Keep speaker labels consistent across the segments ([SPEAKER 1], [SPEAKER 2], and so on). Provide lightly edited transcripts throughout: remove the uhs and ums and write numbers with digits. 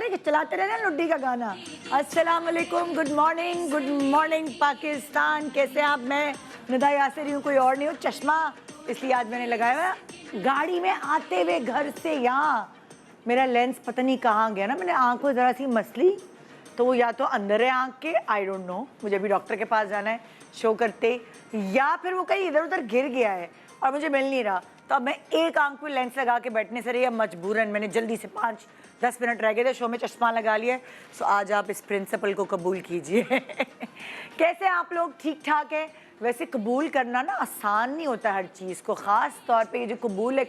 [SPEAKER 1] रहे कि चलाते रहना लुड्डी का गाना। अस्सलाम वालेकुम, गुड मॉर्निंग पाकिस्तान। कैसे आप? मैं निदा यासिर हूँ, कोई और नहीं हूँ। चश्मा इसलिए आज मैंने लगाया हुआ। गाड़ी में आते हुए घर से यहाँ मेरा लेंस पता नहीं कहाँ गया ना, मैंने आँख को ज़रा सी मसली, तो वो या तो अंदर है आँख के, आई डोंट नो, मुझे भी डॉक्टर के पास जाना है शो करते, या फिर वो कहीं इधर उधर गिर गया है और मुझे मिल नहीं रहा। तो अब मैं एक आंख पे लेंस लगा के बैठने से रही, अब मजबूरन मैंने जल्दी से 5-10 मिनट रह गए थे शो में, चश्मा लगा लिया। सो आज आप इस प्रिंसिपल को कबूल कीजिए। कैसे आप लोग? ठीक ठाक है? वैसे कबूल करना ना आसान नहीं होता हर चीज़ को, ख़ास तौर पे ये जो कबूल है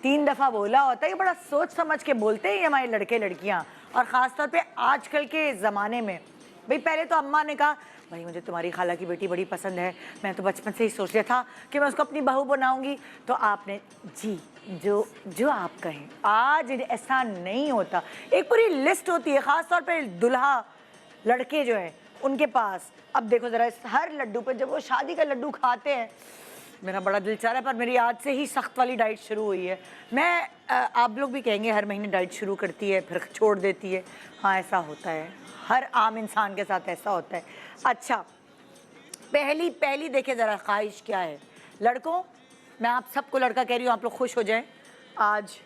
[SPEAKER 1] 3 दफ़ा बोला होता है, ये बड़ा सोच समझ के बोलते हैं हमारे लड़के लड़कियाँ। और ख़ास तौर पे आजकल के ज़माने में, भाई पहले तो अम्मा ने कहा भाई मुझे तुम्हारी खाला की बेटी बड़ी पसंद है, मैं तो बचपन से ही सोच लिया था कि मैं उसको अपनी बहू बनाऊंगी, तो आपने जी जो जो आप कहें। आज ऐसा नहीं होता, एक पूरी लिस्ट होती है, ख़ास तौर पे दुल्हा लड़के जो है उनके पास। अब देखो ज़रा, हर लड्डू पे जब वो शादी का लड्डू खाते हैं, मेरा बड़ा दिल चाह रहा है, पर मेरी आज से ही सख्त वाली डाइट शुरू हुई है। मैं आप लोग भी कहेंगे हर महीने डाइट शुरू करती है फिर छोड़ देती है, हाँ ऐसा होता है, हर आम इंसान के साथ ऐसा होता है। अच्छा, पहली देखिए ज़रा ख्वाहिश क्या है लड़कों, मैं आप सबको लड़का कह रही हूँ, आप लोग खुश हो जाएं आज।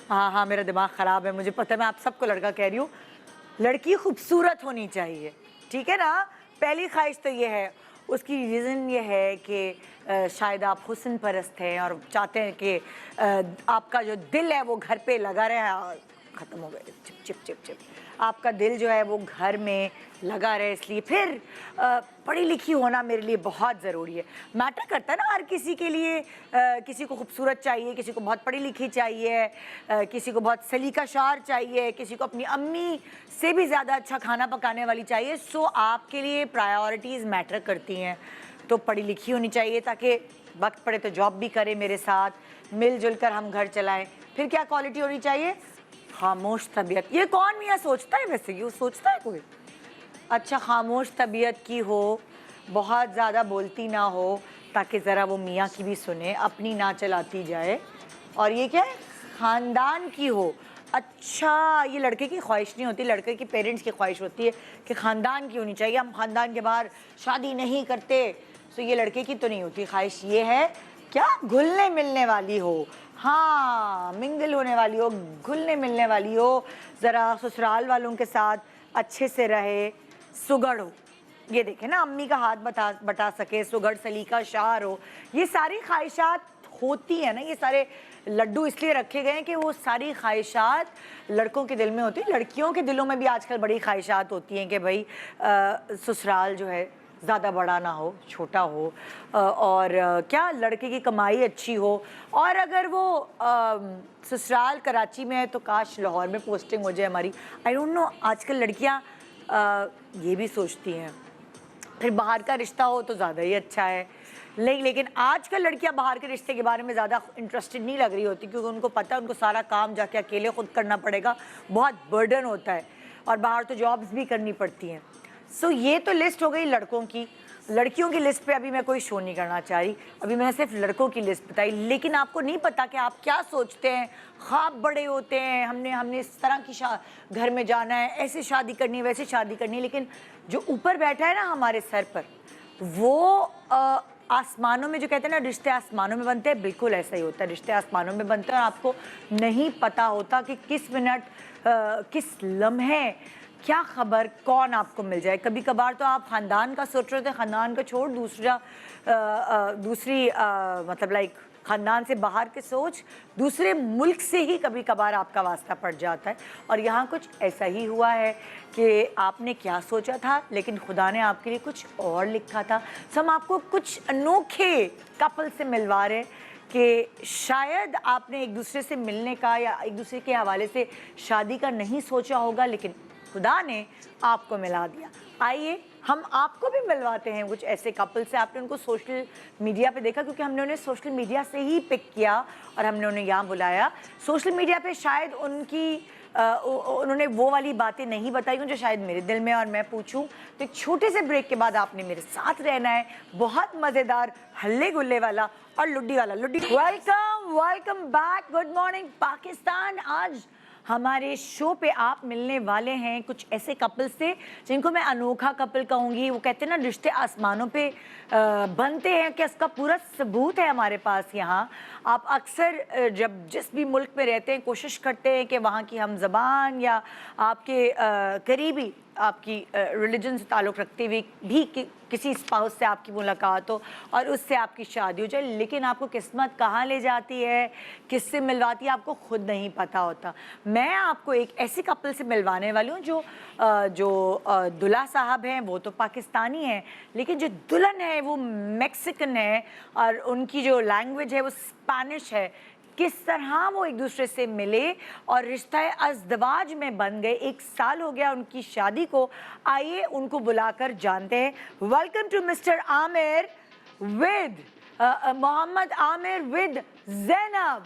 [SPEAKER 1] हाँ, मेरा दिमाग ख़राब है, मुझे पता है, मैं आप सबको लड़का कह रही हूँ, लड़की खूबसूरत होनी चाहिए, ठीक है ना? पहली ख्वाहिश तो ये है। उसकी रीज़न ये है कि शायद आप हुस्न परस्त हैं और चाहते हैं कि आपका जो दिल है वो घर पे लगा रहे। ख़त्म हो गए, चिप। आपका दिल जो है वो घर में लगा रहे, इसलिए फिर पढ़ी लिखी होना मेरे लिए बहुत ज़रूरी है। मैटर करता है ना हर किसी के लिए, किसी को खूबसूरत चाहिए, किसी को बहुत पढ़ी लिखी चाहिए, किसी को बहुत सलीकाशार चाहिए, किसी को अपनी अम्मी से भी ज़्यादा अच्छा खाना पकाने वाली चाहिए। सो आपके लिए प्रायोरिटीज़ मैटर करती हैं, तो पढ़ी लिखी होनी चाहिए ताकि वक्त पड़े तो जॉब भी करे मेरे साथ, मिलजुल कर हम घर चलाएँ। फिर क्या क्वालिटी होनी चाहिए? खामोश तबीयत। ये कौन मियाँ सोचता है वैसे, ये सोचता है कोई? अच्छा, खामोश तबीयत की हो, बहुत ज़्यादा बोलती ना हो, ताकि ज़रा वो मियाँ की भी सुने, अपनी ना चलाती जाए। और ये क्या है? ख़ानदान की हो। अच्छा, ये लड़के की ख्वाहिश नहीं होती, लड़के की पेरेंट्स की ख्वाहिश होती है कि ख़ानदान की होनी चाहिए, हम ख़ानदान के बाहर शादी नहीं करते। सो ये लड़के की तो नहीं होती ख्वाहिश, ये है क्या? घुलने मिलने वाली हो, हाँ, मिंगल होने वाली हो, घुलने मिलने वाली हो, ज़रा ससुराल वालों के साथ अच्छे से रहे, सुगड़ हो। ये देखें ना, अम्मी का हाथ बटा सके, सुगड़ सलीका शार हो। ये सारी ख्वाहिशात होती है ना, ये सारे लड्डू इसलिए रखे गए हैं कि वो सारी ख्वाहिशात लड़कों के दिल में होती है। लड़कियों के दिलों में भी आजकल बड़ी ख्वाहिशात होती हैं कि भाई ससुराल जो है ज़्यादा बड़ा ना हो, छोटा हो, और क्या लड़के की कमाई अच्छी हो, और अगर वो ससुराल कराची में है तो काश लाहौर में पोस्टिंग हो जाए हमारी। आई डोंट नो, आजकल लड़कियां ये भी सोचती हैं। फिर बाहर का रिश्ता हो तो ज़्यादा ही अच्छा है, लेकिन आजकल लड़कियां बाहर के रिश्ते के बारे में ज़्यादा इंटरेस्टेड नहीं लग रही होती, क्योंकि उनको पता है उनको सारा काम जाके अकेले खुद करना पड़ेगा, बहुत बर्डन होता है, और बाहर तो जॉब्स भी करनी पड़ती हैं। सो ये तो लिस्ट हो गई लड़कों की। लड़कियों की लिस्ट पे अभी मैं कोई शो नहीं करना चाह रही, अभी मैंने सिर्फ लड़कों की लिस्ट बताई। लेकिन आपको नहीं पता कि आप क्या सोचते हैं, ख्वाब बड़े होते हैं, हमने इस तरह की घर में जाना है, ऐसे शादी करनी है, वैसे शादी करनी है, लेकिन जो ऊपर बैठा है ना हमारे सर पर, वो आसमानों में, जो कहते हैं ना रिश्ते आसमानों में बनते हैं, बिल्कुल ऐसा ही होता है, रिश्ते आसमानों में बनते हैं और आपको नहीं पता होता कि किस मिनट किस लम्हे क्या खबर कौन आपको मिल जाए। कभी कभार तो आप ख़ानदान का सोच रहे थे, ख़ानदान को छोड़ दूसरी मतलब लाइक ख़ानदान से बाहर के सोच, दूसरे मुल्क से ही कभी कभार आपका वास्ता पड़ जाता है। और यहाँ कुछ ऐसा ही हुआ है कि आपने क्या सोचा था, लेकिन खुदा ने आपके लिए कुछ और लिखा था। सो हम आपको कुछ अनोखे कपल से मिलवा रहे कि शायद आपने एक दूसरे से मिलने का या एक दूसरे के हवाले से शादी का नहीं सोचा होगा, लेकिन खुदा ने आपको मिला दिया। आइए हम आपको भी मिलवाते हैं कुछ ऐसे कपल से। आपने उनको सोशल मीडिया पे देखा, क्योंकि हमने उन्हें सोशल मीडिया से ही पिक किया और हमने उन्हें यहाँ बुलाया। सोशल मीडिया पे शायद उन्होंने वो वाली बातें नहीं बताई जो शायद मेरे दिल में, और मैं पूछूं तो एक छोटे से ब्रेक के बाद आपने मेरे साथ रहना है। बहुत मज़ेदार, हल्ले गुल्ले वाला और लुड्डी वाला। Welcome back, good morning Pakistan. आज हमारे शो पे आप मिलने वाले हैं कुछ ऐसे कपल से जिनको मैं अनोखा कपल कहूँगी। वो कहते हैं ना, रिश्ते आसमानों पे बनते हैं, कि इसका पूरा सबूत है हमारे पास यहाँ। आप अक्सर जब जिस भी मुल्क में रहते हैं कोशिश करते हैं कि वहाँ की हम ज़बान या आपके करीबी आपकी रिलीजन से ताल्लुक़ रखते हुए भी किसी स्पाउस से आपकी मुलाकात हो और उससे आपकी शादी हो जाए, लेकिन आपको किस्मत कहाँ ले जाती है, किससे मिलवाती है, आपको खुद नहीं पता होता। मैं आपको एक ऐसे कपल से मिलवाने वाली हूँ जो दुल्हा साहब हैं वो तो पाकिस्तानी हैं, लेकिन जो दुल्हन है वो मैक्सिकन है और उनकी जो लैंग्वेज है वो स्पेनिश है। किस तरह वो एक दूसरे से मिले और रिश्ता अज़दवाज में बन गए। 1 साल हो गया उनकी शादी को। आइए उनको बुलाकर जानते हैं। Welcome to mister Aamir with Mohammad Aamir with Zainab.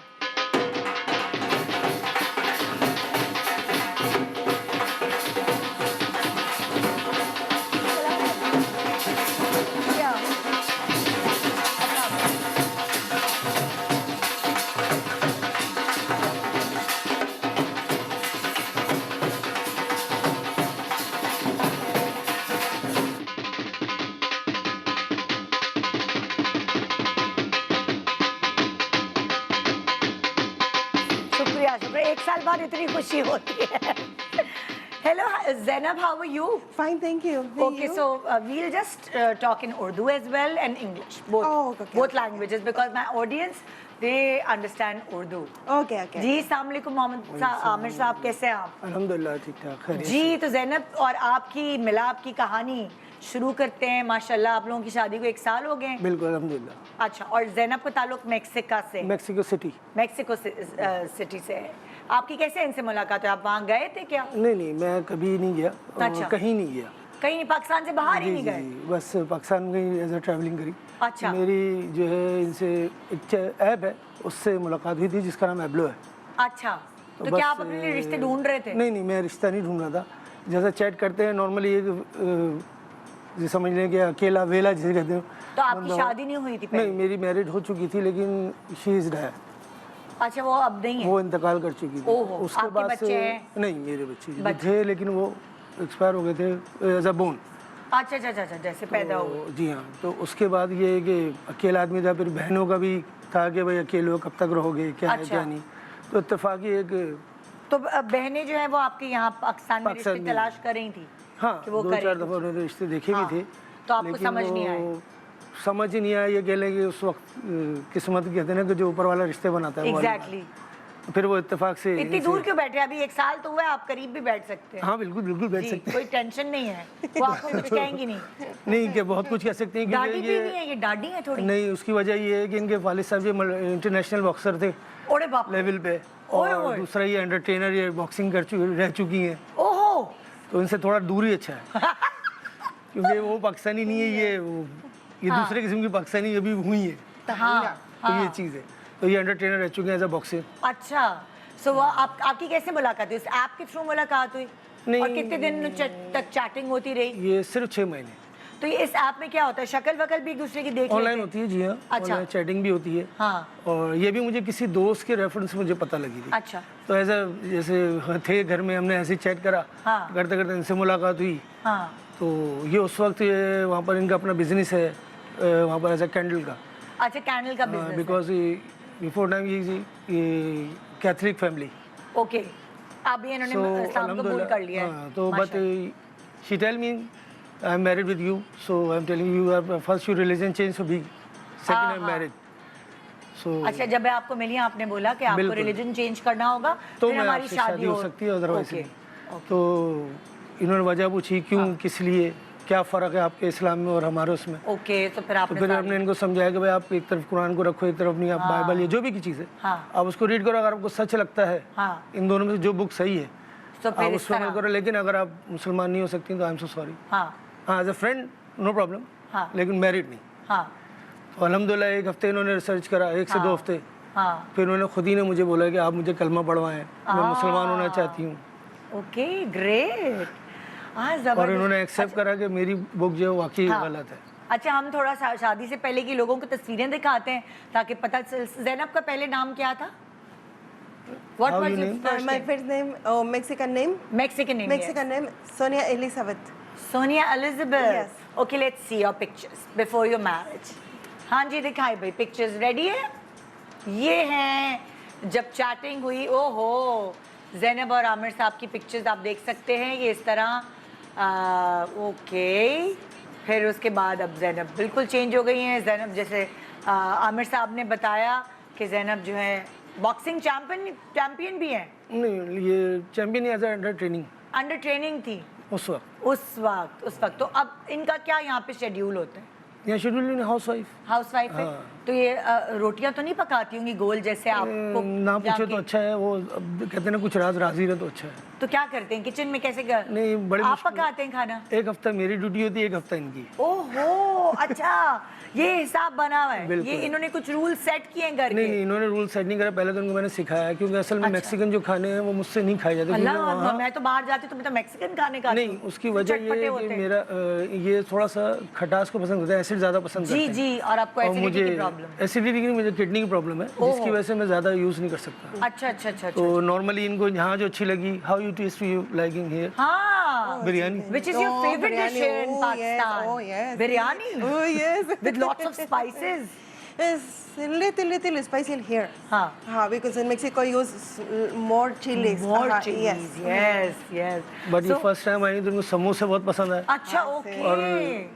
[SPEAKER 1] शुक्रिया, 1 साल बाद इतनी खुशी होती है। Hello, Zainab, how are you?
[SPEAKER 2] Fine, thank you.
[SPEAKER 1] Okay, so we'll just talk in Urdu as well and English, both, both languages, because my audience they understand Urdu.
[SPEAKER 2] Okay, okay.
[SPEAKER 1] जी, अस्सलाम वालेकुम मोहम्मद आमिर साहब, कैसे हैं आप?
[SPEAKER 3] अल्हम्दुलिल्लाह ठीक ठाक खैरियत
[SPEAKER 1] जी, तो ज़ैनब और आपकी मिलाप की कहानी शुरू करते हैं। माशाल्लाह आप लोगों की शादी को 1 साल हो गए हैं।
[SPEAKER 3] बिल्कुल अल्हम्दुलिल्लाह।
[SPEAKER 1] अच्छा, और ज़ैनब का ताल्लुक मेक्सिको से,
[SPEAKER 3] मेक्सिको सिटी।
[SPEAKER 1] मेक्सिको सिटी से है। आपकी कैसे इनसे मुलाकात है? आप वहाँ गए थे क्या?
[SPEAKER 3] नहीं, मैं कभी नहीं गया।
[SPEAKER 1] अच्छा।
[SPEAKER 3] कहीं नहीं गया।
[SPEAKER 1] कहीं नहीं, पाकिस्तान से बाहर ही नहीं गए?
[SPEAKER 3] बस पाकिस्तान में एज ए ट्रैवलिंग करी।
[SPEAKER 1] अच्छा।
[SPEAKER 3] मेरी जो है इनसे एक ऐप है उससे मुलाकात हुई थी जिसका नाम एब्लो है।
[SPEAKER 1] अच्छा, तो क्या आप अपने लिए रिश्ते ढूंढ रहे थे?
[SPEAKER 3] नहीं, मैं रिश्ता नहीं ढूंढ रहा था। जैसा चैट करते हैं नॉर्मली, एक समझ लें कि अकेला वेला जिसे कहते हैं।
[SPEAKER 1] तो आपकी शादी नहीं हुई थी पहले?
[SPEAKER 3] नहीं, मेरी मैरिड हो चुकी थी लेकिन शी इज डेड।
[SPEAKER 1] अच्छा, वो अब नहीं है?
[SPEAKER 3] वो इंतकाल कर चुकी थी।
[SPEAKER 1] ओहो,
[SPEAKER 3] उसके
[SPEAKER 1] आपके
[SPEAKER 3] बाद
[SPEAKER 1] बच्चे हैं?
[SPEAKER 3] नहीं, मेरे बच्चे थे लेकिन वो एक्सपायर हो गए थे एज अ बोन।
[SPEAKER 1] अच्छा, जैसे पैदा हो।
[SPEAKER 3] जी हाँ, तो उसके बाद ये है कि अकेला आदमी था। फिर बहनों का भी था कि भाई अकेले हो कब तक रहोगे, क्या है क्या नहीं। तो इत्तेफाकी एक,
[SPEAKER 1] तो बहनें जो है वो आपके यहाँ पाकिस्तान में रिश्ते तलाश कर रही थी?
[SPEAKER 3] हाँ, 2-4 दफ़ा उन्होंने रिश्ते देखे भी थे।
[SPEAKER 1] तो आपको समझ नहीं आया?
[SPEAKER 3] समझ ही नहीं आया। ये कह लें कि उस वक्त किस्मत कहते हैं ना कि जो ऊपर वाला रिश्ते बनाता है।
[SPEAKER 1] एग्जैक्टली।
[SPEAKER 3] फिर वो इत्तेफाक से।
[SPEAKER 1] इतनी दूर क्यों बैठे? अभी 1 साल तो हुआ है, आप करीब भी बैठ सकते हैं।
[SPEAKER 3] हाँ, बिल्कुल बैठ सकते हैं।
[SPEAKER 1] कोई टेंशन नहीं है, वो आपको कुछ कहेंगी नहीं?
[SPEAKER 3] नहीं, कि बहुत कुछ कह सकते हैं।
[SPEAKER 1] डाडी भी नहीं है, ये डाडी है थोड़ी?
[SPEAKER 3] नहीं, उसकी वजह ये है कि इनके वालिद साहब ये इंटरनेशनल बॉक्सर थे
[SPEAKER 1] ओरे बाप
[SPEAKER 3] लेवल पे, और दूसरा ये एंटरटेनर, ये बॉक्सिंग रह चुकी हैं।
[SPEAKER 1] ओहो,
[SPEAKER 3] तो इनसे थोड़ा दूर ही अच्छा है। क्योंकि वो पाकिस्तानी नहीं है, ये दूसरे किस्म की पाकिस्तानी ये भी हुई है। तो ये चीज़ है। तो ये एंटरटेनर रह चुके हैं एज अ बॉक्सर।
[SPEAKER 1] अच्छा, सो वो आपकी कैसे मुलाकात हुई? इस ऐप के थ्रू मुलाकात हुई?
[SPEAKER 3] नहीं।
[SPEAKER 1] और कितने दिन तक चैटिंग होती रही?
[SPEAKER 3] ये सिर्फ 6 महीने।
[SPEAKER 1] तो ये इस ऐप में क्या होता है? शक्ल वकल भी एक दूसरे की देख
[SPEAKER 3] ऑनलाइन होती है। जी हाँ, ऑनलाइन चैटिंग भी होती है।
[SPEAKER 1] हाँ।
[SPEAKER 3] और ये भी मुझे किसी दोस्त के रेफरेंस से मुझे पता लगी थी।
[SPEAKER 1] अच्छा।
[SPEAKER 3] तो ऐसा जैसे थे घर में, हमने ऐसे चैट करा।
[SPEAKER 1] हाँ।
[SPEAKER 3] करते करते इनसे मुलाकात हुई।
[SPEAKER 1] हाँ।
[SPEAKER 3] तो ये उस वक्त ये वहाँ पर इनका अपना बिजनेस है, वहाँ पर ऐसा कैंडल का।
[SPEAKER 1] अच्छा, कैंडल का बिजनेस।
[SPEAKER 3] बिकॉज बिफोर टाइम ये कैथलिक फैमिली।
[SPEAKER 1] ओके, अब ये इन्होंने इस्लाम कबूल कर लिया है।
[SPEAKER 3] तो but she tell me I am married with you, so I am telling you are first your religion change to be, second I am married. So
[SPEAKER 1] अच्छा, जब मैं आपको मिली आपने बोला कि आपको रिलीजन चेंज करना होगा
[SPEAKER 3] तो
[SPEAKER 1] फिर हमारी शादी
[SPEAKER 3] हो सकती है, अदरवाइज
[SPEAKER 1] ओके।
[SPEAKER 3] तो इन्होंने वजह पूछी क्यों, किस लिए, क्या फ़र्क है आपके इस्लाम में और हमारे उसमें।
[SPEAKER 1] ओके, तो फिर
[SPEAKER 3] हमने इनको समझाया कि भाई आप एक तरफ कुरान को रखो, एक तरफ नहीं, आप बाइबल या जो भी की चीज़ है आप उसको रीड करो। अगर आपको सच लगता है इन दोनों में से जो बुक सही है
[SPEAKER 1] तो
[SPEAKER 3] आप उस पर करो। लेकिन अगर आप मुसलमान नहीं हो सकती तो आई एम सो सॉरी। हाँ, as a friend no problem, लेकिन मैरिड नहीं। तो अल्हम्दुलिल्लाह 1 हफ्ते इन्होंने रिसर्च करा, 1 से 2 हफ्ते। फिर उन्होंने खुद ही ने मुझे बोला कि आप मुझे कलमा पढ़वाएं, मैं मुसलमान होना चाहती हूँ।
[SPEAKER 1] Okay, great.
[SPEAKER 3] और इन्होंने एक्सेप्ट करा कि मेरी बुक जो है वाकई गलत है।
[SPEAKER 1] अच्छा, हम थोड़ा शादी से पहले की लोगों को तस्वीरें दिखाते हैं ताकि पता चल। ज़ैनब का पहले नाम क्या था? What
[SPEAKER 3] How
[SPEAKER 1] was
[SPEAKER 3] you
[SPEAKER 1] your
[SPEAKER 3] name?
[SPEAKER 1] first
[SPEAKER 2] My
[SPEAKER 1] name?
[SPEAKER 2] first name, Mexican name.
[SPEAKER 1] Mexican name.
[SPEAKER 2] Mexican name, Sonia Elizabeth.
[SPEAKER 1] Yes. Sonia Elizabeth.
[SPEAKER 2] Yes.
[SPEAKER 1] Okay, let's see your pictures before your marriage. हाँ जी दिखाई भाई pictures ready है ये हैं जब chatting हुई ओहो ज़ैनब और आमिर साहब की पिक्चर्स आप देख सकते हैं ये इस तरह ओके फिर उसके बाद अब ज़ैनब बिल्कुल चेंज हो गई हैं ज़ैनब जैसे आमिर साहब ने बताया कि ज़ैनब जो है बॉक्सिंग चैंपियन भी हैं
[SPEAKER 3] नहीं ये चैंपियन एज अंडर
[SPEAKER 1] ट्रेनिंग थी
[SPEAKER 3] उस वक्त
[SPEAKER 1] तो अब इनका क्या यहाँ पे शेड्यूल होता है
[SPEAKER 3] यहाँ शेड्यूल
[SPEAKER 1] हाउसवाइफ है
[SPEAKER 3] हाँ।
[SPEAKER 1] तो ये रोटियां तो नहीं पकाती होंगी गोल जैसे आपको
[SPEAKER 3] ना पूछे
[SPEAKER 1] जाके?
[SPEAKER 3] तो अच्छा है वो अब कहते हैं ना कुछ राज राजी रहे तो अच्छा है
[SPEAKER 1] तो क्या करते हैं किचन में कैसे
[SPEAKER 3] नहीं बड़ी
[SPEAKER 1] आप
[SPEAKER 3] मुश्किल
[SPEAKER 1] पकाते हैं खाना
[SPEAKER 3] एक हफ्ता मेरी ड्यूटी होती है एक हफ्ता इनकी
[SPEAKER 1] ओहो अच्छा ये हिसाब बना हुआ है
[SPEAKER 3] बिल्कुल।
[SPEAKER 1] ये इन्होंने कुछ रूल सेट किए हैं घर
[SPEAKER 3] नहीं
[SPEAKER 1] के
[SPEAKER 3] इन्होंने रूल सेट नहीं करा पहले तो उनको मैंने सिखाया है क्योंकि असल में मैक्सिकन जो खाने हैं वो मुझसे नहीं खाए जाते क्योंकि
[SPEAKER 1] अल्लाह
[SPEAKER 3] वहाँ
[SPEAKER 1] मैं तो बाहर जाती तो मैं तो मैक्सिकन खाने का
[SPEAKER 3] नहीं उसकी वजह ये है कि मेरा ये थोड़ा सा खटास को पसंद करता है एसिड ज्यादा पसंद करता
[SPEAKER 1] जी
[SPEAKER 3] है
[SPEAKER 1] जी और आपको
[SPEAKER 3] और
[SPEAKER 1] एसिडिटी
[SPEAKER 3] मुझे
[SPEAKER 1] की प्रॉब्लम
[SPEAKER 3] एसिडिटी की नहीं, मुझे किडनी की प्रॉब्लम है जिसकी वजह से मैं ज्यादा यूज नहीं कर सकता
[SPEAKER 1] अच्छा अच्छा अच्छा
[SPEAKER 3] तो नॉर्मली इनको यहाँ जो अच्छी लगी how you taste you liking here
[SPEAKER 1] हाँ
[SPEAKER 3] biryani
[SPEAKER 1] which is your
[SPEAKER 2] Oh,
[SPEAKER 1] favorite dish
[SPEAKER 2] biryani.
[SPEAKER 1] here in
[SPEAKER 2] Oh,
[SPEAKER 1] Pakistan
[SPEAKER 2] yes. Oh, yes.
[SPEAKER 1] biryani
[SPEAKER 2] Oh, yes.
[SPEAKER 1] with lots of spices
[SPEAKER 2] It's a little spicy in here.
[SPEAKER 1] हाँ
[SPEAKER 2] Because in Mexico use more chilies.
[SPEAKER 1] more
[SPEAKER 2] Yes.
[SPEAKER 1] chilies yes
[SPEAKER 3] but ये first time I तो उनको समोसे बहुत पसंद आए
[SPEAKER 1] अच्छा okay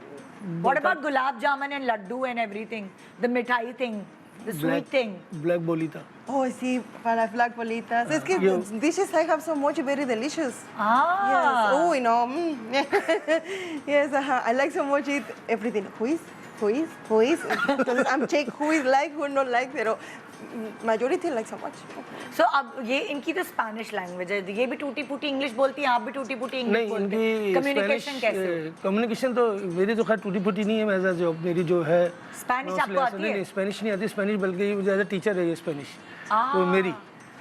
[SPEAKER 1] what about gulab jamun and laddu and everything the mithai thing the sweet thing
[SPEAKER 3] black बोली था
[SPEAKER 2] Oh, sí, para flag bolitas. Es que dishes I have so much very delicious.
[SPEAKER 1] ah
[SPEAKER 2] Yes. Oh, you know. Yes, I like so much eat everything. Who is? Entonces, I'm check who is like, who not like, pero majority like so much.
[SPEAKER 1] so अब ये इनकी तो Spanish language है ये भी टूटी फूटी English बोलती हैं आप भी टूटी फूटी इंग्लिश
[SPEAKER 3] नहीं
[SPEAKER 1] बोलते हैं
[SPEAKER 3] इनकी
[SPEAKER 1] कम्युनिकेशन कैसे
[SPEAKER 3] कम्युनिकेशन तो मेरी तो खैर टूटी फूटी नहीं है मैं एज अ जॉब मेरी जो है
[SPEAKER 1] स्पेनिश आपको आती है
[SPEAKER 3] नहीं स्पेनिश नहीं आती स्पेनिश बल्कि मुझे एज अ टीचर है ये स्पेनिश तो मेरी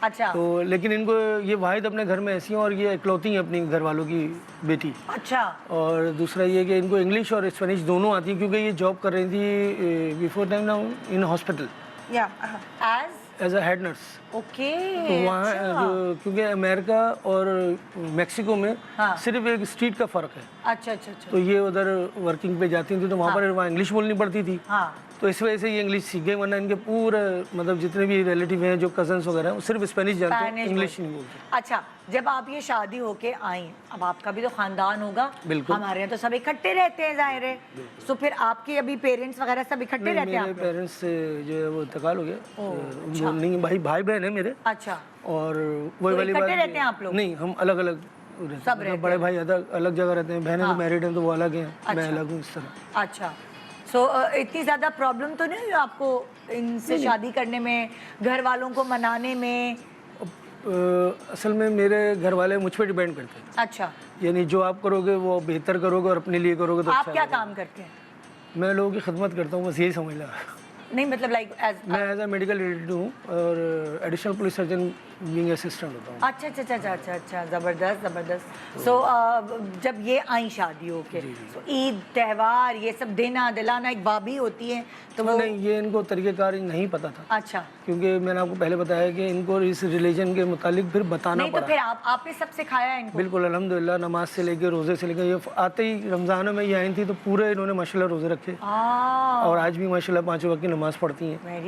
[SPEAKER 1] अच्छा
[SPEAKER 3] तो लेकिन इनको ये वाहिद अपने घर में ऐसी हैं और ये इकलौती हैं अपनी घर वालों की बेटी
[SPEAKER 1] अच्छा
[SPEAKER 3] और दूसरा ये कि इनको इंग्लिश और स्पेनिश दोनों आती हैं क्योंकि ये जॉब कर रही थी before time now in hospital
[SPEAKER 2] Yeah.
[SPEAKER 3] As a head nurse
[SPEAKER 1] okay
[SPEAKER 3] तो वहाँ जो क्योंकि अमेरिका और मेक्सिको में सिर्फ एक स्ट्रीट का फ़र्क है
[SPEAKER 1] अच्छा अच्छा अच्छा
[SPEAKER 3] तो ये उधर वर्किंग पे जाती थी तो वहाँ पर वहाँ इंग्लिश बोलनी पड़ती थी
[SPEAKER 1] हाँ
[SPEAKER 3] तो इस वजह से ये इंग्लिश सीख गए वरना इनके पूरे मतलब जितने भी रिलेटिव हैं जो कजन्स वगैरह हैं वो सिर्फ स्पेनिश जानते हैं
[SPEAKER 1] Spanish
[SPEAKER 3] इंग्लिश नहीं बोलते
[SPEAKER 1] अच्छा जब आप ये शादी होके आई अब आपका भी तो खानदान होगा
[SPEAKER 3] बिल्कुल।
[SPEAKER 1] हमारे यहाँ तो सब इकट्ठे रहते हैं जाहिर है तो फिर आपके अभी पेरेंट्स वगैरह सब इकट्ठे रहते हैं
[SPEAKER 3] मेरे
[SPEAKER 1] आप लोग?
[SPEAKER 3] पेरेंट्स से जो है वो इंतकाल हो गया वो नहीं भाई बहन है मेरे
[SPEAKER 1] अच्छा
[SPEAKER 3] और वही
[SPEAKER 1] तो
[SPEAKER 3] वाली बात
[SPEAKER 1] इकट्ठे रहते हैं आप लोग?
[SPEAKER 3] नहीं हम अलग अलग
[SPEAKER 1] सब रहते
[SPEAKER 3] बड़े भाई अलग जगह रहते हैं बहनें तो मैरिड हैं तो वो अलग हैं मैं अलग हूँ इस तरह
[SPEAKER 1] अच्छा सो इतनी ज़्यादा प्रॉब्लम तो नहीं हुई आपको इनसे शादी करने में घर वालों को मनाने में
[SPEAKER 3] असल में मेरे घर वाले मुझ पर डिपेंड करते हैं
[SPEAKER 1] अच्छा
[SPEAKER 3] यानी जो आप करोगे वो बेहतर करोगे और अपने लिए करोगे तो
[SPEAKER 1] आप
[SPEAKER 3] अच्छा
[SPEAKER 1] क्या
[SPEAKER 3] होगा।
[SPEAKER 1] काम करते हैं
[SPEAKER 3] मैं लोगों की खिदमत करता हूँ बस यही समझ लो
[SPEAKER 1] नहीं मतलब लाइक एज
[SPEAKER 3] मैं एज अ मेडिकल एडिटर हूँ और additional police surgeon being assistant होता हूँ
[SPEAKER 1] अच्छा अच्छा अच्छा अच्छा अच्छा ज़बरदस्त सो जब ये आई शादी होके तो ईद त्यौहार ये सब देना दिलाना एक भाभी होती है तो वो
[SPEAKER 3] नहीं ये इनको तरीक़ेकार नहीं पता था
[SPEAKER 1] अच्छा
[SPEAKER 3] क्योंकि मैंने आपको पहले बताया कि इनको इस रिलीजन के मुतालिक फिर बताना
[SPEAKER 1] नहीं तो
[SPEAKER 3] पड़ा
[SPEAKER 1] फिर आपने सब सिखाया इनको
[SPEAKER 3] बिल्कुल अल्हम्दुलिल्लाह नमाज से लेके रोज़े से लेके ये आते ही रमज़ान में ये आई थी तो पूरे इन्होंने माशाल्लाह रोज़े रखे और आज भी माशाल्लाह 5 वक्त की नमाज पढ़ती हैं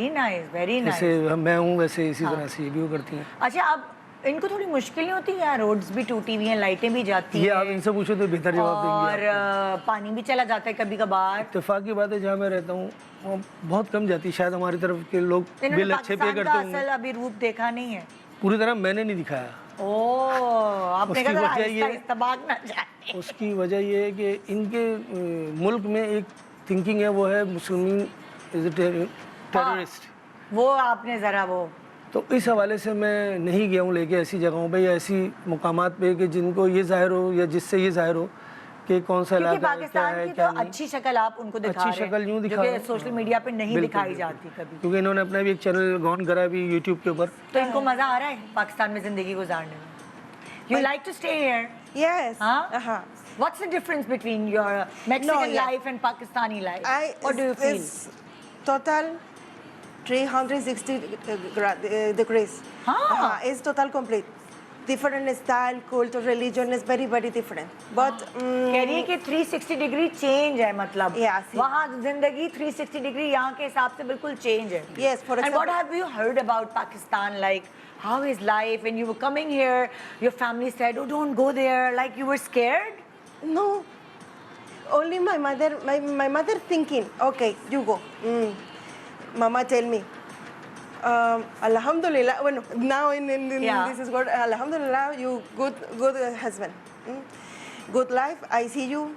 [SPEAKER 1] वेरी नाइस
[SPEAKER 3] जैसे मैं हूँ वैसे इसी तरह से ये भी वो करती हैं
[SPEAKER 1] अच्छा अब इनको थोड़ी मुश्किलें होती हैं रोड्स भी टूटी हुई हैं लाइटें भी जाती
[SPEAKER 3] ये
[SPEAKER 1] हैं
[SPEAKER 3] आप इनसे पूछो तो बेहतर जवाब देंगे
[SPEAKER 1] और पानी भी चला जाता है कभी कभार
[SPEAKER 3] इत्तेफाक की बात है जहाँ मैं रहता हूँ वहाँ बहुत कम जाती है शायद हमारी तरफ के लोग
[SPEAKER 1] इन्होंने
[SPEAKER 3] बिल अच्छे पे
[SPEAKER 1] पाकिस्तान
[SPEAKER 3] करते
[SPEAKER 1] का
[SPEAKER 3] होंगे
[SPEAKER 1] असल अभी रूप देखा नहीं है
[SPEAKER 3] पूरी तरह मैंने नहीं दिखाया
[SPEAKER 1] आपने
[SPEAKER 3] उसकी
[SPEAKER 1] कहा
[SPEAKER 3] वजह
[SPEAKER 1] आहिस्ता
[SPEAKER 3] ये-
[SPEAKER 1] इस्तबाक ना जाए
[SPEAKER 3] उसकी वजह ये है कि इनके मुल्क में एक थिंकिंग है वो है मुसलमान इज ए टेररिस्ट
[SPEAKER 1] वो आपने जरा वो
[SPEAKER 3] तो इस हवाले से मैं नहीं गया हूँ लेके ऐसी जगहों पे या ऐसी मुकामात पे कि जिनको ये जाहिर हो या जिससे ये जाहिर हो कि कौन सा
[SPEAKER 1] क्योंकि
[SPEAKER 3] इलाका है क्या
[SPEAKER 1] पाकिस्तान
[SPEAKER 3] है
[SPEAKER 1] की
[SPEAKER 3] क्या
[SPEAKER 1] तो
[SPEAKER 3] नहीं
[SPEAKER 1] अच्छी शक्ल आप उनको दिखा
[SPEAKER 3] अच्छी
[SPEAKER 1] रहे हैं,
[SPEAKER 3] शक्ल यूँ
[SPEAKER 1] जो
[SPEAKER 3] दिखा
[SPEAKER 1] कि
[SPEAKER 3] रहे हैं।
[SPEAKER 1] सोशल मीडिया पे नहीं
[SPEAKER 3] बिल्कुल,
[SPEAKER 1] दिखाई
[SPEAKER 3] बिल्कुल।
[SPEAKER 1] जाती कभी
[SPEAKER 3] क्योंकि इन्होंने अपना भी एक चैनल गॉन करा भी यूट्यूब के ऊपर
[SPEAKER 1] तो इनको मजा आ रहा है पाकिस्तान में जिंदगी गुजारने में you like to stay here
[SPEAKER 2] Yes.
[SPEAKER 1] Huh? What's the difference between your Mexican
[SPEAKER 2] yeah.
[SPEAKER 1] life and Pakistani life? What do you feel?
[SPEAKER 2] It's total 360 degrees. It's total complete. Different style, culture, religion is very, very different. But
[SPEAKER 1] कह रही है कि 360 degree change है मतलब
[SPEAKER 2] Yes.
[SPEAKER 1] वहाँ जिंदगी 360 degree यहाँ के हिसाब से बिल्कुल चेंज है
[SPEAKER 2] Yes, for
[SPEAKER 1] And what
[SPEAKER 2] example-
[SPEAKER 1] have you heard about Pakistan? Like, how is life? When you were coming here, your family said, oh, don't go there. Like, you were scared?
[SPEAKER 2] no, only my mother thinking, okay, you go. Mama tell me, Alhamdulillah, bueno, now in
[SPEAKER 1] Yeah.
[SPEAKER 2] this is good, Alhamdulillah, you good husband. Good life, I see you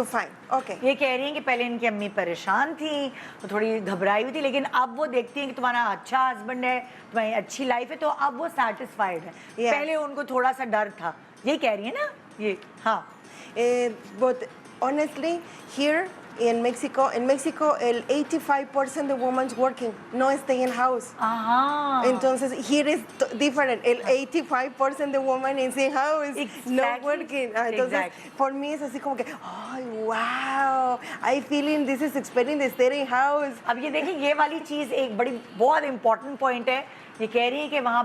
[SPEAKER 2] fine. Okay.
[SPEAKER 1] ये कह रही हैं कि पहले इनकी अम्मी परेशान थी, वो थोड़ी घबराई हुई थी, लेकिन अब वो देखती हैं कि तुम्हारा अच्छा हस्बैंड है, तुम्हारी अच्छी लाइफ है, तो अब वो सेटिस्फाइड है।
[SPEAKER 2] Yeah.
[SPEAKER 1] पहले उनको थोड़ा सा डर था, यही कह रही है ना ये? हाँ।
[SPEAKER 2] But honestly, here in Mexico, 85% of women's working, no stay in house.
[SPEAKER 1] हाँ।
[SPEAKER 2] Entonces, here is different. El 85% de women is in house, no
[SPEAKER 1] Exactly.
[SPEAKER 2] working. Entonces,
[SPEAKER 1] Exactly.
[SPEAKER 2] for me es así como que, ay, wow, I feeling this is experience de stay in house.
[SPEAKER 1] अब ये देखिए ये वाली चीज़ एक बड़ी बहुत important point है ये कह रही है कि वहाँ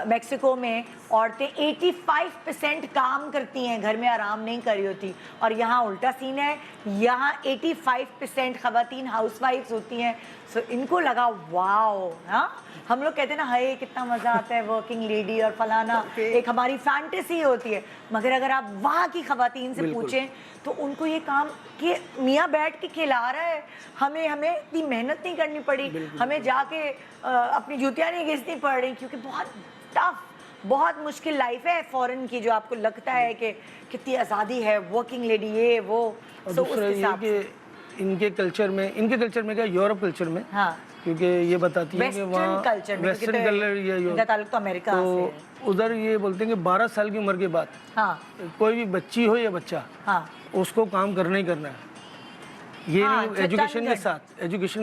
[SPEAKER 1] मेक्सिको में औरतें 85% काम करती हैं घर में आराम नहीं कर रही होती और यहाँ उल्टा सीन है यहाँ 85% ख़वातीन हाउसवाइफ्स होती हैं सो इनको लगा वाओ हाँ हम लोग कहते हैं ना हाय कितना मज़ा आता है वर्किंग लेडी और फलाना एक हमारी फैंटेसी होती है मगर अगर आप वहाँ की ख़वातीन से पूछें तो उनको ये काम कि मियाँ बैठ के खिला रहा है हमें इतनी मेहनत नहीं करनी पड़ी हमें जाके अपनी जूतियाँ नहीं घिसनी पड़ रही क्योंकि बहुत टफ बहुत मुश्किल लाइफ है फॉरेन की जो आपको लगता है कि कितनी आज़ादी है वर्किंग लेडी ये वो
[SPEAKER 3] तो उस हिसाब से इनके कल्चर में क्या यूरोप कल्चर में
[SPEAKER 1] हाँ
[SPEAKER 3] क्योंकि ये बताती है कि वहाँ वेस्टर्न कल्चर ये
[SPEAKER 1] तो अमेरिका
[SPEAKER 3] तो उधर ये बोलते हैं कि 12 साल की उम्र के बाद
[SPEAKER 1] हाँ
[SPEAKER 3] कोई भी बच्ची हो या बच्चा
[SPEAKER 1] हाँ
[SPEAKER 3] उसको काम करना ही करना है ये
[SPEAKER 1] हाँ,
[SPEAKER 3] एजुकेशन के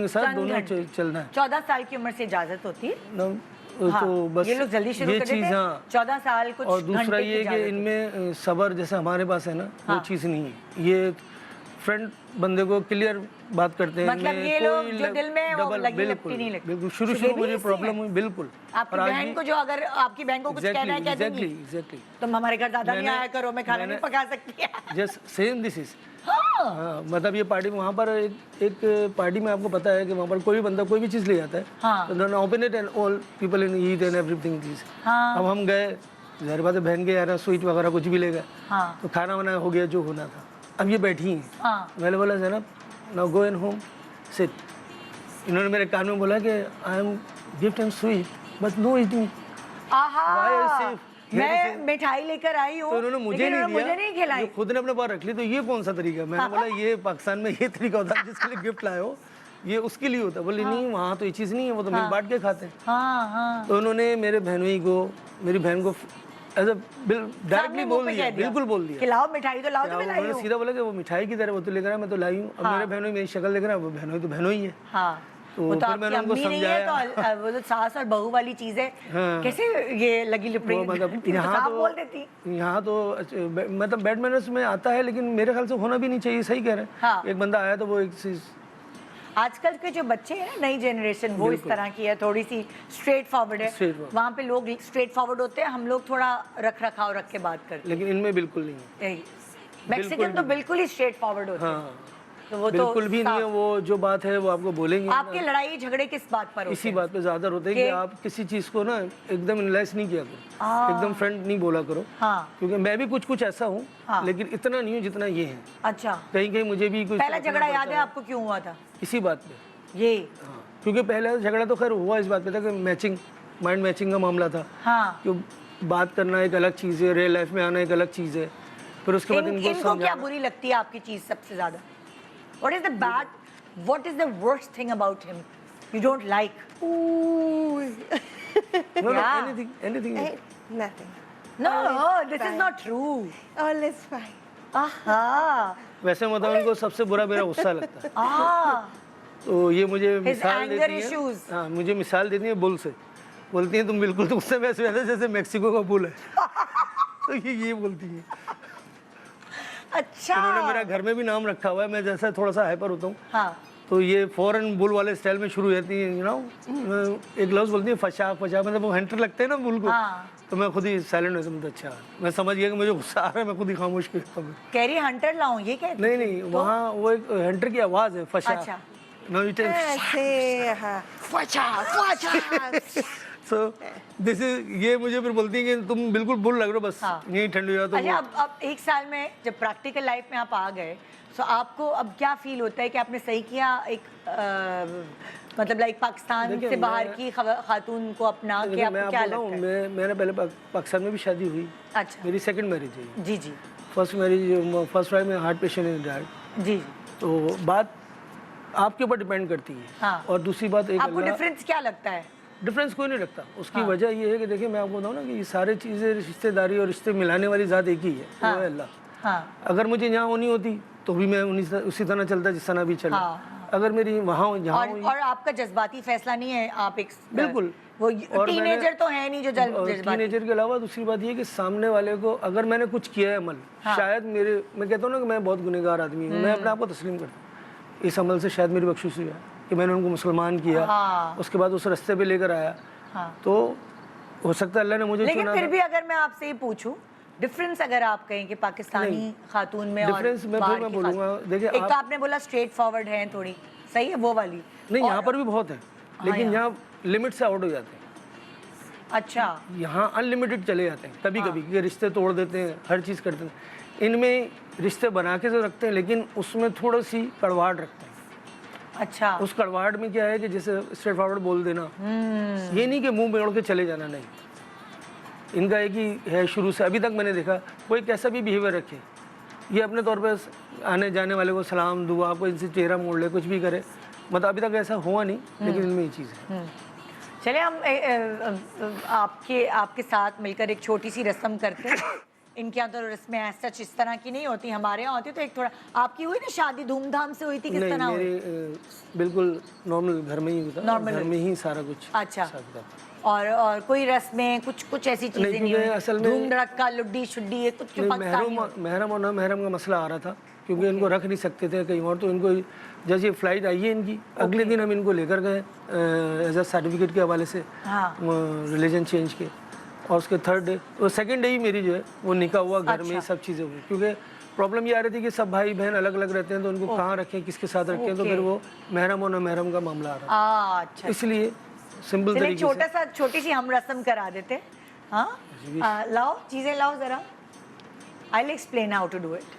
[SPEAKER 3] साथ दोनों चलना है
[SPEAKER 1] 14 साल की उम्र से इजाजत होती है
[SPEAKER 3] हाँ, तो बस
[SPEAKER 1] ये लोग जल्दी शुरू
[SPEAKER 3] ये
[SPEAKER 1] कर देते
[SPEAKER 3] चीज़
[SPEAKER 1] हैं
[SPEAKER 3] हाँ
[SPEAKER 1] 14 साल कुछ
[SPEAKER 3] और दूसरा
[SPEAKER 1] घंटे की
[SPEAKER 3] ये कि
[SPEAKER 1] इजाजत
[SPEAKER 3] इनमें सब्र जैसे हमारे पास है ना वो चीज़ नहीं है ये फ्रेंड बंदे को क्लियर बात करते हैं
[SPEAKER 1] मतलब ये लोग जो दिल में वो लगी लिपटी नहीं लगती
[SPEAKER 3] बिल्कुल शुरू मुझे प्रॉब्लम हुई बिल्कुल
[SPEAKER 1] आपकी बहन को जो अगर आपकी बहन को कुछ कहना है कह देंगी
[SPEAKER 3] एग्जैक्टली
[SPEAKER 1] तुम हमारे घर दादा नहीं आया करो मैं खाना नहीं पका सकती
[SPEAKER 3] जस्ट सेम दिस इज हाँ मतलब ये पार्टी में वहाँ पर एक पार्टी में आपको पता है कि वहाँ पर कोई भी बंदा कोई भी चीज़ ले जाता है
[SPEAKER 1] हाँ
[SPEAKER 3] open it and all people in eat and everything चीज़ अब हम गए ज़ाहिर बात है बहन के यार स्वीट वगैरह कुछ भी ले गए
[SPEAKER 1] हाँ
[SPEAKER 3] तो खाना वाना हो गया जो होना था अब ये बैठी हैं
[SPEAKER 1] हाँ
[SPEAKER 3] मैंने बोला जनाब now go and home sit इन्होंने मेरे कान में बोला कि I am gift and sweet but no eating
[SPEAKER 1] आहा मैं मिठाई लेकर आई हूँ
[SPEAKER 3] तो उन्होंने मुझे नहीं
[SPEAKER 1] नहीं खिलाई
[SPEAKER 3] जो खुद ने अपने पास रख ली तो ये कौन सा तरीका है मैंने बोला ये पाकिस्तान में ये तरीका होता है जिसके लिए गिफ्ट लाए हो ये उसके लिए होता है बोले नहीं वहाँ तो ये चीज़ नहीं है वो तो मिल बांट के खाते हैं
[SPEAKER 1] हाँ हाँ
[SPEAKER 3] तो उन्होंने मेरे बहनोई को मेरी बहन को एज डायरेक्टली बोल दिया बिल्कुल बोल दिया
[SPEAKER 1] कि लाओ मिठाई तो लाओ तो मैं लाई
[SPEAKER 3] उन्होंने
[SPEAKER 1] हूँ
[SPEAKER 3] सीधा बोला कि वो मिठाई की तरह वो तो लेकर आया मैं तो लाई हूँ अब मेरे बहनोई मेरी शक्ल देख रहा है वो बहनोई तो बहनोई है
[SPEAKER 1] हाँ
[SPEAKER 3] तो
[SPEAKER 1] वो तो
[SPEAKER 3] फिर मैंने
[SPEAKER 1] आपकी
[SPEAKER 3] उनको
[SPEAKER 1] अम्मी नहीं है
[SPEAKER 3] समझाया
[SPEAKER 1] तो वो तो सास और बहू वाली चीज है
[SPEAKER 3] हाँ।
[SPEAKER 1] कैसे ये लगी लिपटी
[SPEAKER 3] वो मतलब यहाँ
[SPEAKER 1] साफ
[SPEAKER 3] तो
[SPEAKER 1] बोल देती
[SPEAKER 3] यहाँ तो मतलब बैड मैनर्स में आता है लेकिन मेरे ख्याल से होना भी नहीं चाहिए सही कह रहे हैं
[SPEAKER 1] हाँ।
[SPEAKER 3] एक बंदा आया तो वो एक चीज
[SPEAKER 1] आजकल के जो बच्चे हैं नई जनरेशन वो इस तरह की है थोड़ी सी स्ट्रेट फॉरवर्ड है
[SPEAKER 3] Straightforward।
[SPEAKER 1] वहाँ पे लोग स्ट्रेट फॉरवर्ड होते हैं हम लोग थोड़ा रख रखाव रख के बात करते
[SPEAKER 3] लेकिन इनमें बिल्कुल नहीं है
[SPEAKER 1] हैं मैक्सिकन तो बिल्कुल ही स्ट्रेट फॉरवर्ड होते हैं
[SPEAKER 3] हाँ
[SPEAKER 1] तो वो
[SPEAKER 3] बिल्कुल
[SPEAKER 1] तो
[SPEAKER 3] भी नहीं है वो जो बात है वो आपको बोलेंगे
[SPEAKER 1] आपके लड़ाई झगड़े किस बात पर होते
[SPEAKER 3] इसी
[SPEAKER 1] हैं
[SPEAKER 3] बात पे ज्यादा होते हैं कि आप किसी चीज को ना एकदम एनालाइज नहीं किया करो एकदम फ्रेंड नहीं बोला करो
[SPEAKER 1] हाँ
[SPEAKER 3] क्योंकि मैं भी कुछ ऐसा हूँ लेकिन इतना नहीं हूँ जितना ये है
[SPEAKER 1] अच्छा
[SPEAKER 3] कहीं कहीं मुझे भी कुछ
[SPEAKER 1] पहला झगड़ा याद है आपको क्यों हुआ था
[SPEAKER 3] इसी बात पे
[SPEAKER 1] ये
[SPEAKER 3] हाँ क्योंकि पहले झगड़ा तो खैर हुआ इस बात पे था कि माइंड मैचिंग का मामला था
[SPEAKER 1] हाँ
[SPEAKER 3] कि बात करना एक अलग चीज़ है रियल लाइफ में आना एक अलग चीज़ है फिर उसके बाद
[SPEAKER 1] इनको क्या बुरी लगती है आपकी चीज सबसे ज्यादा what is the bad what is the worst thing about him you don't like
[SPEAKER 3] anything
[SPEAKER 2] Nothing.
[SPEAKER 1] No this is not true
[SPEAKER 2] All is fine.
[SPEAKER 1] आहा
[SPEAKER 3] वैसे मतलब उनको सबसे बुरा मेरा गुस्सा लगता है तो ये मुझे मिसाल
[SPEAKER 1] anger
[SPEAKER 3] देती है
[SPEAKER 1] issues.
[SPEAKER 3] हाँ मुझे मिसाल देती है बुल से बोलती हैं तुम बिल्कुल तो उससे वैसे जैसे मेक्सिको का बुल है तो ये बोलती है
[SPEAKER 1] अच्छा
[SPEAKER 3] उन्होंने मेरा घर में भी नाम रखा हुआ है मैं जैसा थोड़ा सा हाइपर होता हूँ
[SPEAKER 1] हाँ
[SPEAKER 3] तो ये फॉरेन बुल वाले स्टाइल में शुरू रहती है, यू नो, एक लफ्ज़ बोलती है फशा फशा, मतलब वो हंटर लगते हैं ना बुल को। तो मैं खुद ही साइलेंट हो समझता, अच्छा मैं समझ गया कि मुझे गुस्सा आ रहा है, मैं खुद ही खामोश करता हूँ।
[SPEAKER 1] कह रही हंटर लाऊं, ये कहती
[SPEAKER 3] नहीं नहीं, वहाँ वो एक हंटर की आवाज़ है, फशा।
[SPEAKER 1] अच्छा।
[SPEAKER 3] नो इट
[SPEAKER 2] ऐसे, हाँ, फचा फचा।
[SPEAKER 3] सो दिस इज, ये मुझे फिर बोलती है कि तुम बिल्कुल बुल लग रहे हो, बस यही ठंडी हो जाए तो
[SPEAKER 1] अच्छा, अब 1 साल में जब प्रैक्टिकल लाइफ में आप आ गए, तो आपको अब क्या फील होता है कि आपने सही किया, एक मतलब लाइक पाकिस्तान से बाहर की खातून को अपना के आपको क्या लगता है?
[SPEAKER 3] मैंने पहले पाकिस्तान में भी शादी हुई।
[SPEAKER 1] अच्छा।
[SPEAKER 3] मेरी सेकंड मैरिज है।
[SPEAKER 1] जी जी।
[SPEAKER 3] फर्स्ट वाइफ में हार्ट पेशेंट है, डैड।
[SPEAKER 1] जी।
[SPEAKER 3] तो बात आपके ऊपर डिपेंड करती है।
[SPEAKER 1] हाँ।
[SPEAKER 3] और दूसरी बात, एक
[SPEAKER 1] आपको डिफरेंस क्या लगता है?
[SPEAKER 3] डिफरेंस कोई नहीं लगता। उसकी वजह ये है कि देखिए, मैं आपको बताऊँ ना कि ये सारी चीज़ें, रिश्तेदारी और रिश्ते मिलाने वाली ज़ात एक ही है, वो है अल्लाह। अगर मुझे यहाँ होनी होती तो भी मैं उसी तरह चलता जिस तरह भी चला। अगर मेरी वहाँ यहाँ
[SPEAKER 1] और आपका जज्बाती फैसला नहीं है, आप एक
[SPEAKER 3] बिल्कुल
[SPEAKER 1] वो टीनेजर तो है नहीं जो जज्बाती।
[SPEAKER 3] टीनेजर के अलावा दूसरी बात ये कि सामने वाले को अगर मैंने कुछ किया है अमल, शायद मैं कहता हूँ ना कि मैं बहुत गुनहगार आदमी हूँ, मैं अपने आप को तस्लीम करता हूँ, इस अमल से शायद मेरी बख्शिश हुई है कि मैंने उनको मुसलमान किया, उसके बाद उस रास्ते पे लेकर आया। तो हो सकता है अल्लाह ने मुझे चुना।
[SPEAKER 1] लेकिन फिर भी अगर मैं आपसे ये पूछूं, डिफरेंस अगर आप कहें कि पाकिस्तानी खातून में
[SPEAKER 3] डिफरेंस मैं बोलूँगा, देखिए
[SPEAKER 1] एक तो आपने बोला स्ट्रेट फॉरवर्ड है थोड़ी, सही है वो वाली।
[SPEAKER 3] नहीं, यहाँ पर भी बहुत है, लेकिन यहाँ लिमिट से आउट हो जाते हैं।
[SPEAKER 1] अच्छा।
[SPEAKER 3] यहाँ अनलिमिटेड चले जाते हैं कभी कभी, कि रिश्ते तोड़ देते हैं, हर चीज़ करते हैं। इनमें रिश्ते बना के तो रखते हैं, लेकिन उसमें थोड़ी सी कड़वाहट रखते हैं।
[SPEAKER 1] अच्छा।
[SPEAKER 3] उस कड़वाहट में क्या है कि जैसे स्ट्रेट फॉरवर्ड बोल देना, ये नहीं कि मुंह मोड़ के चले जाना, नहीं। इनका एक ही है शुरू से, अभी तक मैंने देखा कोई कैसा भी बिहेवियर रखे, ये अपने तौर पे आने जाने वाले को सलाम दुआ, कोई इनसे चेहरा मोड़ ले, कुछ भी करे, मतलब अभी तक ऐसा हुआ नहीं, लेकिन इनमें ये चीज़ है।
[SPEAKER 1] चले हम आपके साथ मिलकर एक छोटी सी रस्म करते हैं। इनके यहाँ तो रस्में ऐसा इस तरह की नहीं होती, हमारे यहाँ होती तो एक थोड़ा। आपकी हुई ना शादी, धूमधाम से हुई थी, किस तरह हुई?
[SPEAKER 3] बिल्कुल नॉर्मल घर में ही हुआ, घर में ही सारा कुछ।
[SPEAKER 1] अच्छा। और कोई रस्में कुछ ऐसी चीजें नहीं हुई? असल में धूम धड़क्का, लुड्डी शुड्डी, कुछ
[SPEAKER 3] महरम और ना महरम का मसला आ रहा था, क्योंकि इनको रख नहीं सकते थे कहीं और। तो इनको जैसे फ्लाइट आई है इनकी, अगले दिन हम इनको लेकर गए एज अ सर्टिफिकेट के हवाले से, रिलीजन चेंज के। और उसके थर्ड डे, वो सेकंड डे ही मेरी जो है वो निकाह हुआ, घर में सब चीज़ें हुई। क्योंकि प्रॉब्लम ये आ रही थी कि सब भाई बहन अलग अलग रहते हैं, तो उनको कहाँ रखें, किसके साथ रखें, तो फिर वो महरम और ना महरम का मामला आ रहा है। इसलिए सिंपल तरीके से
[SPEAKER 1] छोटी सी हम रस्म करा देते। हाँ, लाओ चीजें लाओ जरा, I will explain how to do it.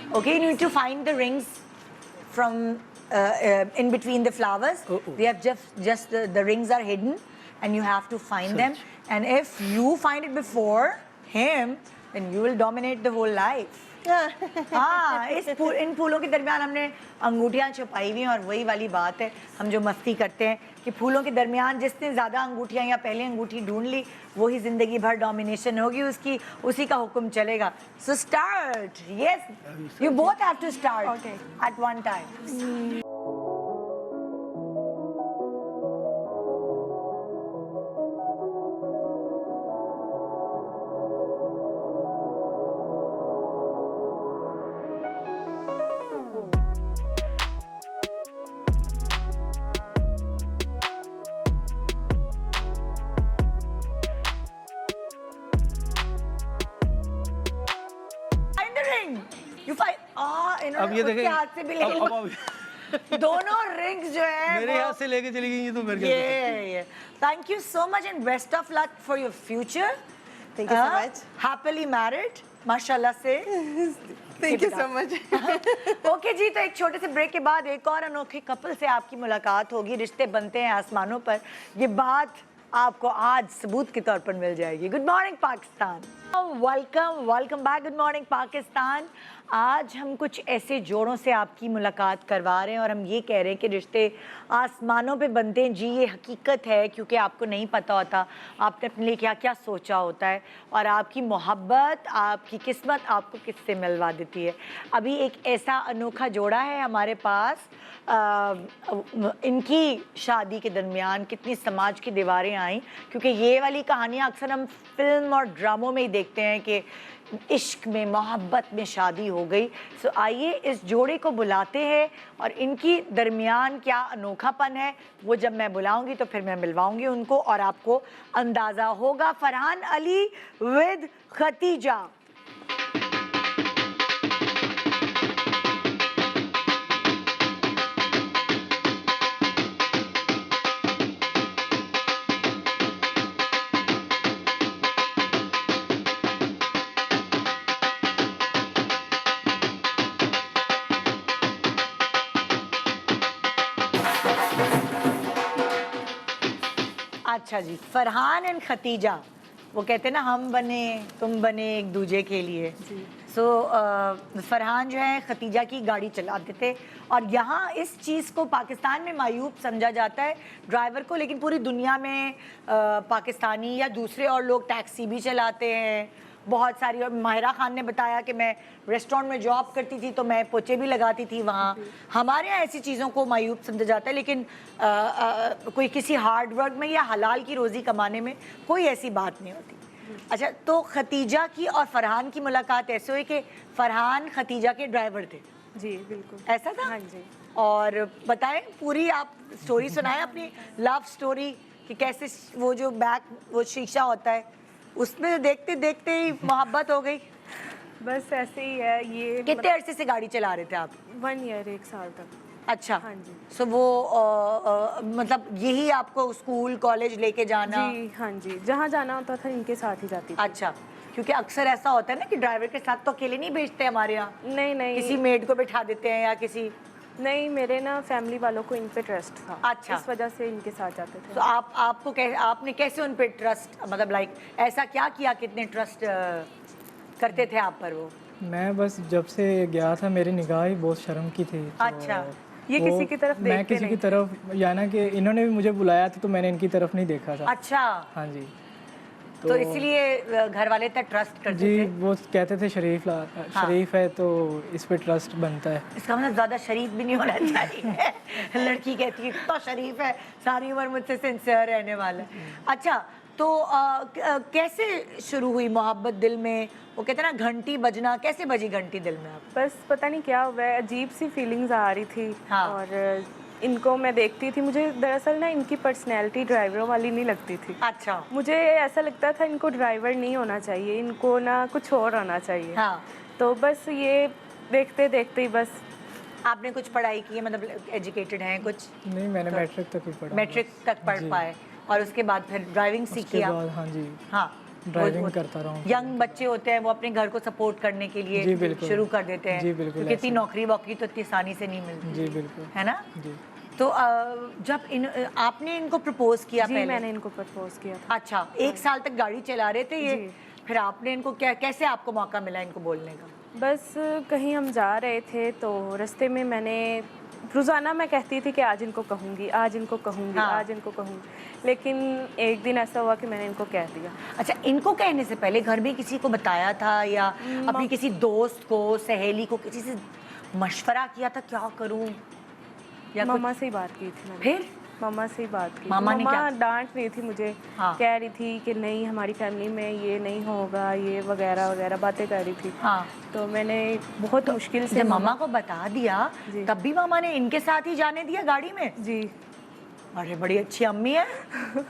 [SPEAKER 1] Okay, you need to find the rings from in between the flowers. We have just the rings are hidden, and you have to find them. And if you find it before him, then you will dominate the whole life. हाँ, इन फूलों के दरमियान हमने अंगूठियाँ छुपाई हुई हैं, और वही वाली बात है हम जो मस्ती करते हैं कि फूलों के दरमियान जिसने ज़्यादा अंगूठियाँ या पहले अंगूठी ढूंढ ली, वही ज़िंदगी भर डोमिनेशन होगी उसकी, उसी का हुक्म चलेगा। So start, yes, you both have to start at one time.
[SPEAKER 3] अब ये देखें,
[SPEAKER 1] हाथ से भी ले दोनों रिंग्स जो है
[SPEAKER 3] मेरे हाथ से लेके चली गई, तो मेरे
[SPEAKER 1] ये thank you so much and best of luck for your future.
[SPEAKER 2] Thank you so much.
[SPEAKER 1] Happily married माशाल्लाह से।
[SPEAKER 2] Thank you so much.
[SPEAKER 1] Okay जी, तो एक छोटे से ब्रेक के बाद एक और अनोखे कपल से आपकी मुलाकात होगी। रिश्ते बनते हैं आसमानों पर, ये बात आपको आज सबूत के तौर पर मिल जाएगी। Good morning Pakistan, welcome back. Good morning Pakistan. आज हम कुछ ऐसे जोड़ों से आपकी मुलाकात करवा रहे हैं और हम ये कह रहे हैं कि रिश्ते आसमानों पे बनते हैं। जी, ये हकीकत है, क्योंकि आपको नहीं पता होता आपने अपने लिए क्या क्या सोचा होता है, और आपकी मोहब्बत, आपकी किस्मत आपको किससे मिलवा देती है। अभी एक ऐसा अनोखा जोड़ा है हमारे पास, इनकी शादी के दरमियान कितनी समाज की दीवारें आई, क्योंकि ये वाली कहानियाँ अक्सर हम फिल्म और ड्रामों में ही देखते हैं कि इश्क में, मोहब्बत में शादी हो गई। सो आइए इस जोड़े को बुलाते हैं और इनकी दरमियान क्या अनोखापन है वो जब मैं बुलाऊंगी तो फिर मैं मिलवाऊंगी उनको और आपको अंदाज़ा होगा। फरहान अली विद खतीजा। अच्छा जी, फरहान एंड खतीजा, वो कहते हैं ना हम बने तुम बने एक दूजे के लिए। सो फरहान जो है खतीजा की गाड़ी चलाते थे और यहाँ इस चीज़ को पाकिस्तान में मायूब समझा जाता है ड्राइवर को, लेकिन पूरी दुनिया में पाकिस्तानी या दूसरे और लोग टैक्सी भी चलाते हैं बहुत सारी। और माहिरा खान ने बताया कि मैं रेस्टोरेंट में जॉब करती थी तो मैं पोचे भी लगाती थी वहाँ। हमारे यहाँ ऐसी चीज़ों को मायूब समझा जाता है, लेकिन कोई किसी हार्ड वर्क में या हलाल की रोज़ी कमाने में कोई ऐसी बात नहीं होती। अच्छा, तो खतीजा की और फरहान की मुलाकात ऐसे हुई कि फरहान खतीजा के ड्राइवर थे?
[SPEAKER 2] जी बिल्कुल
[SPEAKER 1] ऐसा था।
[SPEAKER 2] हाँ जी।
[SPEAKER 1] और बताएं पूरी, आप स्टोरी सुनाएं अपनी लव स्टोरी कि कैसे वो जो वो शीशा होता है उसमें देखते देखते ही मोहब्बत हो गई।
[SPEAKER 2] बस ऐसे ही है ये।
[SPEAKER 1] कितने अरसे से गाड़ी चला रहे थे आप?
[SPEAKER 2] 1 ईयर, 1 साल तक।
[SPEAKER 1] अच्छा।
[SPEAKER 2] हाँ जी।
[SPEAKER 1] सो वो मतलब यही आपको स्कूल कॉलेज लेके जाना?
[SPEAKER 2] जी हाँ जी, जहाँ जाना होता था इनके साथ ही जाती थी।
[SPEAKER 1] अच्छा, क्योंकि अक्सर ऐसा होता है ना कि ड्राइवर के साथ तो अकेले नहीं भेजते हमारे यहाँ।
[SPEAKER 2] नहीं नहीं,
[SPEAKER 1] किसी मेड को बिठा देते हैं या किसी।
[SPEAKER 2] नहीं, मेरे ना फैमिली वालों को इन पे ट्रस्ट था।
[SPEAKER 1] अच्छा।
[SPEAKER 2] इस वजह से इनके साथ जाते थे।
[SPEAKER 1] तो आपने कैसे उन पे ट्रस्ट, मतलब लाइक ऐसा क्या किया, कितने ट्रस्ट करते थे आप पर वो?
[SPEAKER 4] मैं बस जब से गया था मेरी निगाह ही बहुत शर्म की थी।
[SPEAKER 1] अच्छा।
[SPEAKER 2] ये किसी की तरफ
[SPEAKER 4] मैं
[SPEAKER 2] देखते
[SPEAKER 4] किसी की तरफ, या ना कि इन्होंने भी मुझे बुलाया था तो मैंने इनकी तरफ नहीं देखा था।
[SPEAKER 1] अच्छा।
[SPEAKER 4] हाँ जी।
[SPEAKER 1] तो इसलिए घर वाले इतना ट्रस्ट करते
[SPEAKER 4] जी
[SPEAKER 1] थे?
[SPEAKER 4] वो कहते थे शरीफ है तो इस पे ट्रस्ट बनता है।
[SPEAKER 1] इसका मतलब ज़्यादा शरीफ भी नहीं होना चाहिए। लड़की कहती है इतना शरीफ है, सारी उम्र मुझसे सिंसियर रहने वाला है। अच्छा, तो कैसे शुरू हुई मोहब्बत दिल में? वो कहते हैं ना घंटी बजना, कैसे बजी घंटी दिल में आप?
[SPEAKER 2] बस पता नहीं क्या हुआ है, अजीब सी फीलिंग्स आ रही थी।
[SPEAKER 1] हाँ।
[SPEAKER 2] और इनको मैं देखती थी, मुझे दरअसल ना इनकी पर्सनैलिटी ड्राइवरों वाली नहीं लगती थी।
[SPEAKER 1] अच्छा।
[SPEAKER 2] मुझे ऐसा लगता था इनको ड्राइवर नहीं होना चाहिए, इनको ना कुछ और होना चाहिए।
[SPEAKER 1] हाँ।
[SPEAKER 2] तो बस ये देखते देखते ही बस।
[SPEAKER 1] आपने कुछ पढ़ाई की है, मतलब एजुकेटेड हैं कुछ?
[SPEAKER 4] नहीं, मैंने मैट्रिक तक ही पढ़ा।
[SPEAKER 1] मैट्रिक तक पढ़ पाए और उसके बाद फिर ड्राइविंग सीखी आप?
[SPEAKER 4] हाँ जी।
[SPEAKER 1] हाँ,
[SPEAKER 4] ड्राइविंग करता रहा हूँ।
[SPEAKER 1] यंग बच्चे होते हैं वो अपने घर को सपोर्ट करने के लिए
[SPEAKER 4] जी बिल्कुल
[SPEAKER 1] शुरू कर देते हैं।
[SPEAKER 4] जी बिल्कुल,
[SPEAKER 1] क्योंकि इतनी नौकरी वोकरी तो इतनी आसानी से नहीं मिलती।
[SPEAKER 4] जी बिल्कुल।
[SPEAKER 1] है ना?
[SPEAKER 4] जी।
[SPEAKER 1] तो जब आपने इनको प्रपोज किया
[SPEAKER 2] जी,
[SPEAKER 1] पहले?
[SPEAKER 2] मैंने इनको प्रपोज किया था।
[SPEAKER 1] अच्छा, 1 साल तक गाड़ी चला रहे थे ये?
[SPEAKER 2] जी।
[SPEAKER 1] फिर आपने इनको कैसे आपको मौका मिला इनको बोलने का?
[SPEAKER 2] बस कहीं हम जा रहे थे तो रास्ते में मैंने रोज़ाना मैं कहती थी कि आज इनको कहूँगी, आज इनको कहूँगी,
[SPEAKER 1] हाँ।
[SPEAKER 2] आज इनको कहूँगी, लेकिन एक दिन ऐसा हुआ कि मैंने इनको कह दिया।
[SPEAKER 1] अच्छा, इनको कहने से पहले घर में किसी को बताया था या अपनी किसी दोस्त को, सहेली को, किसी से मशवरा किया था क्या करूं? या
[SPEAKER 2] मामा से ही बात की थी मैंने।
[SPEAKER 1] फिर
[SPEAKER 2] मामा से ही बात की।
[SPEAKER 1] मामा ने क्या?
[SPEAKER 2] डांट रही थी मुझे।
[SPEAKER 1] हाँ।
[SPEAKER 2] कह रही थी कि नहीं हमारी फैमिली में ये नहीं होगा, ये वगैरह वगैरह बातें कर रही थी।
[SPEAKER 1] हाँ।
[SPEAKER 2] तो मैंने बहुत मुश्किल से
[SPEAKER 1] जब मामा को बता दिया
[SPEAKER 2] जी।
[SPEAKER 1] तब भी मामा ने इनके साथ ही जाने दिया गाड़ी में?
[SPEAKER 2] जी।
[SPEAKER 1] अरे बड़ी अच्छी अम्मी है।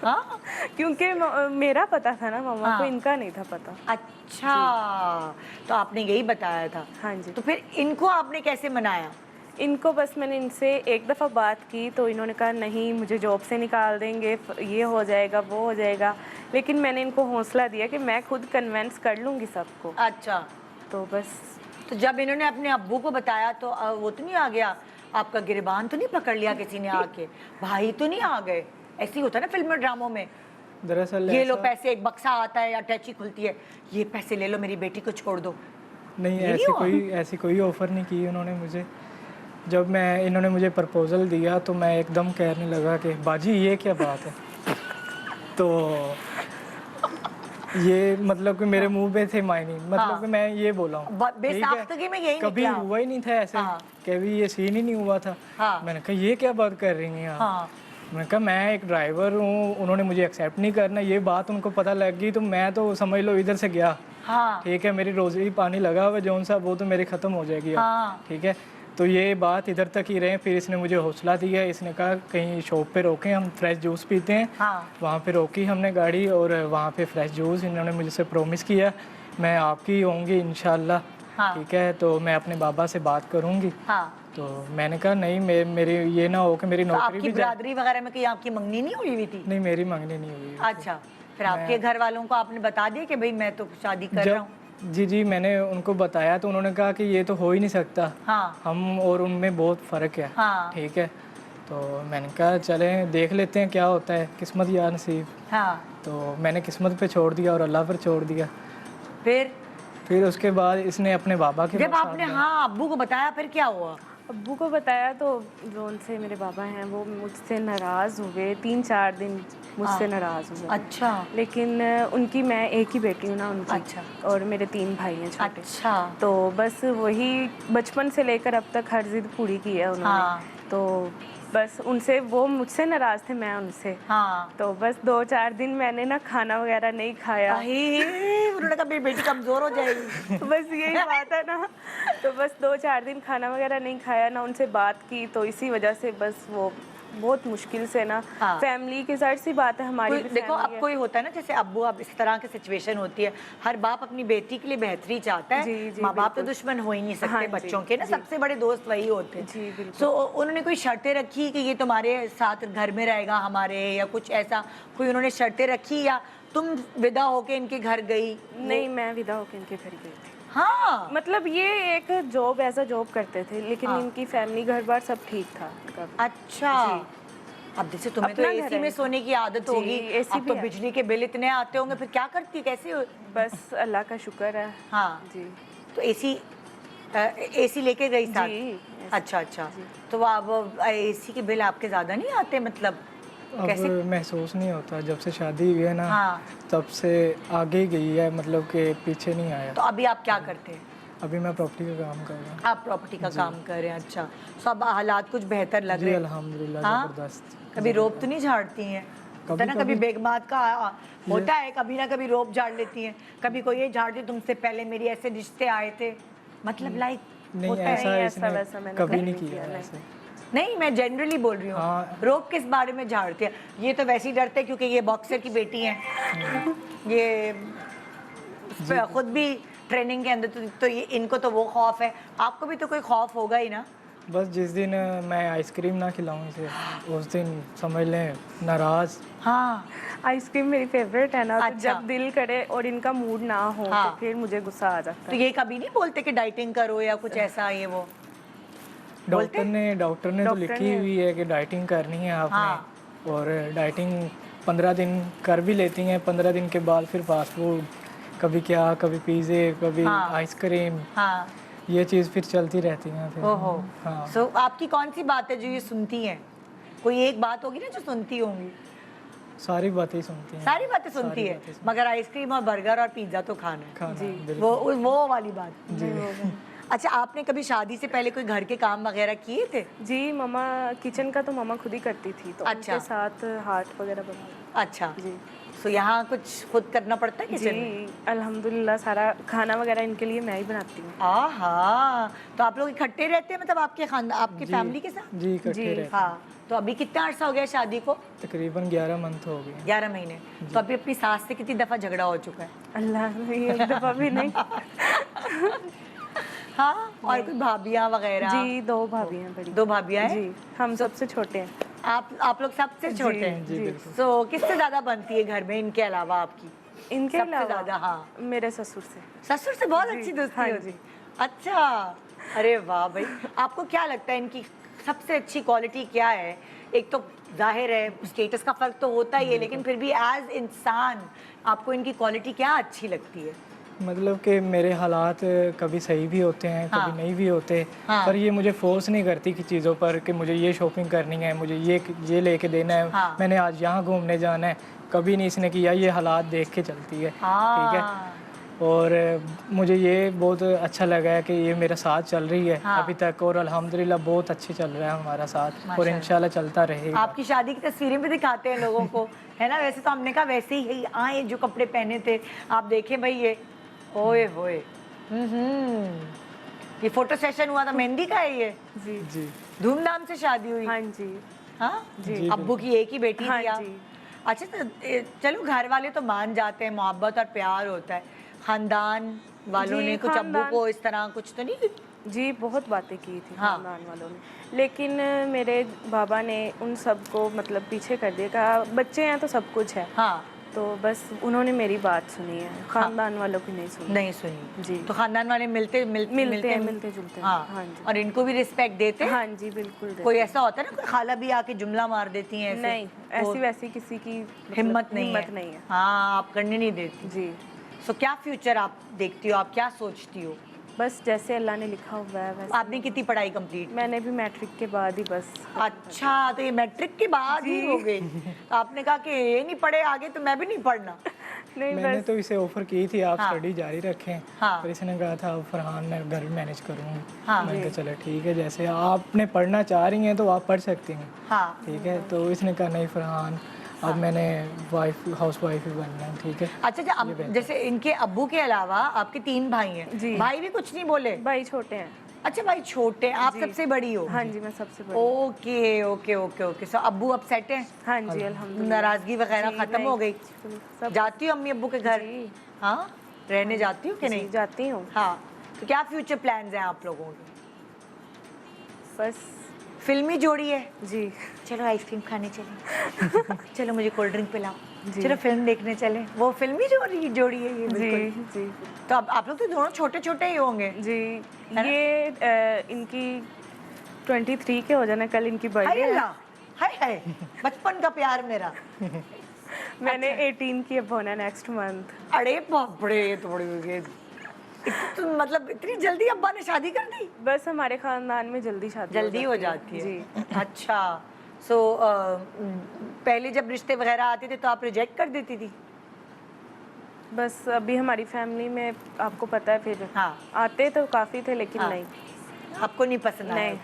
[SPEAKER 1] हाँ,
[SPEAKER 2] क्योंकि मेरा पता था ना मामा
[SPEAKER 1] हाँ।
[SPEAKER 2] को, इनका नहीं था पता।
[SPEAKER 1] अच्छा, तो आपने यही बताया था?
[SPEAKER 2] हाँ जी।
[SPEAKER 1] तो फिर इनको आपने कैसे मनाया?
[SPEAKER 2] इनको बस मैंने इनसे एक दफ़ा बात की तो इन्होंने कहा नहीं मुझे जॉब से निकाल देंगे, ये हो जाएगा वो हो जाएगा, लेकिन मैंने इनको हौसला दिया कि मैं खुद कन्विंस कर लूँगी सबको।
[SPEAKER 1] अच्छा,
[SPEAKER 2] तो बस।
[SPEAKER 1] तो जब इन्होंने अपने अब्बू को बताया तो वो तो नहीं आ गया, आपका गिरबान तो नहीं पकड़ लिया किसी ने आके? भाई तो नहीं आ गए? ऐसे ही होता है ना फिल्म और ड्रामों में।
[SPEAKER 4] दरअसल
[SPEAKER 1] ये लो पैसे, एक बक्सा आता है या अटैची खुलती है, ये पैसे ले लो मेरी बेटी को छोड़ दो।
[SPEAKER 4] नहीं,
[SPEAKER 1] ये नहीं
[SPEAKER 4] ऐसी कोई ऑफ़र नहीं की उन्होंने मुझे। जब इन्होंने मुझे प्रपोज़ल दिया तो मैं एकदम कहने लगा कि बाजी ये क्या बात है। तो ये मतलब कि मेरे मुंह पे थे मायने, मतलब
[SPEAKER 1] हाँ।
[SPEAKER 4] कि मैं ये बोला हूँ
[SPEAKER 1] बेसाख्तगी में यही
[SPEAKER 4] कभी
[SPEAKER 1] निकला।
[SPEAKER 4] हुआ ही नहीं था ऐसे।
[SPEAKER 1] हाँ।
[SPEAKER 4] कभी ये सीन ही नहीं हुआ था।
[SPEAKER 1] हाँ।
[SPEAKER 4] मैंने कहा ये क्या बात कर रही हैं आप।
[SPEAKER 1] हाँ।
[SPEAKER 4] मैंने कहा मैं एक ड्राइवर हूँ, उन्होंने मुझे एक्सेप्ट नहीं करना, ये बात उनको पता लग गई तो मैं तो समझ लो इधर से गया।
[SPEAKER 1] हाँ
[SPEAKER 4] ठीक है, मेरी रोज़ी पानी लगा हुआ जौन सा वो तो मेरी ख़त्म हो जाएगी अब।
[SPEAKER 1] हाँ।
[SPEAKER 4] ठीक है, तो ये बात इधर तक ही रहे। फिर इसने मुझे हौसला दिया, इसने कहा कहीं शॉप पे रोकें, हम फ्रेश जूस पीते हैं।
[SPEAKER 1] हाँ।
[SPEAKER 4] वहाँ पे रोकी हमने गाड़ी और वहाँ पे फ्रेश जूस इन्होंने मुझसे प्रॉमिस किया मैं आपकी होंगी इंशाल्लाह।
[SPEAKER 1] हाँ।
[SPEAKER 4] ठीक है, तो मैं अपने बाबा से बात करूँगी।
[SPEAKER 1] हाँ।
[SPEAKER 4] तो मैंने कहा नहीं मेरी ये ना हो कि मेरी
[SPEAKER 1] तो
[SPEAKER 4] नौकरी
[SPEAKER 1] आपकी
[SPEAKER 4] भी जाए।
[SPEAKER 1] बिरादरी वगैरह में कहीं आपकी मंगनी नहीं हुई थी?
[SPEAKER 4] नहीं, मेरी मांगनी नहीं हुई।
[SPEAKER 1] अच्छा, फिर आपके घर वालों को आपने बता दिया कि भाई मैं तो शादी कर रहा हूँ?
[SPEAKER 4] जी, मैंने उनको बताया तो उन्होंने कहा कि ये तो हो ही नहीं सकता।
[SPEAKER 1] हाँ।
[SPEAKER 4] हम और उनमें बहुत फ़र्क है।
[SPEAKER 1] हाँ।
[SPEAKER 4] ठीक है, तो मैंने कहा चलें देख लेते हैं क्या होता है, किस्मत या नसीब।
[SPEAKER 1] हाँ।
[SPEAKER 4] तो मैंने किस्मत पे छोड़ दिया और अल्लाह पर छोड़ दिया।
[SPEAKER 1] फिर
[SPEAKER 4] उसके बाद इसने अपने बाबा के
[SPEAKER 1] जब
[SPEAKER 4] साथ
[SPEAKER 1] आपने हाँ अब्बू को बताया फिर क्या हुआ?
[SPEAKER 5] अब्बू को बताया तो जो उनसे मेरे बाबा हैं वो मुझसे नाराज़ हुए, 3-4 दिन मुझसे नाराज़ हुए।
[SPEAKER 1] अच्छा।
[SPEAKER 5] लेकिन उनकी मैं एक ही बेटी हूँ ना उनकी।
[SPEAKER 1] अच्छा।
[SPEAKER 5] और मेरे 3 भाई हैं छोटे।
[SPEAKER 1] अच्छा।
[SPEAKER 5] तो बस वही बचपन से लेकर अब तक हर जिद पूरी की है उन्होंने।
[SPEAKER 1] हाँ।
[SPEAKER 5] तो बस उनसे वो मुझसे नाराज़ थे, मैं उनसे।
[SPEAKER 1] हाँ।
[SPEAKER 5] तो बस 2-4 दिन मैंने ना खाना वगैरह नहीं खाया।
[SPEAKER 1] उन्होंने कहा मेरी बेटी कमजोर हो जाएगी।
[SPEAKER 5] बस यही बात है ना। तो बस 2-4 दिन खाना वगैरह नहीं खाया, ना उनसे बात की, तो इसी वजह से बस वो बहुत मुश्किल से ना।
[SPEAKER 1] हाँ।
[SPEAKER 5] फैमिली की साइड सी बात है हमारी भी।
[SPEAKER 1] देखो अब
[SPEAKER 5] family है।
[SPEAKER 1] कोई होता है ना जैसे अब्बू, अब इस तरह की सिचुएशन होती है, हर बाप अपनी बेटी के लिए बेहतरी चाहता है।
[SPEAKER 5] जी, जी,
[SPEAKER 1] माँ बाप तो
[SPEAKER 5] बिल्कुल।
[SPEAKER 1] दुश्मन हो ही नहीं सकते
[SPEAKER 5] हाँ जी,
[SPEAKER 1] बच्चों के ना,
[SPEAKER 5] जी।
[SPEAKER 1] सबसे बड़े दोस्त वही होते हैं।
[SPEAKER 5] जी, बिल्कुल।
[SPEAKER 1] सो उन्होंने कोई शर्तें रखी कि ये तुम्हारे साथ घर में रहेगा हमारे, या कुछ ऐसा कोई उन्होंने शर्तें रखी, या तुम विदा होके इनके घर गई?
[SPEAKER 5] नहीं, मैं विदा होकर इनके घर गई थी।
[SPEAKER 1] हाँ।
[SPEAKER 5] मतलब ये एक जॉब ऐसा जॉब करते थे, लेकिन
[SPEAKER 1] हाँ।
[SPEAKER 5] इनकी फैमिली घर बार सब ठीक था इनका।
[SPEAKER 1] अच्छा।
[SPEAKER 5] जी।
[SPEAKER 1] अब जैसे तुम्हें तो
[SPEAKER 5] अपना घर
[SPEAKER 1] एसी
[SPEAKER 5] है
[SPEAKER 1] में
[SPEAKER 5] इनका।
[SPEAKER 1] सोने की आदत
[SPEAKER 5] जी,
[SPEAKER 1] होगी,
[SPEAKER 5] AC
[SPEAKER 1] अब तो
[SPEAKER 5] भी है।
[SPEAKER 1] बिजली के बिल इतने आते होंगे, फिर क्या करती, कैसे
[SPEAKER 5] बस अल्लाह का शुक्र है।
[SPEAKER 1] हाँ।
[SPEAKER 5] जी।
[SPEAKER 1] तो एसी लेके गई साथ?
[SPEAKER 5] जी।
[SPEAKER 1] अच्छा अच्छा। तो अब एसी के बिल आपके ज्यादा नहीं आते, मतलब
[SPEAKER 4] अब
[SPEAKER 1] कैसे?
[SPEAKER 4] महसूस नहीं होता, जब से शादी हुई है ना
[SPEAKER 1] हाँ।
[SPEAKER 4] तब से आगे ही गई है, मतलब कि पीछे नहीं आया।
[SPEAKER 1] तो अभी आप क्या करते हैं?
[SPEAKER 4] अभी मैं प्रॉपर्टी का काम कर रहा हूँ।
[SPEAKER 1] आप प्रॉपर्टी का काम कर रहे हैं? अच्छा। तो अब हालात कुछ बेहतर लग
[SPEAKER 4] जी
[SPEAKER 1] रहे हैं?
[SPEAKER 4] अल्हम्दुलिल्लाह,
[SPEAKER 1] हाँ?
[SPEAKER 4] ज़बरदस्त।
[SPEAKER 1] कभी रोब तो नहीं झाड़ती हैं? होता है ना कभी बेगमात का होता है, कभी ना कभी रोब झाड़ लेती हैं, कभी कोई ये झाड़ दी तुमसे पहले मेरी ऐसे रिश्ते आए थे, मतलब लाइक
[SPEAKER 4] नहीं
[SPEAKER 1] होता है।
[SPEAKER 4] ऐसा
[SPEAKER 5] नहीं,
[SPEAKER 4] इसने
[SPEAKER 5] ऐसा वैसा मैंने
[SPEAKER 4] कभी
[SPEAKER 5] कभी
[SPEAKER 4] नहीं
[SPEAKER 5] नहीं
[SPEAKER 4] किया
[SPEAKER 5] किया,
[SPEAKER 4] ऐसे।
[SPEAKER 1] नहीं, मैं जनरली बोल रही हूँ।
[SPEAKER 4] हाँ।
[SPEAKER 1] रोब किस बारे में झाड़ते हैं? ये तो वैसे ही डरते हैं क्योंकि ये बॉक्सर की बेटी हैं, ये खुद भी ट्रेनिंग के अंदर, तो ये इनको तो वो खौफ है, आपको भी तो कोई खौफ होगा ही ना?
[SPEAKER 4] बस जिस दिन मैं आइसक्रीम ना खिलाऊं इसे उस दिन समझ लें नाराज़।
[SPEAKER 1] हाँ।
[SPEAKER 5] आइसक्रीम मेरी फेवरेट है ना। तो
[SPEAKER 1] अच्छा।
[SPEAKER 5] जब दिल करे और इनका मूड ना हो
[SPEAKER 1] हाँ।
[SPEAKER 5] तो फिर मुझे गुस्सा आ जाता
[SPEAKER 1] तो
[SPEAKER 5] है।
[SPEAKER 1] ये कभी नहीं बोलते कि डाइटिंग करो या कुछ ऐसा ये वो? बोलते
[SPEAKER 4] डॉक्टर ने तो लिखी हुई है कि डाइटिंग करनी है आपने।
[SPEAKER 1] हाँ।
[SPEAKER 4] और डाइटिंग 15 दिन कर भी लेती हैं, 15 दिन के बाद फिर फास्ट फूड, कभी क्या, कभी पिज़्ज़े, कभी
[SPEAKER 1] हाँ।
[SPEAKER 4] आइसक्रीम,
[SPEAKER 1] हाँ।
[SPEAKER 4] ये चीज़ फिर चलती रहती हैं फिर।
[SPEAKER 1] ओहो।
[SPEAKER 4] हाँ।
[SPEAKER 1] सो आपकी कौन सी बात है जो ये सुनती हैं? कोई एक बात होगी ना जो सुनती होंगी?
[SPEAKER 4] सारी बातें सुनती हैं।
[SPEAKER 1] सारी बातें सुनती
[SPEAKER 4] सारी
[SPEAKER 1] है,
[SPEAKER 4] बातें सुनती
[SPEAKER 1] मगर आइसक्रीम और बर्गर और पिज्ज़ा तो खाना है।
[SPEAKER 4] खाना बिल्कुल।
[SPEAKER 1] वो वाली बात। अच्छा, आपने कभी शादी से पहले कोई घर के काम वगैरह किए थे?
[SPEAKER 5] जी, मम्मा किचन का तो मम्मा खुद ही करती थी, तो
[SPEAKER 1] अच्छा।
[SPEAKER 5] उनके साथ हाट वगैरह बना।
[SPEAKER 1] अच्छा।
[SPEAKER 5] जी।
[SPEAKER 1] सो यहाँ कुछ खुद करना पड़ता है किचन में?
[SPEAKER 5] जी, अल्हम्दुलिल्लाह सारा खाना वगैरह इनके लिए मैं ही बनाती हूँ।
[SPEAKER 1] आहा, तो आप लोग इकट्ठे रहते हैं, मतलब आपकी फैमिली के साथ?
[SPEAKER 4] जी इकट्ठे
[SPEAKER 5] जी।
[SPEAKER 4] रहते
[SPEAKER 1] हाँ। तो अभी कितना अर्सा हो गया शादी को?
[SPEAKER 4] तकरीबन 11 मंथ हो गए।
[SPEAKER 1] 11 महीने। तो अभी अपनी सास से कितनी दफ़ा झगड़ा हो चुका है?
[SPEAKER 5] अल्लाह ने एक दफ़ा भी नहीं।
[SPEAKER 1] हाँ। और कोई भाभियाँ वगैरह?
[SPEAKER 5] जी, 2 भाभी हैं बड़ी।
[SPEAKER 1] 2 भाभियाँ हैं?
[SPEAKER 5] जी, हम सबसे छोटे हैं।
[SPEAKER 1] आप लोग सबसे छोटे हैं?
[SPEAKER 4] जी बिल्कुल।
[SPEAKER 1] सो किससे ज़्यादा बनती है घर में इनके अलावा आपकी?
[SPEAKER 5] इनके
[SPEAKER 1] सबसे
[SPEAKER 5] अलावा
[SPEAKER 1] ज़्यादा? हाँ।
[SPEAKER 5] मेरे ससुर से।
[SPEAKER 1] ससुर से बहुत अच्छी दोस्ती
[SPEAKER 5] हाँ
[SPEAKER 1] होती
[SPEAKER 5] जी।
[SPEAKER 1] है? अच्छा। अरे वाह भाई, आपको क्या लगता है इनकी सबसे अच्छी क्वालिटी क्या है? एक तो जाहिर है स्टेटस का फर्क तो होता ही है, लेकिन फिर भी एज इंसान आपको इनकी क्वालिटी क्या अच्छी लगती है?
[SPEAKER 4] मतलब कि मेरे हालात कभी सही भी होते हैं,
[SPEAKER 1] हाँ।
[SPEAKER 4] कभी नहीं भी होते।
[SPEAKER 1] हाँ।
[SPEAKER 4] पर ये मुझे फोर्स नहीं करती कि चीज़ों पर कि मुझे ये शॉपिंग करनी है, मुझे ये लेके देना है।
[SPEAKER 1] हाँ।
[SPEAKER 4] मैंने आज यहाँ घूमने जाना है, कभी नहीं इसने किया, ये हालात देख के चलती है। ठीक है। और मुझे ये बहुत अच्छा लगा है कि ये मेरा साथ चल रही है
[SPEAKER 1] हाँ।
[SPEAKER 4] अभी तक, और अल्हम्दुलिल्लाह बहुत अच्छे चल रहा है हमारा साथ, और
[SPEAKER 1] माशाल्लाह।
[SPEAKER 4] इंशाल्लाह चलता रहेगा।
[SPEAKER 1] आपकी शादी की तस्वीरें भी दिखाते हैं लोगों को, है ना? वैसे तो हमने कहा वैसे ही आए जो कपड़े पहने थे, आप देखें भाई ये, ओए होए, ये फोटो सेशन हुआ था, मेहंदी का है ये?
[SPEAKER 5] जी
[SPEAKER 4] जी
[SPEAKER 1] धूमधाम से शादी हुई?
[SPEAKER 5] हाँ जी
[SPEAKER 1] हाँ
[SPEAKER 4] जी,
[SPEAKER 1] अब्बू की एक ही बेटी
[SPEAKER 5] हाँ
[SPEAKER 1] थी आप?
[SPEAKER 5] जी।
[SPEAKER 1] अच्छा तो चलो घर वाले तो मान जाते हैं, मोहब्बत और प्यार होता है, खानदान वालों
[SPEAKER 5] जी,
[SPEAKER 1] ने कुछ अब्बू
[SPEAKER 5] खानदान-
[SPEAKER 1] को इस तरह कुछ तो नहीं?
[SPEAKER 5] जी बहुत बातें की थी
[SPEAKER 1] हाँ।
[SPEAKER 5] खानदान वालों ने, लेकिन मेरे बाबा ने उन सबको मतलब पीछे कर दिया, कहा बच्चे हैं तो सब कुछ है।
[SPEAKER 1] हाँ
[SPEAKER 5] तो बस उन्होंने मेरी बात सुनी है, खानदान वालों की नहीं सुनी।
[SPEAKER 1] नहीं सुनी
[SPEAKER 5] जी।
[SPEAKER 1] तो खानदान वाले मिलते
[SPEAKER 5] मिलते जुलते हैं।
[SPEAKER 1] हाँ
[SPEAKER 5] हाँ जी।
[SPEAKER 1] और इनको भी रिस्पेक्ट देते हैं?
[SPEAKER 5] हाँ जी बिल्कुल देते
[SPEAKER 1] कोई ऐसा होता है ना, कोई खाला भी आके जुमला मार देती हैं
[SPEAKER 5] हैं।
[SPEAKER 1] ऐसे?
[SPEAKER 5] नहीं,
[SPEAKER 1] तो
[SPEAKER 5] ऐसी वैसी किसी की मतलब
[SPEAKER 1] हिम्मत नहीं
[SPEAKER 5] हिम्मत
[SPEAKER 1] है?
[SPEAKER 5] नहीं है।
[SPEAKER 1] हाँ आप करने नहीं देती।
[SPEAKER 5] जी
[SPEAKER 1] सो क्या फ्यूचर आप देखती हो, आप क्या सोचती हो?
[SPEAKER 5] बस जैसे अल्लाह ने लिखा हुआ है वैसे।
[SPEAKER 1] आपने कितनी पढ़ाई कंप्लीट?
[SPEAKER 5] मैंने भी मैट्रिक के बाद ही बस।
[SPEAKER 1] अच्छा तो ये मैट्रिक के बाद ही हो गई? तो आपने कहा कि ये नहीं पढ़े आगे तो मैं भी नहीं पढ़ना?
[SPEAKER 5] नहीं
[SPEAKER 4] मैंने
[SPEAKER 5] बस
[SPEAKER 4] तो इसे ऑफर की थी आप
[SPEAKER 1] हाँ।
[SPEAKER 4] स्टडी जारी रखें,
[SPEAKER 1] हाँ।
[SPEAKER 4] पर इसने कहा था फरहान मैं घर मैनेज करूँगी।
[SPEAKER 1] हाँ।
[SPEAKER 4] मैंने कहा चलो ठीक है, जैसे आपने पढ़ना चाह रही हैं तो आप पढ़ सकती हैं,
[SPEAKER 1] हाँ
[SPEAKER 4] ठीक है। तो इसने कहा नहीं फरहान अब मैंने हाउस वाइफ ही बनना है, ठीक है।
[SPEAKER 1] अच्छा अब जैसे इनके अब्बू के अलावा आपके 3 भाई हैं,
[SPEAKER 5] जी।
[SPEAKER 1] भाई भी कुछ नहीं बोले?
[SPEAKER 5] भाई छोटे हैं।
[SPEAKER 1] अच्छा भाई छोटे, आप
[SPEAKER 5] जी।
[SPEAKER 1] सबसे बड़ी हो?
[SPEAKER 5] हाँ जी मैं सबसे बड़ी।
[SPEAKER 1] Okay okay okay okay so अब्बू अब सेट हैं?
[SPEAKER 5] हाँ जी अल्हम्दुलिल्लाह।
[SPEAKER 1] नाराजगी वगैरह
[SPEAKER 5] जी,
[SPEAKER 1] खत्म
[SPEAKER 5] नहीं,
[SPEAKER 1] हो गई?
[SPEAKER 5] सब
[SPEAKER 1] जाती हो अम्मी अब्बू के घर?
[SPEAKER 5] जी।
[SPEAKER 1] हाँ रहने जाती हो कि
[SPEAKER 5] जी,
[SPEAKER 1] नहीं?
[SPEAKER 5] जाती हूँ।
[SPEAKER 1] हाँ तो क्या फ्यूचर प्लान्स हैं आप लोगों के?
[SPEAKER 5] बस
[SPEAKER 1] फिल्मी जोड़ी है?
[SPEAKER 5] जी
[SPEAKER 1] चलो आइसक्रीम खाने चलें चलो मुझे कोल्ड ड्रिंक पिलाओ,
[SPEAKER 5] जी।
[SPEAKER 1] चलो फिल्म देखने चलें। वो फिल्मी जोड़ी है ये
[SPEAKER 5] जी
[SPEAKER 1] बिल्कुल।
[SPEAKER 5] जी
[SPEAKER 1] तो अब आप लोग तो दोनों छोटे छोटे ही होंगे?
[SPEAKER 5] जी।
[SPEAKER 1] ना?
[SPEAKER 5] ये इनकी 23 के हो जाना, कल इनकी
[SPEAKER 1] हाय
[SPEAKER 5] बर्थडे है।
[SPEAKER 1] अल्लाह, हाय हाय बचपन का प्यार मेरा।
[SPEAKER 5] मैंने 18 की अब होना नेक्स्ट मंथ।
[SPEAKER 1] अरे बाप रे ये तो बड़ी हो गई। तो मतलब इतनी जल्दी अब्बा ने शादी कर दी?
[SPEAKER 5] बस हमारे खानदान में जल्दी शादी
[SPEAKER 1] जल्दी हो जाती है?
[SPEAKER 5] जी।
[SPEAKER 1] अच्छा सो पहले जब रिश्ते वगैरह आते थे तो आप रिजेक्ट कर देती थी?
[SPEAKER 5] बस अभी हमारी फैमिली में आपको पता है फिर
[SPEAKER 1] हाँ।
[SPEAKER 5] आते तो काफ़ी थे लेकिन
[SPEAKER 1] हाँ।
[SPEAKER 5] नहीं।
[SPEAKER 1] आपको नहीं पसंद आया?
[SPEAKER 5] नहीं।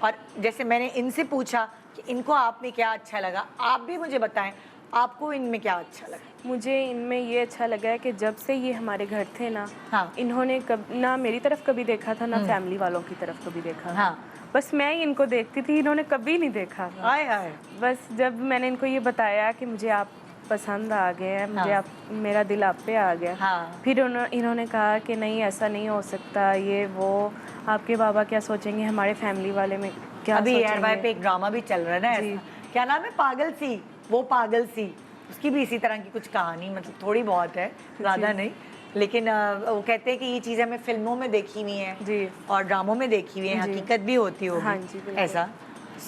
[SPEAKER 1] और जैसे मैंने इनसे पूछा कि इनको आप में क्या अच्छा लगा, आप भी मुझे बताएं आपको इनमें क्या अच्छा लगा?
[SPEAKER 5] मुझे इनमें ये अच्छा लगा है कि जब से ये हमारे घर थे ना,
[SPEAKER 1] हाँ।
[SPEAKER 5] इन्होंने ना मेरी तरफ कभी देखा था ना फैमिली वालों की तरफ कभी देखा था।
[SPEAKER 1] हाँ।
[SPEAKER 5] बस मैं ही इनको देखती थी, इन्होंने कभी नहीं देखा।
[SPEAKER 1] हाय हाय
[SPEAKER 5] बस जब मैंने इनको ये बताया कि मुझे आप पसंद आ गए हैं, मुझे
[SPEAKER 1] हाँ।
[SPEAKER 5] आप, मेरा दिल आप पे आ गया,
[SPEAKER 1] हाँ।
[SPEAKER 5] फिर इन्होंने कहा कि नहीं ऐसा नहीं हो सकता, ये वो आपके बाबा क्या सोचेंगे, हमारे फैमिली वाले में क्या
[SPEAKER 1] अभी
[SPEAKER 5] सोचेंगे।
[SPEAKER 1] एयर वाई पे एक ड्रामा भी चल रहा है ना
[SPEAKER 5] जी।
[SPEAKER 1] ऐसा, क्या नाम है, पागल सी, वो पागल सी, उसकी भी इसी तरह की कुछ कहानी, मतलब थोड़ी बहुत है, ज़्यादा नहीं, लेकिन वो कहते हैं कि ये चीज़ हमें फिल्मों में देखी हुई है
[SPEAKER 5] जी।
[SPEAKER 1] और ड्रामों में देखी हुई है,
[SPEAKER 5] जी।
[SPEAKER 1] हकीकत भी होती होगी।
[SPEAKER 5] हाँ जी, बिल्कुल।
[SPEAKER 1] ऐसा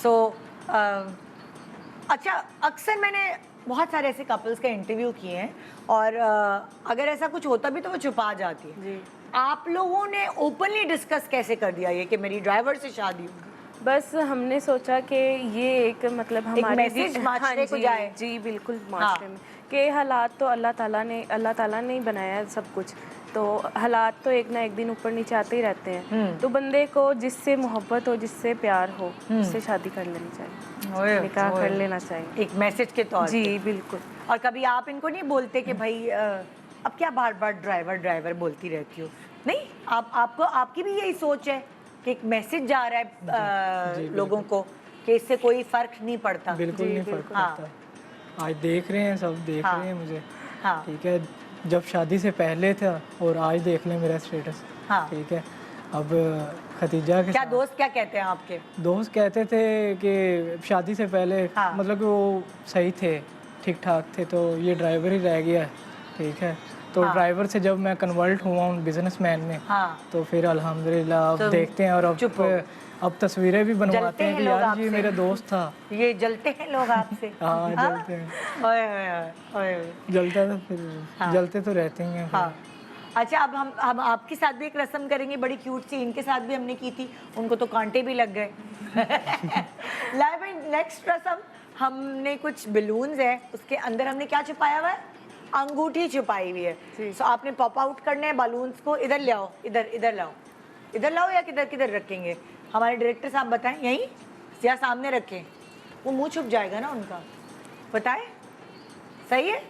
[SPEAKER 1] सो अच्छा अक्सर मैंने बहुत सारे ऐसे कपल्स का इंटरव्यू किए हैं और अगर ऐसा कुछ होता भी तो वो छुपा जाती है।
[SPEAKER 5] जी।
[SPEAKER 1] आप लोगों ने ओपनली डिस्कस कैसे कर दिया ये कि मेरी ड्राइवर से शादी होगी?
[SPEAKER 5] बस हमने सोचा कि ये एक मतलब हमारे
[SPEAKER 1] मैसेज माशरे को
[SPEAKER 5] जी,
[SPEAKER 1] जाए।
[SPEAKER 5] जी बिल्कुल माशरे में कि हालात तो अल्लाह ताला ने ही बनाया है सब कुछ, तो हालात तो एक ना एक दिन ऊपर नीचे आते ही रहते हैं, तो बंदे को जिससे मोहब्बत हो, जिससे प्यार हो, उससे शादी कर लेनी चाहिए, निकाह कर लेना चाहिए
[SPEAKER 1] एक मैसेज के तौर
[SPEAKER 5] जी
[SPEAKER 1] पे।
[SPEAKER 5] बिल्कुल।
[SPEAKER 1] और कभी आप इनको नहीं बोलते कि भाई अब क्या बार बार ड्राइवर ड्राइवर बोलती रहती हो? नहीं, आपको आपकी भी यही सोच है कि एक मैसेज जा रहा है लोगों को कि इससे कोई फर्क नहीं पड़ता?
[SPEAKER 4] बिल्कुल
[SPEAKER 5] जी,
[SPEAKER 4] नहीं फर्क
[SPEAKER 5] बिल्कुल।
[SPEAKER 4] पड़ता। आज देख रहे हैं, सब देख
[SPEAKER 1] हाँ।
[SPEAKER 4] रहे हैं मुझे,
[SPEAKER 1] हाँ।
[SPEAKER 4] ठीक है। जब शादी से पहले था और आज देख लें मेरा स्टेटस,
[SPEAKER 1] हाँ।
[SPEAKER 4] ठीक है। अब खतीजा के
[SPEAKER 1] क्या
[SPEAKER 4] साथ
[SPEAKER 1] दोस्त क्या कहते हैं आपके?
[SPEAKER 4] दोस्त कहते थे कि शादी से पहले
[SPEAKER 1] हाँ।
[SPEAKER 4] मतलब कि वो सही थे, ठीक ठाक थे, तो ये ड्राइवर ही रह गया, ठीक है। तो
[SPEAKER 1] हाँ।
[SPEAKER 4] ड्राइवर से जब मैं कन्वर्ट हुआ हूँ बिजनेसमैन में,
[SPEAKER 1] हाँ।
[SPEAKER 4] तो फिर अल्हम्दुलिल्लाह अब
[SPEAKER 1] तो
[SPEAKER 4] देखते हैं, और
[SPEAKER 1] चुप हो।
[SPEAKER 4] अब तस्वीरें भी
[SPEAKER 1] जलते
[SPEAKER 4] बनवाते हैं
[SPEAKER 1] हैं
[SPEAKER 4] कि
[SPEAKER 1] लोग
[SPEAKER 4] यार ये
[SPEAKER 1] आपसे।
[SPEAKER 4] मेरा दोस्त था।
[SPEAKER 1] ये जलते हैं लोग आपसे?
[SPEAKER 4] हाँ, जलते हैं।
[SPEAKER 1] ओए ओए ओए ओए ओए।
[SPEAKER 4] जलता था फिर,
[SPEAKER 1] हाँ।
[SPEAKER 4] जलते तो रहते ही हैं फिर।
[SPEAKER 1] हाँ। अच्छा अब हम आपके साथ भी एक रस्म करेंगे बड़ी क्यूट सी, इनके साथ भी हमने की थी, उनको तो कांटे भी लग गए। लाइव नेक्स्ट रस्म हमने कुछ बलून्स है, उसके अंदर हमने क्या छुपाया हुआ है? अंगूठी छुपाई हुई है। सो आपने पॉप आउट करने हैं बलून्स को। इधर ले आओ, इधर लाओ या किधर रखेंगे? हमारे डायरेक्टर साहब बताएं, यहीं या सामने रखें? वो मुंह छुप जाएगा ना उनका, बताएं। सही है,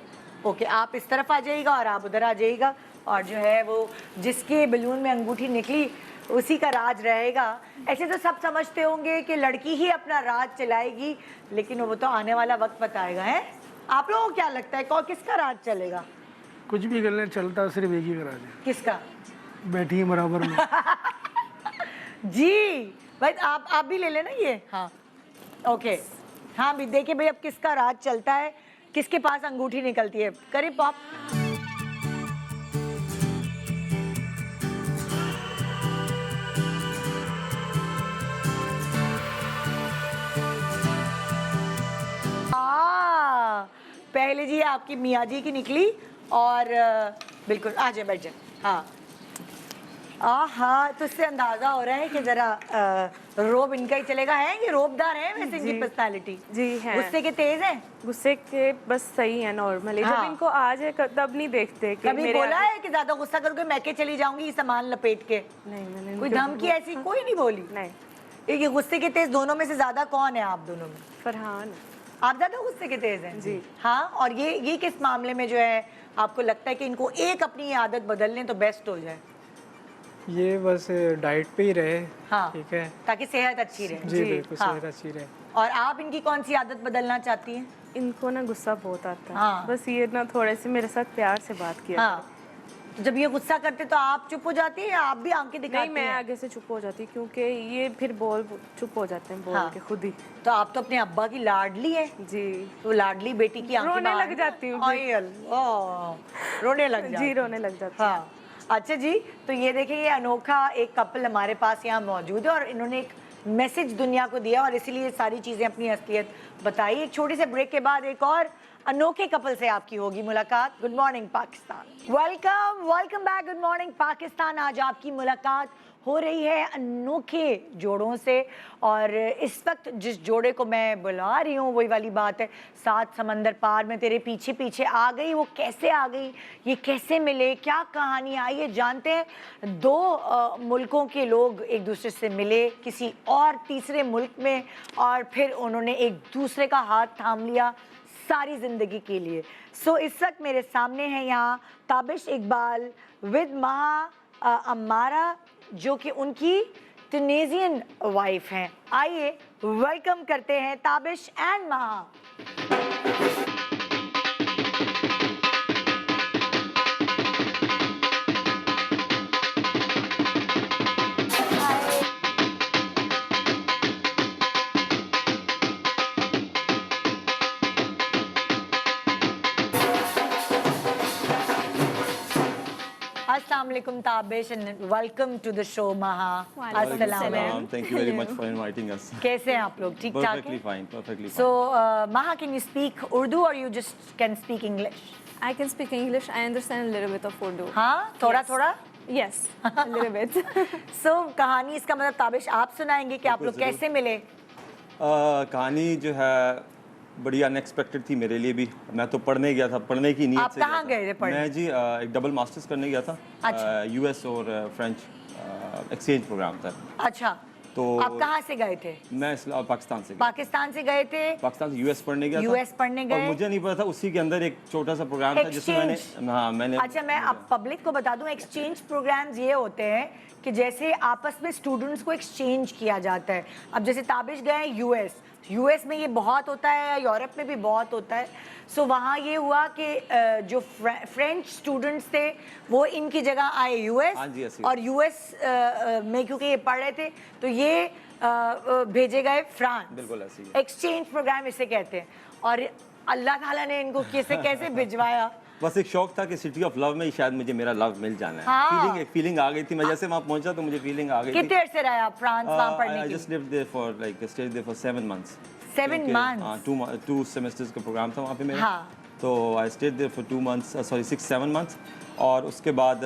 [SPEAKER 1] ओके। आप इस तरफ आ जाइएगा और आप उधर आ जाइएगा, और जो है वो जिसके बलून में अंगूठी निकली उसी का राज रहेगा। ऐसे तो सब समझते होंगे कि लड़की ही अपना राज चलाएगी, लेकिन वो तो आने वाला वक्त बताएगा। है, आप लोगों को क्या लगता है कौन किसका राज चलेगा?
[SPEAKER 3] कुछ भी कर ले, चलता सिर्फ एक ही करा दे।
[SPEAKER 1] किसका?
[SPEAKER 3] बैठी है बराबर में।
[SPEAKER 1] जी भाई, आप भी ले लेना ये। हाँ ओके, हाँ भी देखिए भाई अब किसका राज चलता है, किसके पास अंगूठी निकलती है। करीब पॉप। पहले जी आपकी मियाँ जी की निकली, और बिल्कुल आ जाए, बैठ जाए। हाँ हाँ, तो इससे अंदाजा हो रहा है कि जरा रोब इनका ही चलेगा। है ये रोबदार है वैसे इनकी पर्सनालिटी?
[SPEAKER 5] जी है।
[SPEAKER 1] गुस्से के तेज हैं?
[SPEAKER 5] गुस्से के बस सही है, नॉर्मली।
[SPEAKER 1] हाँ।
[SPEAKER 5] जब इनको आ जाए तब नहीं देखते कि
[SPEAKER 1] कभी
[SPEAKER 5] मेरे
[SPEAKER 1] बोला
[SPEAKER 5] आगे-
[SPEAKER 1] है कि ज्यादा गुस्सा करोगे मैके चली जाऊंगी सामान लपेट के?
[SPEAKER 5] नहीं, मैंने
[SPEAKER 1] कोई
[SPEAKER 5] उनको-
[SPEAKER 1] धमकी ऐसी कोई नहीं बोली?
[SPEAKER 5] नहीं।
[SPEAKER 1] ये गुस्से के तेज दोनों में से ज्यादा कौन है आप दोनों में?
[SPEAKER 5] फरहान।
[SPEAKER 1] आप ज्यादा गुस्से के तेज हैं?
[SPEAKER 5] जी।
[SPEAKER 1] हाँ, और ये किस मामले में जो है आपको लगता है कि इनको एक अपनी आदत बदल लें तो बेस्ट हो जाए?
[SPEAKER 4] ये बस डाइट पे ही रहे।
[SPEAKER 1] हाँ,
[SPEAKER 4] ठीक है,
[SPEAKER 1] ताकि सेहत अच्छी रहे।
[SPEAKER 4] जी बिल्कुल,
[SPEAKER 1] हाँ।
[SPEAKER 4] सेहत अच्छी रहे।
[SPEAKER 1] और आप इनकी कौन सी आदत बदलना चाहती हैं?
[SPEAKER 5] इनको ना गुस्सा बहुत आता है।
[SPEAKER 1] हाँ।
[SPEAKER 5] बस ये ना थोड़े से मेरे साथ प्यार से बात किया
[SPEAKER 1] हाँ, जब ये गुस्सा करते तो आप चुप हो जाती है या आप भी आंखें
[SPEAKER 5] नहीं,
[SPEAKER 1] दिखाती
[SPEAKER 5] मैं
[SPEAKER 1] हैं?
[SPEAKER 5] आगे से चुप हो जाती हूँ, क्योंकि ये फिर चुप हो जाते हैं बोल
[SPEAKER 1] हाँ।
[SPEAKER 5] के खुद ही।
[SPEAKER 1] तो आप तो अपने अब्बा की लाडली है,
[SPEAKER 5] जी।
[SPEAKER 1] तो लाडली बेटी की आंखें
[SPEAKER 5] रोने
[SPEAKER 1] बाहर-
[SPEAKER 5] लग जाती हूँ।
[SPEAKER 1] आई अल्लाह, रोने लग जाती
[SPEAKER 5] जी,
[SPEAKER 1] हैं।
[SPEAKER 5] रोने लग जाती हूँ।
[SPEAKER 1] हाँ अच्छा जी, तो ये देखिए ये अनोखा एक कपल हमारे पास यहाँ मौजूद है और इन्होंने एक मैसेज दुनिया को दिया और इसीलिए ये सारी चीज़ें अपनी असलियत बताई। एक छोटे से ब्रेक के बाद एक और अनोखे कपल से आपकी होगी मुलाकात। Good morning Pakistan, welcome back. Good morning Pakistan. आज आपकी मुलाकात हो रही है अनोखे जोड़ों से, और इस वक्त जिस जोड़े को मैं बुला रही हूँ वही वाली बात है, 7 समंदर पार में तेरे पीछे पीछे आ गई। वो कैसे आ गई, ये कैसे मिले, क्या कहानी आई, ये जानते हैं। 2 मुल्कों के लोग एक दूसरे से मिले किसी और तीसरे मुल्क में, और फिर उन्होंने एक दूसरे का हाथ थाम लिया सारी ज़िंदगी के लिए। सो इस वक्त मेरे सामने है यहाँ ताबिश इकबाल विद महा अम्मारा, जो कि उनकी ट्यूनीसियन वाइफ हैं। आइए वेलकम करते हैं ताबिश एंड महा। Assalamu alaikum Tabish and welcome to the show Maha. Assalamu alaikum.
[SPEAKER 6] Thank you very much for inviting us.
[SPEAKER 1] कैसे हैं आप लोग? ठीक ठाक
[SPEAKER 6] Perfectly
[SPEAKER 1] हैं?
[SPEAKER 6] fine, perfectly fine.
[SPEAKER 1] So Maha, can you speak Urdu or you just can speak English?
[SPEAKER 7] I can speak English. I understand a little bit of Urdu.
[SPEAKER 1] हाँ, थोड़ा थोड़ा?
[SPEAKER 7] Yes, a little bit.
[SPEAKER 1] So कहानी इसका मतलब ताबिश आप सुनाएंगे कि आप लोग
[SPEAKER 6] बिल्कुल,
[SPEAKER 1] कैसे मिले?
[SPEAKER 6] कहानी जो है बड़ी अनएक्सपेक्टेड थी मेरे लिए भी। मैं तो पढ़ने गया था, पढ़ने की नीयत
[SPEAKER 1] आप
[SPEAKER 6] से
[SPEAKER 1] कहाँ गए थे पढ़ने?
[SPEAKER 6] मैं जी एक डबल मास्टर्स करने गया था।
[SPEAKER 1] अच्छा।
[SPEAKER 6] यूएस और फ्रेंच एक्सचेंज प्रोग्राम था।
[SPEAKER 1] अच्छा,
[SPEAKER 6] तो
[SPEAKER 1] आप कहाँ से गए थे?
[SPEAKER 6] मैं पाकिस्तान से गया।
[SPEAKER 1] पाकिस्तान से गए थे?
[SPEAKER 6] पाकिस्तान से यूएस पढ़ने गया था।
[SPEAKER 1] यूएस पढ़ने
[SPEAKER 6] और
[SPEAKER 1] गए?
[SPEAKER 6] मुझे नहीं पता था उसी के अंदर एक छोटा सा प्रोग्राम था जिसमें मैंने
[SPEAKER 1] अच्छा, मैं आप पब्लिक को बता दूं, एक्सचेंज प्रोग्राम्स ये होते हैं कि जैसे आपस में स्टूडेंट्स को एक्सचेंज किया जाता है। अब जैसे ताबिश गए यूएस में ये बहुत होता है, यूरोप में भी बहुत होता है। सो वहाँ ये हुआ कि जो फ्रेंच स्टूडेंट्स थे वो इनकी जगह आए यूएस,
[SPEAKER 6] हाँ जी, ऐसे ही।
[SPEAKER 1] और यूएस में क्योंकि ये पढ़ रहे थे तो ये भेजे गए फ्रांस।
[SPEAKER 6] बिल्कुल ऐसे ही है।
[SPEAKER 1] एक्सचेंज प्रोग्राम इसे कहते हैं। और अल्लाह ताला ने इनको कैसे भिजवाया।
[SPEAKER 6] बस एक शौक था कि सिटी ऑफ लव में शायद मुझे मेरा लव मिल जाना है।
[SPEAKER 1] हाँ।
[SPEAKER 6] फीलिंग आ गई थी। मैं जैसे वहाँ पहुंचा तो मुझे फीलिंग आ गई थी।
[SPEAKER 1] कितने देर से रहे आप फ्रांस वहाँ पढ़ने
[SPEAKER 6] I
[SPEAKER 1] के
[SPEAKER 6] just
[SPEAKER 1] लिए?
[SPEAKER 6] lived there for like stayed there for 7 months.
[SPEAKER 1] 7 months?
[SPEAKER 6] हाँ, 2 semesters का प्रोग्राम था वहाँ पे मेरा।
[SPEAKER 1] हाँ।
[SPEAKER 6] तो I stayed there for 2 months, sorry 6-7 months। और उसके बाद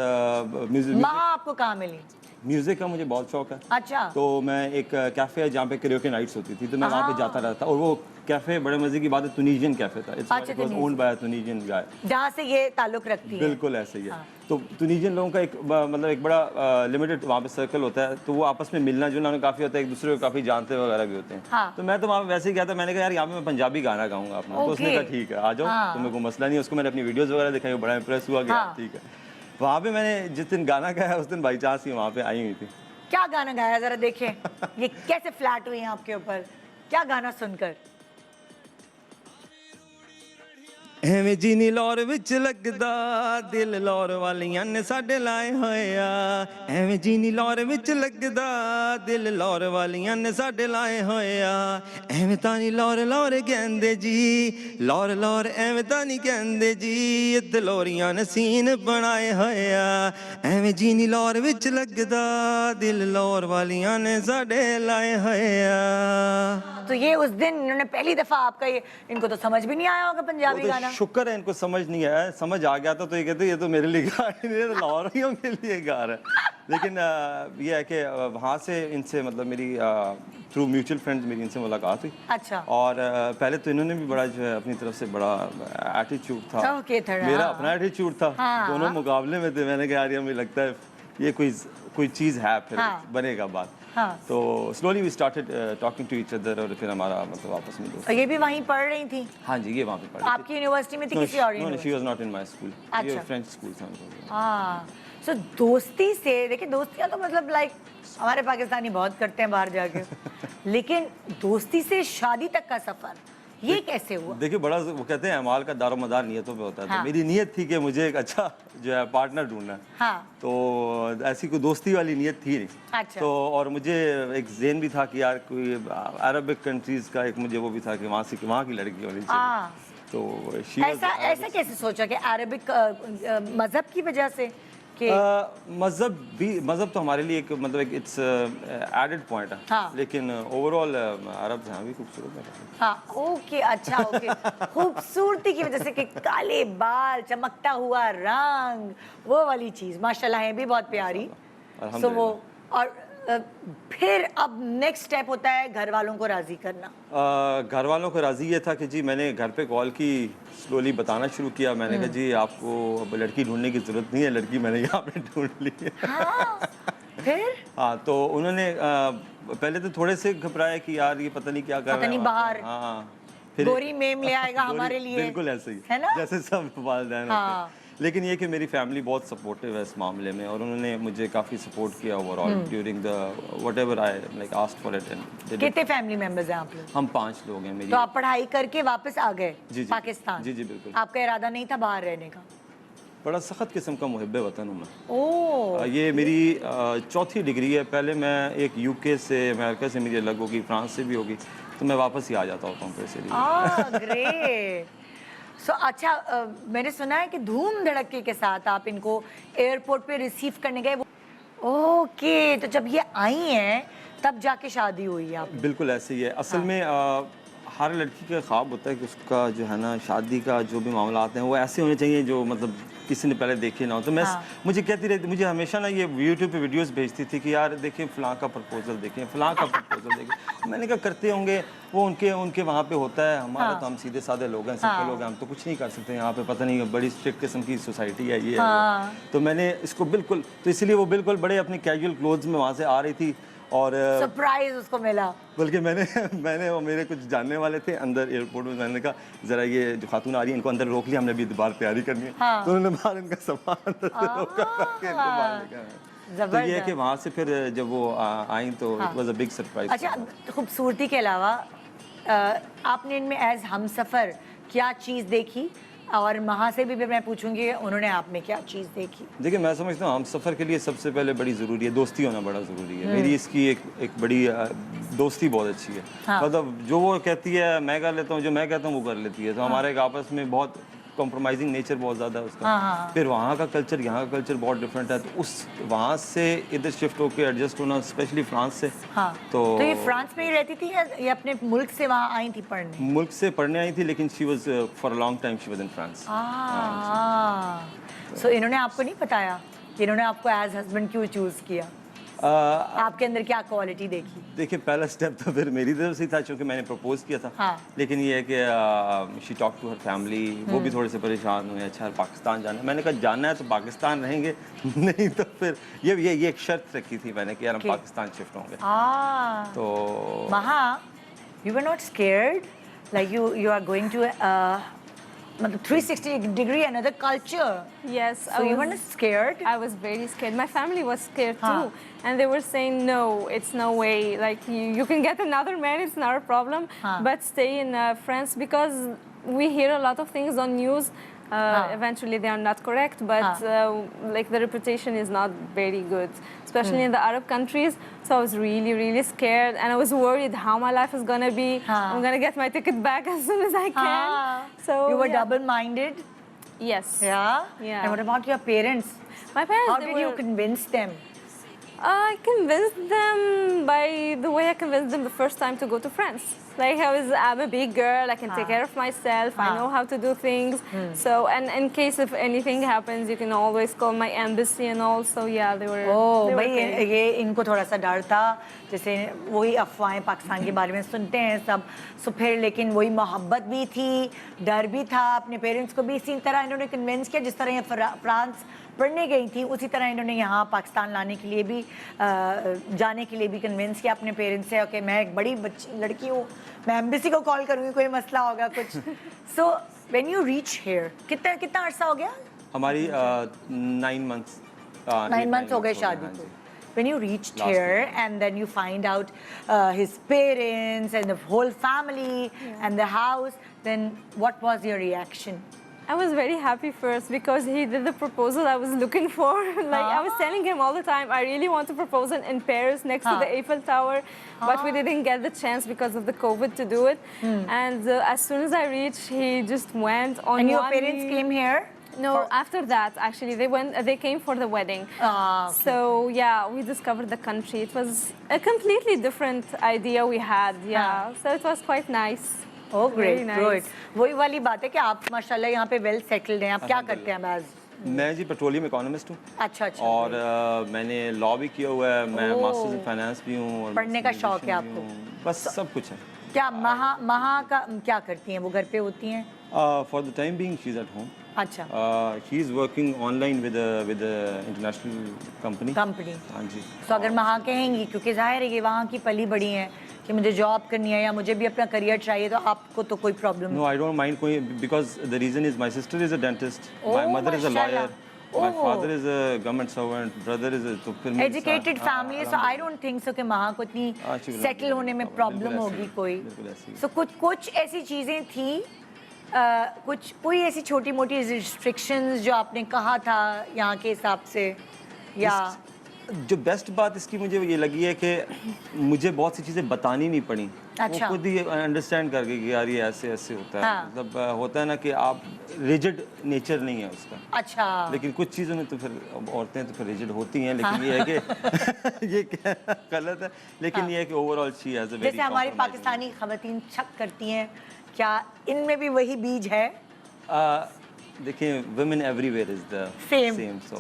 [SPEAKER 6] म्यूजिक
[SPEAKER 1] माँ आपको कहाँ मिली?
[SPEAKER 6] म्यूज़िक का मुझे बहुत शौक है।
[SPEAKER 1] अच्छा।
[SPEAKER 6] तो मैं एक कैफ़े है जहाँ पे करियोके नाइट्स होती थी, तो मैं वहाँ पे जाता रहता, और वो कैफ़े बड़े मज़े की बात है, तुनीजियन कैफ़े था। इट्स वाज ओन्ड बाय तुनीजियन गाय।
[SPEAKER 1] जहाँ से ये ताल्लुक रखती है।
[SPEAKER 6] बिल्कुल ऐसे ही है। तो तुनीजियन लोगों का एक मतलब एक बड़ा लिमिटेड वहाँ पे सर्कल होता है, तो वो आपस में मिलना जुलना काफ़ी होता है, एक दूसरे को काफ़ी जानते वगैरह भी होते हैं।
[SPEAKER 1] हाँ।
[SPEAKER 6] तो मैं तो वहाँ पे वैसे ही गया था, मैंने कहा यार यहाँ पे मैं पंजाबी गाना गाऊंगा अपना। तो उसने कहा ठीक है आ जाओ, तुम्हें कोई मसला नहीं है। उसको मैंने अपनी वीडियोज़ वगैरह दिखाई, वो बड़ा इंप्रेस हुआ गया, ठीक है। वहाँ पे मैंने जिस दिन गाना गाया उस दिन बाई चांस ही वहाँ पे आई हुई थी।
[SPEAKER 1] क्या गाना गाया जरा देखें, ये कैसे फ्लैट हुई है आपके ऊपर, क्या गाना सुनकर?
[SPEAKER 6] ਐਵੇਂ ਜੀ ਨੀ ਲੌਰ ਵਿੱਚ ਲੱਗਦਾ ਦਿਲ ਲੌਰ ਵਾਲੀਆਂ ਨੇ ਸਾਡੇ ਲਾਏ ਹੋਏ ਆ ਐਵੇਂ ਜੀ ਨੀ ਲੌਰ ਵਿੱਚ ਲੱਗਦਾ ਦਿਲ ਲੌਰ ਵਾਲੀਆਂ ਨੇ ਸਾਡੇ ਲਾਏ ਹੋਏ ਆ ਐਵੇਂ ਤਾਂ ਨੀ ਲੌਰ ਲੌਰ ਕਹਿੰਦੇ ਜੀ ਲੌਰ ਲੌਰ ਐਵੇਂ ਤਾਂ ਨੀ ਕਹਿੰਦੇ ਜੀ ਇੱਥੇ ਲੋਰੀਆਂ ਨੇ ਸੀਨ ਬਣਾਏ ਹੋਏ ਆ ਐਵੇਂ ਜੀ ਨੀ ਲੌਰ ਵਿੱਚ ਲੱਗਦਾ ਦਿਲ ਲੌਰ ਵਾਲੀਆਂ ਨੇ ਸਾਡੇ ਲਾਏ ਹੋਏ ਆ।
[SPEAKER 1] तो ये उस दिन इन्होंने पहली दफा आपका ये, इनको तो समझ भी नहीं आया होगा पंजाबी गाना।
[SPEAKER 6] शुक्र है इनको समझ नहीं आया, समझ आ गया था तो ये कहते ये तो मेरे लिए गा रहे हैं, तो लाहौरियों के लिए गा रहा है। लेकिन ये है कि वहाँ से इनसे मतलब मेरी थ्रू म्यूचुअल फ्रेंड्स मेरी इनसे मुलाकात हुई।
[SPEAKER 1] अच्छा।
[SPEAKER 6] और पहले तो इन्होंने भी बड़ा जो है अपनी तरफ से बड़ा एटीट्यूड था,
[SPEAKER 1] ओके, थोड़ा
[SPEAKER 6] मेरा अपना एटीट्यूड था, दोनों मुकाबले में थे। मैंने कहा यार ये मुझे लगता है ये कोई चीज़ है, फिर बनेगा बात। तो slowly we started talking to each other, और फिर हमारा मतलब आपस में दोस्त।
[SPEAKER 1] और ये भी वहीं पढ़ रही थी?
[SPEAKER 6] हाँ जी, ये वहाँ पे पढ़ी थी।
[SPEAKER 1] आपकी यूनिवर्सिटी में थी किसी और university?
[SPEAKER 6] She was not in my school. ये
[SPEAKER 1] अच्छा।
[SPEAKER 6] फ्रेंच स्कूल था उनका।
[SPEAKER 1] हाँ, सो दोस्ती से देखिए, दोस्तियाँ तो मतलब लाइक हमारे पाकिस्तानी बहुत करते हैं बाहर जाके लेकिन दोस्ती से शादी तक का सफर ये कैसे हुआ?
[SPEAKER 6] देखिए बड़ा वो कहते हैं अमाल का दारोमदार नियतों पे होता है। तो मेरी नियत थी कि मुझे एक अच्छा जो है पार्टनर ढूंढना है।
[SPEAKER 1] हाँ।
[SPEAKER 6] तो ऐसी कोई दोस्ती वाली नियत थी नहीं।
[SPEAKER 1] अच्छा।
[SPEAKER 6] तो और मुझे एक ज़हन भी था कि यार कोई अरबिक कंट्रीज़ का एक मुझे वो भी था कि वहाँ की लड़की होनी चाहिए। तो
[SPEAKER 1] ऐसा कैसे सोचा कि अरबिक मजहब की वजह से कि
[SPEAKER 6] मज़हब तो हमारे लिए एक मतलब एक इट्स एडेड पॉइंट है।
[SPEAKER 1] हाँ।
[SPEAKER 6] लेकिन ओवरऑल अरब हैं भी खूबसूरत है।
[SPEAKER 1] हाँ, ओके, अच्छा, ओके। खूबसूरती की वजह से कि काले बाल, चमकता हुआ रंग, वो वाली चीज़ माशाल्लाह है भी बहुत प्यारी। सो वो और फिर अब नेक्स्ट स्टेप होता है घर वालों को राज़ी करना।
[SPEAKER 6] घर वालों को राज़ी ये था कि जी मैंने घर पे कॉल की, स्लोली बताना शुरू किया। मैंने कहा जी आपको अब लड़की ढूंढने की ज़रूरत नहीं है, लड़की मैंने यहाँ पे ढूंढ ली है।
[SPEAKER 1] हाँ, फिर?
[SPEAKER 6] हाँ, तो उन्होंने पहले तो थोड़े से घबराया कि यार ये पता नहीं क्या कर रहा है,
[SPEAKER 1] पता नहीं बाहर
[SPEAKER 6] हाँ फिर
[SPEAKER 1] गोरी मेम ले आएगा हमारे लिए।
[SPEAKER 6] बिल्कुल ऐसे ही
[SPEAKER 1] है ना,
[SPEAKER 6] जैसे सब वालिदैन होते हैं। लेकिन ये कि मेरी फैमिली बहुत सपोर्टिव है इस मामले में, और उन्होंने मुझे काफ़ी सपोर्ट किया overall during the whatever I like asked for it. And
[SPEAKER 1] कितने फैमिली मेंबर्स हैं आप लोग?
[SPEAKER 6] हम 5 लोग हैं मेरी।
[SPEAKER 1] तो आप पढ़ाई करके वापस आ गए
[SPEAKER 6] जी,
[SPEAKER 1] पाकिस्तान?
[SPEAKER 6] जी बिल्कुल।
[SPEAKER 1] आपका इरादा नहीं था बाहर रहने का?
[SPEAKER 6] बड़ा सख्त किस्म का मुहिब वतन हूँ मैं।
[SPEAKER 1] ओह,
[SPEAKER 6] ये मेरी 4थी डिग्री है। पहले मैं एक यूके से, अमेरिका से मेरी अलग होगी, फ्रांस से भी होगी, तो मैं वापस ही आ जाता होता हूँ पैसे लिए।
[SPEAKER 1] ग्रेट। सो अच्छा, मैंने सुना है कि धूम धड़के के साथ आप इनको एयरपोर्ट पे रिसीव करने गए। ओके, तो जब ये आई हैं तब जाके शादी हुई है आप?
[SPEAKER 6] बिल्कुल ऐसे ही है। असल में हर लड़की का ख्वाब होता है कि उसका जो है ना शादी का जो भी मामला आते हैं वो ऐसे होने चाहिए जो मतलब किसी ने पहले देखे ना हो। तो मैं मुझे कहती रहती, मुझे हमेशा ना ये यूट्यूब पे वीडियोस भेजती थी कि यार देखें फ़लाँ का प्रपोजल, देखें फ़लाँ का प्रपोजल देखें। मैंने कहा करते होंगे वो, उनके वहाँ पे होता है, हमारा तो हम सीधे सादे लोग हैं, सिंपल लोग हैं, हम तो कुछ नहीं कर सकते यहाँ पे। पता नहीं बड़ी स्ट्रिक्ट किस्म की सोसाइटी है ये है। तो मैंने इसको बिल्कुल, तो इसलिए वो बिल्कुल बड़े अपने कैजुअल क्लोथ्स में वहाँ से आ रही थी, और
[SPEAKER 1] सरप्राइज उसको मिला।
[SPEAKER 6] बल्कि मैंने और मेरे कुछ जानने वाले थे अंदर एयरपोर्ट में, मैंने कहा ज़रा ये जो खातून आ रही है इनको अंदर रोक लिया, हमने अभी दोबारा तैयारी करनी है। तो उन्होंने बाहर इनका सामान तो ये कि वहाँ से फिर जब वो आई तो it was a big surprise.
[SPEAKER 1] अच्छा, खूबसूरती के अलावा आपने इनमें एज हमसफ़र क्या चीज़ देखी, और वहाँ से भी मैं पूछूंगी उन्होंने आप में क्या चीज़ देखी?
[SPEAKER 6] देखिए मैं समझता हूँ हम सफ़र के लिए सबसे पहले बड़ी ज़रूरी है दोस्ती होना, बड़ा ज़रूरी है। मेरी इसकी एक बड़ी दोस्ती बहुत अच्छी है। मतलब जो वो कहती है मैं कर लेता हूँ, जो मैं कहता हूँ वो कर लेती है। तो हमारे एक आपस में बहुत कॉम्प्रोमाइजिंग नेचर बहुत ज़्यादा है उसका। फिर वहाँ का कल्चर यहाँ का कल्चर बहुत डिफरेंट है, तो उस वहाँ से इधर शिफ्ट होकर एडजस्ट होना, स्पेशली फ्रांस से। तो
[SPEAKER 1] ये फ्रांस में ही रहती थी या ये अपने मुल्क से वहाँ आई थी पढ़ने?
[SPEAKER 6] मुल्क से पढ़ने आई थी, लेकिन she was for a long time she was in France.
[SPEAKER 1] So इन्होंने आपको नहीं बताया कि इन्होंने आपको एज हस्बैंड क्यों चूज़ किया? आपके अंदर क्या क्वालिटी देखी?
[SPEAKER 6] देखिए पहला स्टेप तो फिर मेरी तरफ से ही था, क्योंकि मैंने प्रपोज किया था।
[SPEAKER 1] हाँ।
[SPEAKER 6] लेकिन ये है कि she talk to her family, वो भी थोड़े से परेशान हुए, अच्छा पाकिस्तान जाना है। मैंने कहा जाना है तो पाकिस्तान रहेंगे, नहीं तो फिर ये एक शर्त रखी थी मैंने कि यार हम पाकिस्तान शिफ्ट होंगे। तो
[SPEAKER 1] Maha, you were not scared? Like you are going to मतलब 360 degree another culture.
[SPEAKER 7] Yes,
[SPEAKER 1] So you were not scared?
[SPEAKER 7] I was very scared. My family was scared
[SPEAKER 1] Huh.
[SPEAKER 7] too. And they were saying, no, it's no way. Like, you can get another man, it's not a problem.
[SPEAKER 1] Huh.
[SPEAKER 7] But stay in France, because we hear a lot of things on news. Eventually, they are not correct, but like the reputation is not very good, especially in the Arab countries. So I was really, really scared, and I was worried how my life is gonna be. I'm gonna get my ticket back as soon as I can. So
[SPEAKER 1] You were
[SPEAKER 7] yeah.
[SPEAKER 1] double-minded?
[SPEAKER 7] Yes.
[SPEAKER 1] Yeah?
[SPEAKER 7] Yeah.
[SPEAKER 1] And what about your parents?
[SPEAKER 7] My parents.
[SPEAKER 1] How
[SPEAKER 7] they
[SPEAKER 1] did you
[SPEAKER 7] were-
[SPEAKER 1] convince them?
[SPEAKER 7] I convinced them by the way I convinced them the first time to go to France. Like I'm a big girl, I can take care of myself, I know how to do things. So, and in case if anything happens, you can always call my embassy and all. So yeah, they were.
[SPEAKER 1] Oh
[SPEAKER 7] they were
[SPEAKER 1] भाई
[SPEAKER 7] okay.
[SPEAKER 1] ये इनको थोड़ा सा डर था, जैसे वही अफवाहें पाकिस्तान के बारे में सुनते हैं सब, सो फिर लेकिन वही मोहब्बत भी थी, डर भी था, अपने पेरेंट्स को भी इसी तरह इन्होंने कन्विंस किया जिस तरह ये फ्रांस पढ़ने गई थी उसी तरह इन्होंने यहाँ पाकिस्तान लाने के लिए भी जाने के लिए भी कन्विंस किया अपने पेरेंट्स से। ओके मैं एक बड़ी लड़की हूँ, मैं एम्बेसी को कॉल करूँगी, कोई मसला होगा कुछ। So when you reach here कितना अरसा हो गया?
[SPEAKER 6] हमारी 9 months
[SPEAKER 1] 9 months हो गए शादी को। When you reached here and then you find out his parents and the whole family and the house, then what was your reaction?
[SPEAKER 7] I was very happy first because he did the proposal I was looking for. Like I was telling him all the time, I really want to propose in Paris next to the Eiffel Tower, but we didn't get the chance because of the COVID to do it. And as soon as I reached, he just went on.
[SPEAKER 1] And your
[SPEAKER 7] one
[SPEAKER 1] parents
[SPEAKER 7] knee.
[SPEAKER 1] came here?
[SPEAKER 7] No, after that, actually, they came for the wedding.
[SPEAKER 1] Okay.
[SPEAKER 7] So yeah, we discovered the country. It was a completely different idea we had. Yeah, so it was quite nice.
[SPEAKER 1] Oh, great,
[SPEAKER 7] Very nice.
[SPEAKER 1] great. वही वाली बात है कि आप माशाल्लाह यहाँ पे well settled हैं। आप क्या करते हैं बैज?
[SPEAKER 6] मैं जी पेट्रोलियम इकोनॉमिस्ट हूँ।
[SPEAKER 1] अच्छा अच्छा।
[SPEAKER 6] और मैंने लॉ भी किया हुआ है, मैं मास्टर्स इन फाइनेंस भी हूँ और
[SPEAKER 1] पढ़ने का शौक है आपको?
[SPEAKER 6] बस सब कुछ है।
[SPEAKER 1] क्या महा का क्या करती हैं? वो घर पे होती हैं?
[SPEAKER 6] For the time being she is at home.
[SPEAKER 1] अच्छा।
[SPEAKER 6] She is working online with international company. हाँ जी।
[SPEAKER 1] तो अगर महा कहेंगी, क्योंकि जाहिर है कि वहाँ की पली बड़ी हैं कि मुझे जॉब करनी है या मुझे भी अपना करियर चाहिए, तो आपको तो कोई problem
[SPEAKER 6] No, I don't mind going because the reason is my sister is a dentist, my
[SPEAKER 1] Oh,
[SPEAKER 6] mother is a
[SPEAKER 1] mashallah.
[SPEAKER 6] lawyer, my father is a government servant, brother is a तो फिर मेरे
[SPEAKER 1] educated
[SPEAKER 6] साथ- हाँ,
[SPEAKER 1] family, so I don't think so कि महा को इतनी
[SPEAKER 6] she will not
[SPEAKER 1] settle
[SPEAKER 6] be
[SPEAKER 1] होने में
[SPEAKER 6] problem.
[SPEAKER 1] प्रॉब्लम
[SPEAKER 6] बिल्कुल
[SPEAKER 1] होगी
[SPEAKER 6] ऐसे ही,
[SPEAKER 1] कोई।
[SPEAKER 6] बिल्कुल ऐसे ही।
[SPEAKER 1] सो कुछ ऐसी चीज़ें थी, कोई ऐसी छोटी मोटी रिस्ट्रिक्शंस जो आपने कहा था यहाँ के हिसाब से, या
[SPEAKER 6] जो बेस्ट बात इसकी मुझे ये लगी है कि मुझे बहुत सी चीज़ें बतानी नहीं पड़ी।
[SPEAKER 1] अच्छा।
[SPEAKER 6] वो खुद ही अंडरस्टैंड करके कि यार ये ऐसे ऐसे होता है।
[SPEAKER 1] हाँ।
[SPEAKER 6] मतलब होता है ना कि आप रिजिड नेचर नहीं है उसका।
[SPEAKER 1] अच्छा।
[SPEAKER 6] लेकिन कुछ चीज़ों में तो फिर औरतें तो फिर रिजिड होती हैं, लेकिन ये है कि ये क्या गलत है, लेकिन ये है कि overall she has a very
[SPEAKER 1] जैसे हमारी पाकिस्तानी खवातीन शक करती हैं, क्या इनमें भी वही बीज है?
[SPEAKER 6] देखिए women everywhere is the
[SPEAKER 1] Same.
[SPEAKER 6] so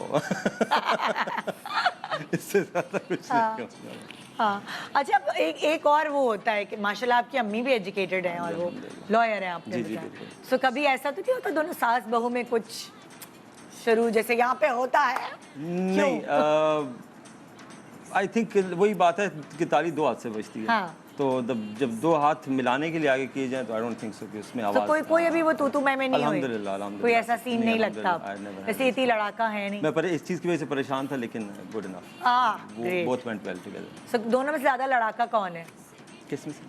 [SPEAKER 6] इससे ज़्यादा कुछ नहीं होता।
[SPEAKER 1] हाँ। अच्छा, अब एक और वो होता है कि माशाल्लाह आपकी अम्मी भी एजुकेटेड हैं और वो लॉयर हैं, आपने
[SPEAKER 6] जी, जी,
[SPEAKER 1] बताया।
[SPEAKER 6] बिल्कुल।
[SPEAKER 1] सो कभी ऐसा तो नहीं होता दोनों सास बहू में कुछ शुरू जैसे यहाँ पे होता है?
[SPEAKER 6] नहीं, आई थिंक वही बात है कि ताली दो हाथ से बजती है।
[SPEAKER 1] हाँ।
[SPEAKER 6] तो जब दो हाथ मिलाने के लिए आगे किए जाए तो आई डोंट थिंक सो कि उसमें
[SPEAKER 1] तो
[SPEAKER 6] आवाज़
[SPEAKER 1] कोई अभी वो तू मैं नहीं हुई?
[SPEAKER 6] अल्हम्दुलिल्लाह,
[SPEAKER 1] कोई ऐसा सीन नहीं लगता?
[SPEAKER 6] अल्हम्दुलिल्लाह,
[SPEAKER 1] वैसे इतनी लड़ाका है नहीं।
[SPEAKER 6] मैं पर इस चीज़ की वजह से परेशान था, लेकिन गुड इनफ, वो
[SPEAKER 1] great.
[SPEAKER 6] Both went well together.
[SPEAKER 1] So दोनों में से ज़्यादा लड़ाका कौन है?
[SPEAKER 6] किस में से?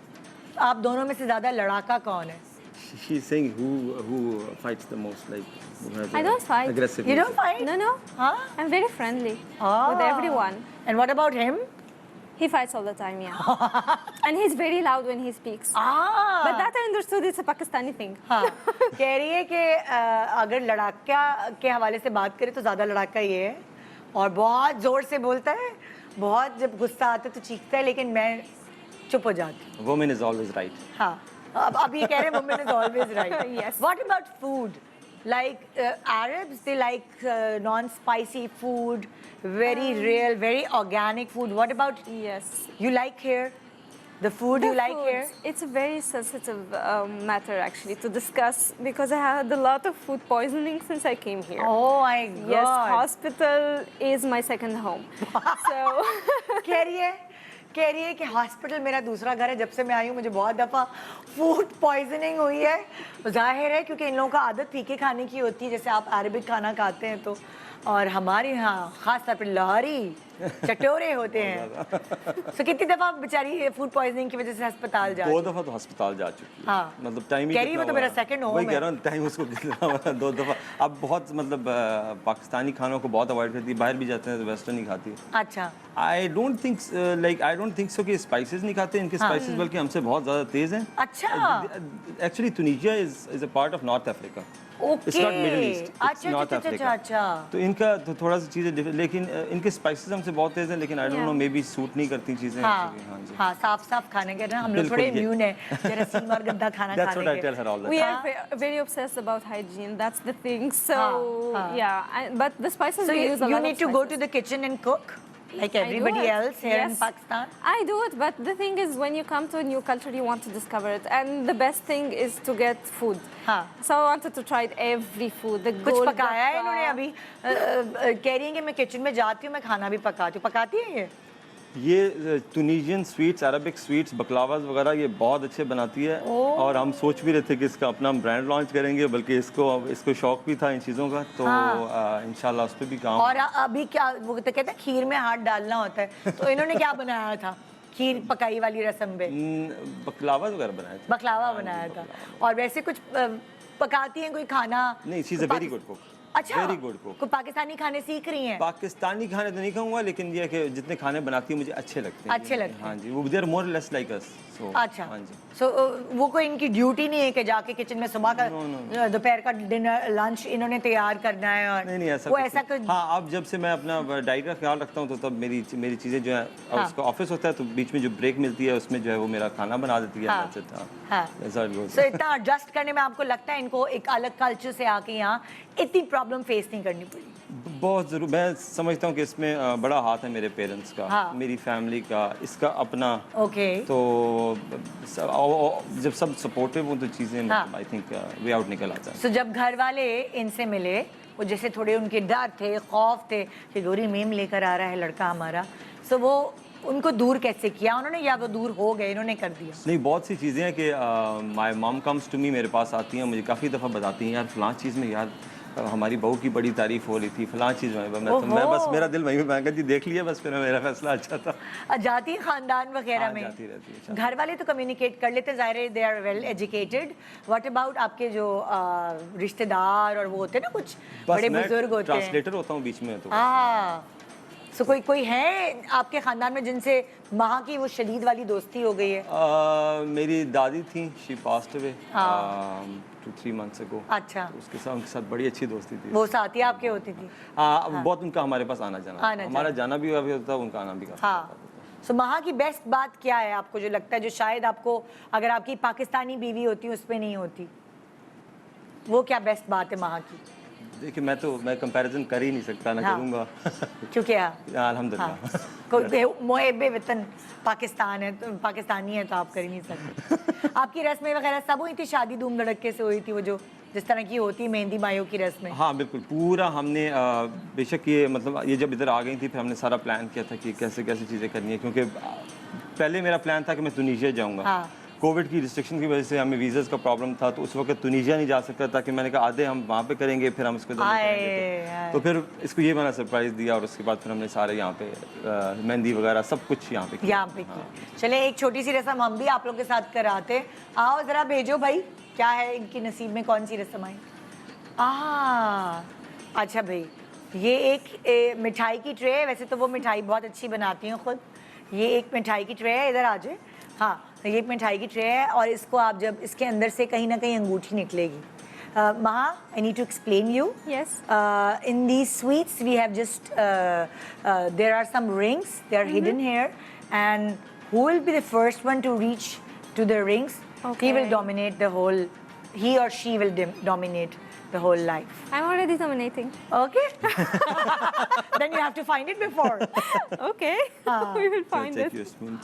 [SPEAKER 1] आप दोनों में से ज़्यादा लड़ाका कौन है?
[SPEAKER 6] She is saying who fights the most, like who has
[SPEAKER 7] I don't fight.
[SPEAKER 6] aggressive
[SPEAKER 1] You
[SPEAKER 6] nature.
[SPEAKER 1] don't fight?
[SPEAKER 7] No.
[SPEAKER 1] हाँ?
[SPEAKER 7] I'm very friendly
[SPEAKER 1] Ah.
[SPEAKER 7] with everyone.
[SPEAKER 1] And what about him?
[SPEAKER 7] He fights all the time, yeah. And he's very loud when he speaks. But that I understood it's a Pakistani thing.
[SPEAKER 1] हाँ, कह रही है कि अगर लड़ाका के हवाले से बात करें तो ज़्यादा लड़ाका ये है और बहुत ज़ोर से बोलता है, बहुत जब गुस्सा आता है तो चीखता है, लेकिन मैं चुप हो जाती हूँ।
[SPEAKER 6] Woman is always right.
[SPEAKER 1] हाँ, अब ये कह रहे हैं woman is always right.
[SPEAKER 7] Yes.
[SPEAKER 1] What about food? Like Arabs, they like non-spicy food, very real, very organic food. What about
[SPEAKER 7] Yes.
[SPEAKER 1] you? Like here, the food you like
[SPEAKER 7] Food,
[SPEAKER 1] here?
[SPEAKER 7] It's a very sensitive matter actually to discuss because I had a lot of food poisoning since I came here.
[SPEAKER 1] Oh my God!
[SPEAKER 7] Yes, hospital is my second home. So
[SPEAKER 1] कह रही है कि hospital मेरा दूसरा घर है। जब से मैं आई हूँ मुझे बहुत दफ़ा फूड पॉइजनिंग हुई है। जाहिर है क्योंकि इन लोगों का आदत फीके खाने की होती है, जैसे आप अरबिक खाना खाते हैं तो, और हमारे यहाँ ख़ास तौर पर लाहौरी चटोरे होते हैं। तो कितनी दफ़ा बेचारी फूड पॉइजनिंग की वजह से अस्पताल जा
[SPEAKER 6] 2 दफ़ा तो अस्पताल जा चुकी है।
[SPEAKER 1] हाँ।
[SPEAKER 6] मतलब टाइम ही
[SPEAKER 1] कह रही है वो तो मेरा second home
[SPEAKER 6] वही
[SPEAKER 1] है।
[SPEAKER 6] कह रहा हूँ, टाइम उसको कितना हुआ, 2 दफ़ा। अब बहुत मतलब पाकिस्तानी खानों को बहुत अवॉइड करती है, बाहर भी जाते हैं तो वेस्टर्न ही खाती है।
[SPEAKER 1] अच्छा।
[SPEAKER 6] आई डोंट थिंक सो कि स्पाइसेस नहीं खाते इनके, स्पाइसेस बल्कि हमसे बहुत ज़्यादा तेज़ हैं।
[SPEAKER 1] अच्छा।
[SPEAKER 6] Actually Tunisia is a part of North Africa.
[SPEAKER 1] Okay.
[SPEAKER 6] It's not Middle East, it's
[SPEAKER 1] अच्छा
[SPEAKER 6] North
[SPEAKER 1] अच्छा
[SPEAKER 6] Africa.
[SPEAKER 1] अच्छा अच्छा।
[SPEAKER 6] तो इनका तो थोड़ा सा चीज़ें different, लेकिन इनके स्पाइसेस हमसे बहुत तेज़ हैं, लेकिन I don't know may be suit नहीं करती चीज़ें।
[SPEAKER 1] हाँ
[SPEAKER 6] हाँ जी।
[SPEAKER 1] हाँ, साफ साफ खाने के ना हम लोग थोड़े इम्यून है जरासीम और गंदा खाना
[SPEAKER 6] That's what
[SPEAKER 1] खाने
[SPEAKER 6] I tell her all the
[SPEAKER 7] we
[SPEAKER 6] time.
[SPEAKER 7] are very obsessed about hygiene. That's the thing. So
[SPEAKER 1] हाँ.
[SPEAKER 7] yeah, but the spices
[SPEAKER 1] So
[SPEAKER 7] we
[SPEAKER 1] you,
[SPEAKER 7] use a
[SPEAKER 1] you
[SPEAKER 7] lot
[SPEAKER 1] need
[SPEAKER 7] of
[SPEAKER 1] to go
[SPEAKER 7] spices.
[SPEAKER 1] to the kitchen and cook like
[SPEAKER 7] I do
[SPEAKER 1] everybody
[SPEAKER 7] it.
[SPEAKER 1] else here in
[SPEAKER 7] Yes.
[SPEAKER 1] Pakistan.
[SPEAKER 7] I do it, but the thing is, when you come to a new culture, you want to discover it, and the best thing is to get food.
[SPEAKER 1] हाँ.
[SPEAKER 7] So I wanted to try every food. The
[SPEAKER 1] कुछ
[SPEAKER 7] golgappa.
[SPEAKER 1] पकाया है इन्होंने अभी? कह रही है कि मैं किचन में जाती हूँ, मैं खाना भी पकाती हूँ। पकाती है ये?
[SPEAKER 6] ये तुनीजियन स्वीट्स, अरबिक स्वीट्स, बकलावाज वगैरह ये बहुत अच्छे बनाती है। और हम सोच भी रहे थे कि इसका अपना ब्रांड लॉन्च करेंगे, बल्कि इसको शौक भी था इन चीज़ों का, तो इंशाल्लाह उस पर भी काम।
[SPEAKER 1] और अभी क्या वो तो कहते हैं खीर में हाथ डालना होता है, तो इन्होंने क्या बनाया था खीर पकाई वाली रस्म पे?
[SPEAKER 6] बकलावाज वगैरह बनाए थे।
[SPEAKER 1] बकलावा बनाया था। और वैसे कुछ पकाती हैं कोई खाना?
[SPEAKER 6] नहीं, she is a very good cook.
[SPEAKER 1] अच्छा,
[SPEAKER 6] वेरी गुड कुक।
[SPEAKER 1] कोई पाकिस्तानी खाने सीख रही हैं?
[SPEAKER 6] पाकिस्तानी खाने तो नहीं कहूँगा, लेकिन ये कि जितने खाने बनाती है मुझे अच्छे लगते हैं।
[SPEAKER 1] अच्छे लगते हैं।
[SPEAKER 6] हाँ जी, वो they are more less like us.
[SPEAKER 1] अच्छा।
[SPEAKER 6] हाँ जी।
[SPEAKER 1] सो वो कोई इनकी ड्यूटी नहीं है कि जाके किचन में सुबह का दोपहर का डिनर लंच इन्होंने तैयार करना है? और
[SPEAKER 6] नहीं ऐसा
[SPEAKER 1] वो
[SPEAKER 6] कुछ
[SPEAKER 1] ऐसा
[SPEAKER 6] नहीं। हाँ, अब जब से मैं अपना डाइट का ख्याल रखता हूँ तो तब मेरी चीज़ें जो है, अब उसका ऑफिस होता है तो बीच में जो ब्रेक मिलती है उसमें जो है वो मेरा खाना बना देती है।
[SPEAKER 1] हाँ। सो इतना एडजस्ट करने में आपको लगता है इनको एक अलग कल्चर से आके यहाँ इतनी प्रॉब्लम फेस नहीं करनी पड़ी?
[SPEAKER 6] बहुत ज़रूर। मैं समझता हूँ कि इसमें बड़ा हाथ है मेरे पेरेंट्स का, मेरी फैमिली का, इसका अपना।
[SPEAKER 1] ओके।
[SPEAKER 6] तो जब सब सपोर्टिव हो तो चीज़ें आई थिंक वे आउट निकल आता है।
[SPEAKER 1] सो जब घर वाले इनसे मिले, वो जैसे थोड़े उनके डर थे, खौफ थे कि गोरी मीम लेकर आ रहा है लड़का हमारा, सो वो उनको दूर कैसे किया उन्होंने, या वो दूर हो गए, इन्होंने कर दिया?
[SPEAKER 6] नहीं, बहुत सी चीज़ें हैं कि my mom comes to me, मेरे पास आती हैं, मुझे काफ़ी दफ़ा बताती हैं यार फलां चीज़ में यार हमारी बहू की बड़ी तारीफ हो रही थी, फलां चीज़ में मैं बस मेरा दिल वहीं पे जी देख लिया, बस फिर मेरा फैसला अच्छा था।
[SPEAKER 1] जाती खानदान वगैरह में
[SPEAKER 6] जाती रहती है।
[SPEAKER 1] घर वाले तो कम्युनिकेट कर लेते, ज़ाहिर है they are well educated. What about आपके जो रिश्तेदार और वो होते हैं ना, कुछ बड़े बुजुर्ग होते हैं?
[SPEAKER 6] ट्रांसलेटर होता हूँ बीच में। तो
[SPEAKER 1] हाँ, सो कोई है आपके खानदान में जिनसे माँ की वो शदीद वाली दोस्ती हो गई है?
[SPEAKER 6] मेरी दादी थी, she passed away 2-3 months ago।
[SPEAKER 1] अच्छा।
[SPEAKER 6] तो उसके साथ बड़ी अच्छी दोस्ती थी।
[SPEAKER 1] वो साथी आपके होती थी?
[SPEAKER 6] बहुत उनका हमारे पास आना जाना, हमारा जाना भी होता, उनका आना भी काफी
[SPEAKER 1] हाँ। सो माँ की बेस्ट बात क्या है आपको जो लगता है, जो शायद आपको अगर आपकी पाकिस्तानी बीवी होती उस पर नहीं होती? वो क्या बेस्ट बात है माँ की?
[SPEAKER 6] देखिए, मैं कंपैरिजन कर ही नहीं सकता, ना करूँगा।
[SPEAKER 1] क्योंकि
[SPEAKER 6] अल्हम्दुलिल्लाह
[SPEAKER 1] कोई मोहब्बे वतन पाकिस्तान है, तो पाकिस्तानी है तो आप कर ही नहीं सकते। आपकी रस्में वगैरह सब हुई थी, शादी धूम धड़के से हुई थी, वो जो जिस तरह की होती मेहंदी मायों की रस्में?
[SPEAKER 6] हाँ बिल्कुल, पूरा हमने बेशक ये मतलब ये जब इधर आ गई थी फिर हमने सारा प्लान किया था कि कैसे कैसे चीज़ें करनी है, क्योंकि पहले मेरा प्लान था कि मैं तुनीशिया जाऊँगा। कोविड की रिस्ट्रिक्शन की वजह से हमें वीज़ा का प्रॉब्लम था, तो उस वक्त तुनीशिया नहीं जा सकता था, कि मैंने कहा आधे हम वहाँ पे करेंगे फिर हम इसको करेंगे, तो फिर इसको ये मैंने सरप्राइज़ दिया और उसके बाद फिर हमने सारे यहाँ पे मेहंदी वगैरह सब कुछ यहाँ पे किया।
[SPEAKER 1] चले एक छोटी सी रस्म हम भी आप लोग के साथ कराते, आओ ज़रा भेजो भाई, क्या है इनकी नसीब में, कौन सी रस्म आई? अच्छा भाई, ये एक मिठाई की ट्रे है, वैसे तो वो मिठाई बहुत अच्छी बनाती हैं खुद, ये एक मिठाई की ट्रे है, इधर आ जाए। हाँ, ये एक मिठाई की ट्रे है और इसको आप जब इसके अंदर से कहीं ना कहीं अंगूठी निकलेगी। Maha, I need to explain you.
[SPEAKER 7] Yes.
[SPEAKER 1] In these sweets, we have just there are some rings. They are hidden here, and who will be the first one to reach to the rings?
[SPEAKER 7] Okay.
[SPEAKER 1] He will dominate the whole. He or she will dominate the whole life?
[SPEAKER 7] I'm already dominating.
[SPEAKER 1] Okay. Then you have to find it before.
[SPEAKER 7] Okay, we will find
[SPEAKER 6] Take
[SPEAKER 7] it.
[SPEAKER 6] your spoon.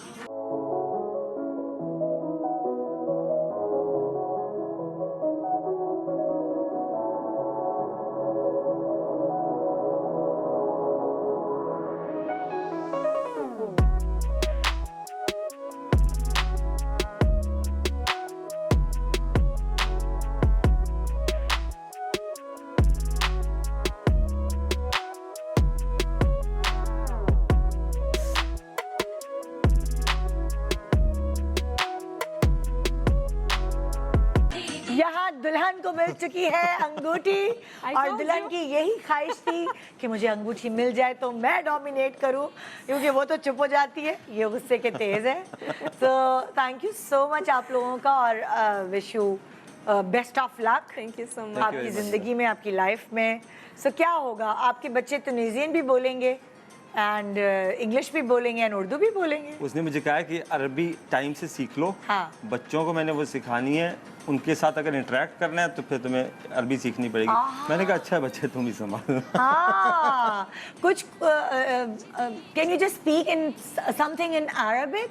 [SPEAKER 1] यहाँ दुल्हन को मिल चुकी है अंगूठी और दुल्हन की यही ख्वाहिश थी कि मुझे अंगूठी मिल जाए तो मैं डोमिनेट करूं, क्योंकि वो तो चुप हो जाती है, ये गुस्से के तेज है। So thank you so much आप लोगों का, और wish you best of luck
[SPEAKER 7] Thank you so much.
[SPEAKER 1] आपकी
[SPEAKER 6] very much,
[SPEAKER 1] ज़िंदगी में, आपकी लाइफ में। सो क्या होगा, आपके बच्चे तुनीजियन भी बोलेंगे एंड इंग्लिश भी बोलेंगे एंड उर्दू भी बोलेंगे?
[SPEAKER 6] उसने मुझे कहा कि अरबी टाइम से सीख लो।
[SPEAKER 1] हाँ।
[SPEAKER 6] बच्चों को मैंने वो सिखानी है, उनके साथ अगर इंटरेक्ट करना है तो फिर तुम्हें अरबी सीखनी पड़ेगी। मैंने कहा अच्छा बच्चे तुम ही संभालो।
[SPEAKER 1] हाँ, कुछ can you just speak in something in Arabic?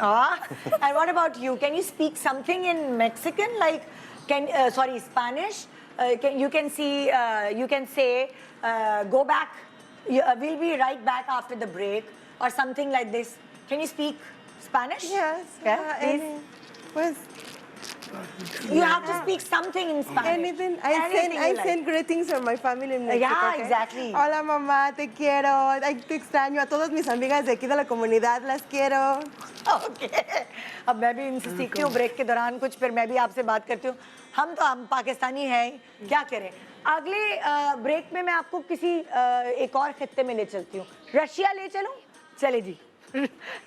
[SPEAKER 1] And what about you? Can you speak something in Mexican? Like, sorry, Spanish? You can say, go back. We'll be right back after the break, or something like this. Can you speak Spanish?
[SPEAKER 2] Yes.
[SPEAKER 1] Yeah, please.
[SPEAKER 2] Pues,
[SPEAKER 1] You have to speak something in Spanish.
[SPEAKER 2] anything.
[SPEAKER 1] Anything you
[SPEAKER 2] I
[SPEAKER 1] like.
[SPEAKER 2] send greetings from my family in Mexico.
[SPEAKER 1] Yeah,
[SPEAKER 2] okay?
[SPEAKER 1] exactly.
[SPEAKER 2] Hola mamá, te quiero. Ay, te extraño. A todas mis amigas de aquí de la comunidad las quiero.
[SPEAKER 1] Okay. अब मैं भी इनसे सीखती हूँ break के दौरान कुछ, फिर मैं भी आपसे बात करती हूँ। हम पाकिस्तानी हैं ही, क्या करें। अगले ब्रेक में मैं आपको किसी एक और खित्ते में ले चलती हूँ। रशिया ले चलूँ? चले जी,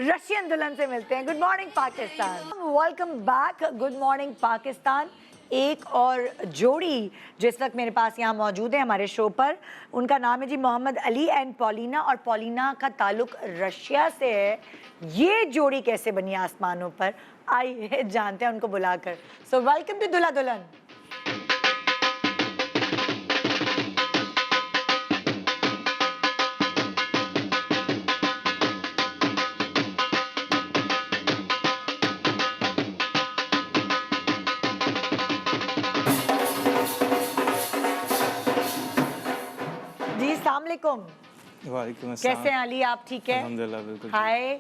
[SPEAKER 1] रशियन दुल्हन से मिलते हैं। Good morning Pakistan, welcome back. Good morning Pakistan. एक और जोड़ी जो इस वक्त मेरे पास यहाँ मौजूद है हमारे शो पर, उनका नाम है जी मोहम्मद अली एंड पॉलिना, और पॉलिना का ताल्लुक रशिया से है। ये जोड़ी कैसे बनी आसमानों पर, आइए जानते हैं उनको बुलाकर। सो वेलकम टू दुल्हा दुल्हन। जी अस्सलाम वालेकुम,
[SPEAKER 8] वालेकुम
[SPEAKER 1] कैसे
[SPEAKER 8] अस्सलाम।
[SPEAKER 1] हैं अली, आप ठीक है?
[SPEAKER 8] अल्हम्दुलिल्लाह बिल्कुल ठीक।
[SPEAKER 1] हाय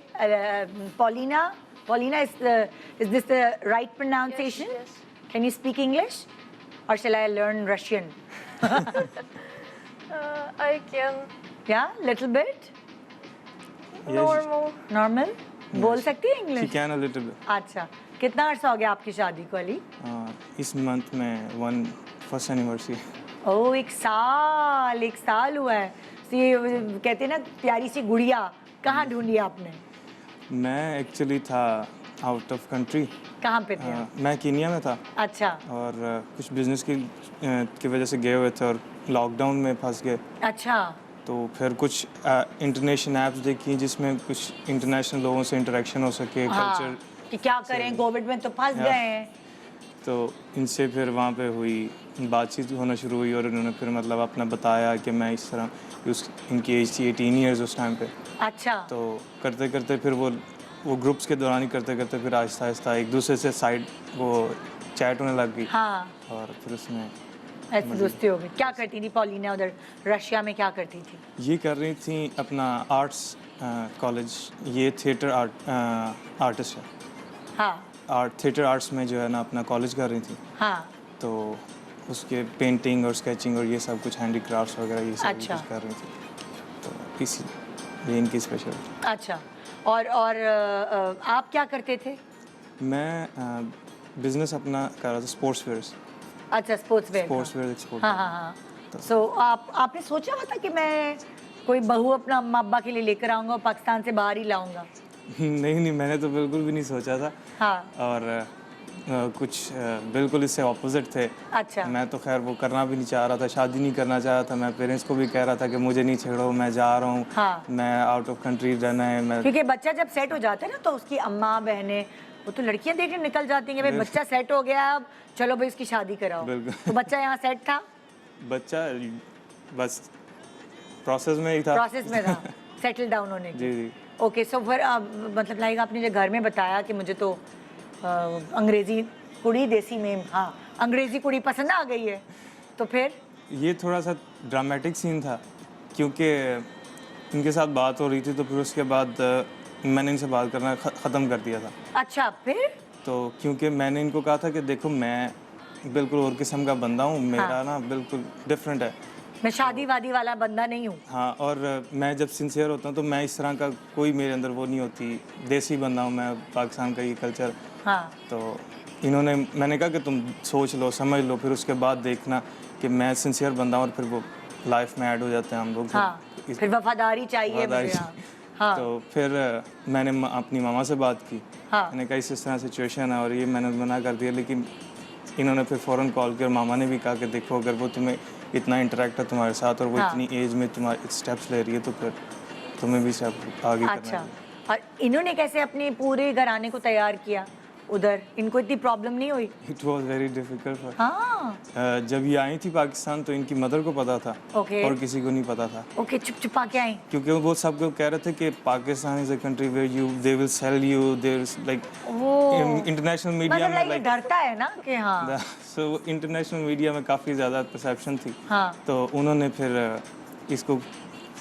[SPEAKER 1] Paulina, Paulina, is this the right pronunciation?
[SPEAKER 5] Yes, yes.
[SPEAKER 1] Can you speak English or shall I learn Russian?
[SPEAKER 5] I can.
[SPEAKER 1] Yeah, little bit.
[SPEAKER 5] Normal.
[SPEAKER 1] Normal. बोल सकती है
[SPEAKER 8] She
[SPEAKER 1] English?
[SPEAKER 8] can a little bit.
[SPEAKER 1] अच्छा, कितना अर्सा हो गया आपकी शादी को अली?
[SPEAKER 8] इस मंथ में फर्स्ट एनिवर्सरी।
[SPEAKER 1] ओह, एक साल हुआ है। तो ये कहते हैं ना प्यारी सी गुड़िया, कहाँ ढूंढी आपने?
[SPEAKER 8] मैं एक्चुअली था आउट ऑफ कंट्री।
[SPEAKER 1] कहाँ पे थे आप?
[SPEAKER 8] मैं कीनिया में था
[SPEAKER 1] अच्छा
[SPEAKER 8] और कुछ बिजनेस की वजह से गए हुए थे और लॉकडाउन में फंस गए।
[SPEAKER 1] अच्छा
[SPEAKER 8] तो फिर कुछ इंटरनेशनल ऐप्स देखी जिसमें कुछ इंटरनेशनल लोगों से इंटरेक्शन हो सके,
[SPEAKER 1] हाँ,
[SPEAKER 8] कल्चर।
[SPEAKER 1] कि क्या करें, कोविड में तो फंस
[SPEAKER 8] Yeah.
[SPEAKER 1] गए हैं।
[SPEAKER 8] तो इनसे फिर वहाँ पे हुई बातचीत होना शुरू हुई और उन्होंने फिर मतलब अपना बताया कि मैं इस तरह, इनकी एज थी 18 ईयर्स उस टाइम पे।
[SPEAKER 1] अच्छा
[SPEAKER 8] तो करते करते फिर वो ग्रुप्स के दौरान ही करते करते फिर आहिस्ता आहिस्ता एक दूसरे से साइड वो चैट होने लग गई।
[SPEAKER 1] हाँ,
[SPEAKER 8] और फिर उसमें
[SPEAKER 1] ऐसी दोस्ती हो गई। क्या करती थी पॉलिना उधर रशिया में, क्या करती थी?
[SPEAKER 8] ये कर रही थी अपना आर्ट्स कॉलेज, ये थिएटर आर्टिस्ट है।
[SPEAKER 1] हाँ
[SPEAKER 8] थिएटर आर्ट्स में जो है ना अपना कॉलेज कर रही थी।
[SPEAKER 1] हाँ
[SPEAKER 8] तो उसके पेंटिंग और स्केचिंग और ये सब कुछ हैंडीक्राफ्ट्स वगैरह ये सब
[SPEAKER 1] अच्छा।
[SPEAKER 8] कुछ कर रही थी। तो इसी ये इनकी स्पेशल।
[SPEAKER 1] अच्छा, और आप क्या करते थे?
[SPEAKER 8] मैं बिजनेस अपना कर रहा था स्पोर्ट्स वेयर्स।
[SPEAKER 1] अच्छा, sports wear.
[SPEAKER 8] Sports wear export.
[SPEAKER 1] हाँ हाँ हाँ। सो आपने सोचा हुआ था कि मैं कोई बहू अपना अम्मा अब्बा के लिए लेकर आऊँगा और पाकिस्तान से बाहर ही लाऊंगा?
[SPEAKER 8] नहीं मैंने तो बिल्कुल भी नहीं सोचा था।
[SPEAKER 1] हाँ
[SPEAKER 8] और कुछ बिल्कुल इससे ऑपोजिट थे।
[SPEAKER 1] अच्छा।
[SPEAKER 8] मैं तो खैर वो करना भी नहीं चाह रहा था, शादी नहीं करना चाह रहा था। मैं पेरेंट्स को भी कह रहा था कि मुझे नहीं छेड़ो, मैं जा रहा हूँ।
[SPEAKER 1] हाँ।
[SPEAKER 8] मैं आउट ऑफ कंट्री रहना है। मैं
[SPEAKER 1] क्योंकि बच्चा जब सेट हो जाता है ना तो उसकी अम्मा बहनें वो तो लड़कियां देखने निकल जाती हैं, भाई बच्चा सेट हो गया अब चलो भाई इसकी शादी कराओ।
[SPEAKER 8] बिल्कुल।
[SPEAKER 1] तो बच्चा यहाँ सेट था,
[SPEAKER 8] बच्चा बस प्रोसेस में ही था।
[SPEAKER 1] प्रोसेस में था सेटल डाउन होने की।
[SPEAKER 8] जी जी।
[SPEAKER 1] ओके सो फिर मतलब लाइक आपने जो घर में बताया कि मुझे तो अंग्रेजी कुड़ी देसी में, हाँ अंग्रेजी कुड़ी पसंद आ गई है, तो फिर
[SPEAKER 8] ये थोड़ा सा ड्रामेटिक सीन था क्योंकि इनके साथ बात हो रही थी, तो फिर उसके बाद मैंने इनसे बात करना ख़त्म कर दिया था।
[SPEAKER 1] अच्छा फिर
[SPEAKER 8] तो क्योंकि मैंने इनको कहा था कि देखो मैं बिल्कुल और किस्म का बंदा हूँ, मेरा ना बिल्कुल डिफरेंट है।
[SPEAKER 1] मैं शादी वादी वाला बंदा नहीं हूँ।
[SPEAKER 8] हाँ, और मैं जब सिंसियर होता हूँ तो मैं इस तरह का कोई मेरे अंदर वो नहीं होती, देसी बंदा हूँ मैं, पाकिस्तान का ये कल्चर।
[SPEAKER 1] हाँ।
[SPEAKER 8] तो मैंने कहा कि तुम सोच लो, समझ लो, फिर उसके बाद देखना कि मैं सिंसियर बंदा हूँ, और फिर वो लाइफ में ऐड हो जाते हैं हम लोग।
[SPEAKER 1] हाँ। फिर वफादारी चाहिए मुझे। हाँ।
[SPEAKER 8] तो फिर मैंने अपनी मामा से बात की।
[SPEAKER 1] हाँ।
[SPEAKER 8] मैंने कहा इस तरह सिचुएशन है और ये मैंने मना कर दिया, लेकिन इन्होंने फिर फ़ौरन कॉल किया। मामा ने भी कहा कि देखो अगर वो तुम्हें इतना इंटरेक्ट है तुम्हारे साथ और वो इतनी एज में तुम्हारे स्टेप्स ले रही है तो फिर तुम्हें भी स्टेप आगे करना
[SPEAKER 1] अच्छा।
[SPEAKER 8] है।
[SPEAKER 1] और इन्होंने कैसे अपने पूरे घराने को तैयार किया उधर? इनको इतनी प्रॉब्लम नहीं हुई?
[SPEAKER 8] It was very difficult for.
[SPEAKER 1] हाँ।
[SPEAKER 8] जब ये आई थी पाकिस्तान तो इनकी मदर को पता था।
[SPEAKER 1] ओके।
[SPEAKER 8] और किसी को नहीं पता था।
[SPEAKER 1] ओके, चुप छुपा के आई?
[SPEAKER 8] क्योंकि वो सबको कह रहे थे कि Pakistan is a country where you they will sell you, there is like international media में
[SPEAKER 1] लाइक डरता है ना कि हाँ।
[SPEAKER 8] सो इंटरनेशनल मीडिया में काफ़ी ज़्यादा परसेप्शन थी।
[SPEAKER 1] हाँ।
[SPEAKER 8] तो उन्होंने फिर इसको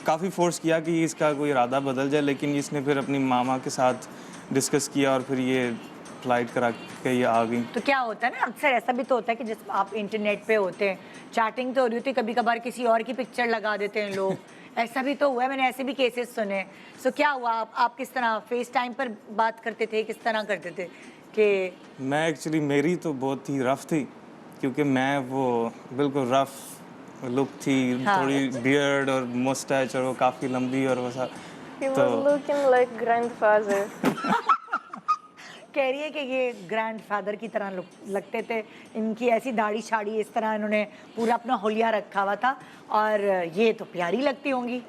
[SPEAKER 8] काफ़ी फोर्स किया कि इसका कोई इरादा बदल जाए, लेकिन इसने फिर अपनी मामा के साथ डिस्कस किया और फिर ये फ्लाइट करा के ये आ गई।
[SPEAKER 1] तो क्या होता है ना, अक्सर ऐसा भी तो होता है कि जब आप इंटरनेट पे होते हैं, चैटिंग तो हो रही होती है, कभी कभार किसी और की पिक्चर लगा देते हैं लोग। ऐसा भी तो हुआ है, मैंने ऐसे भी केसेस सुने। सो क्या हुआ, आप किस तरह फेस टाइम पर बात करते थे, किस तरह करते थे? कि
[SPEAKER 8] मैं एक्चुअली मेरी तो बहुत ही रफ थी, क्योंकि मैं वो बिल्कुल रफ लुक थी।
[SPEAKER 1] हाँ।
[SPEAKER 8] थोड़ी बियर्ड और मुस्टैच और वो काफ़ी लंबी और वैसा।
[SPEAKER 5] He was looking like grandfather.
[SPEAKER 1] कह रही है कि ये ग्रैंडफादर की तरह लगते थे। इनकी ऐसी दाढ़ी शाड़ी इस तरह इन्होंने पूरा अपना होलिया रखा हुआ था, और ये तो प्यारी लगती होंगी।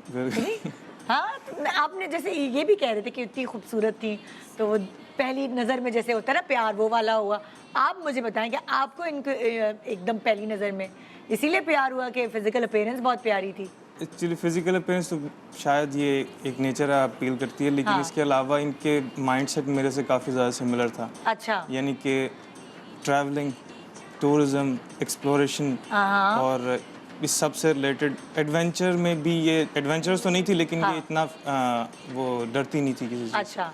[SPEAKER 1] हाँ, तो आपने जैसे ये भी कह रहे थे कि इतनी खूबसूरत थी, तो वो पहली नज़र में जैसे होता है ना प्यार, वो वाला हुआ। आप मुझे बताएं कि आपको इनको एकदम पहली नज़र में इसीलिए प्यार हुआ कि फिजिकल अपीयरेंस बहुत प्यारी थी?
[SPEAKER 8] एक्चुअली फिजिकल अपीयरेंस तो शायद ये एक नेचर अपील करती है, लेकिन इसके अलावा इनके माइंडसेट मेरे से काफ़ी ज़्यादा सिमिलर था।
[SPEAKER 1] अच्छा।
[SPEAKER 8] यानी कि ट्रैवलिंग, टूरिज्म, एक्सप्लोरेशन और इस सब से रिलेटेड एडवेंचर में भी ये एडवेंचरस तो नहीं थी, लेकिन ये इतना वो डरती नहीं थी किसी चीज़ से।
[SPEAKER 1] अच्छा।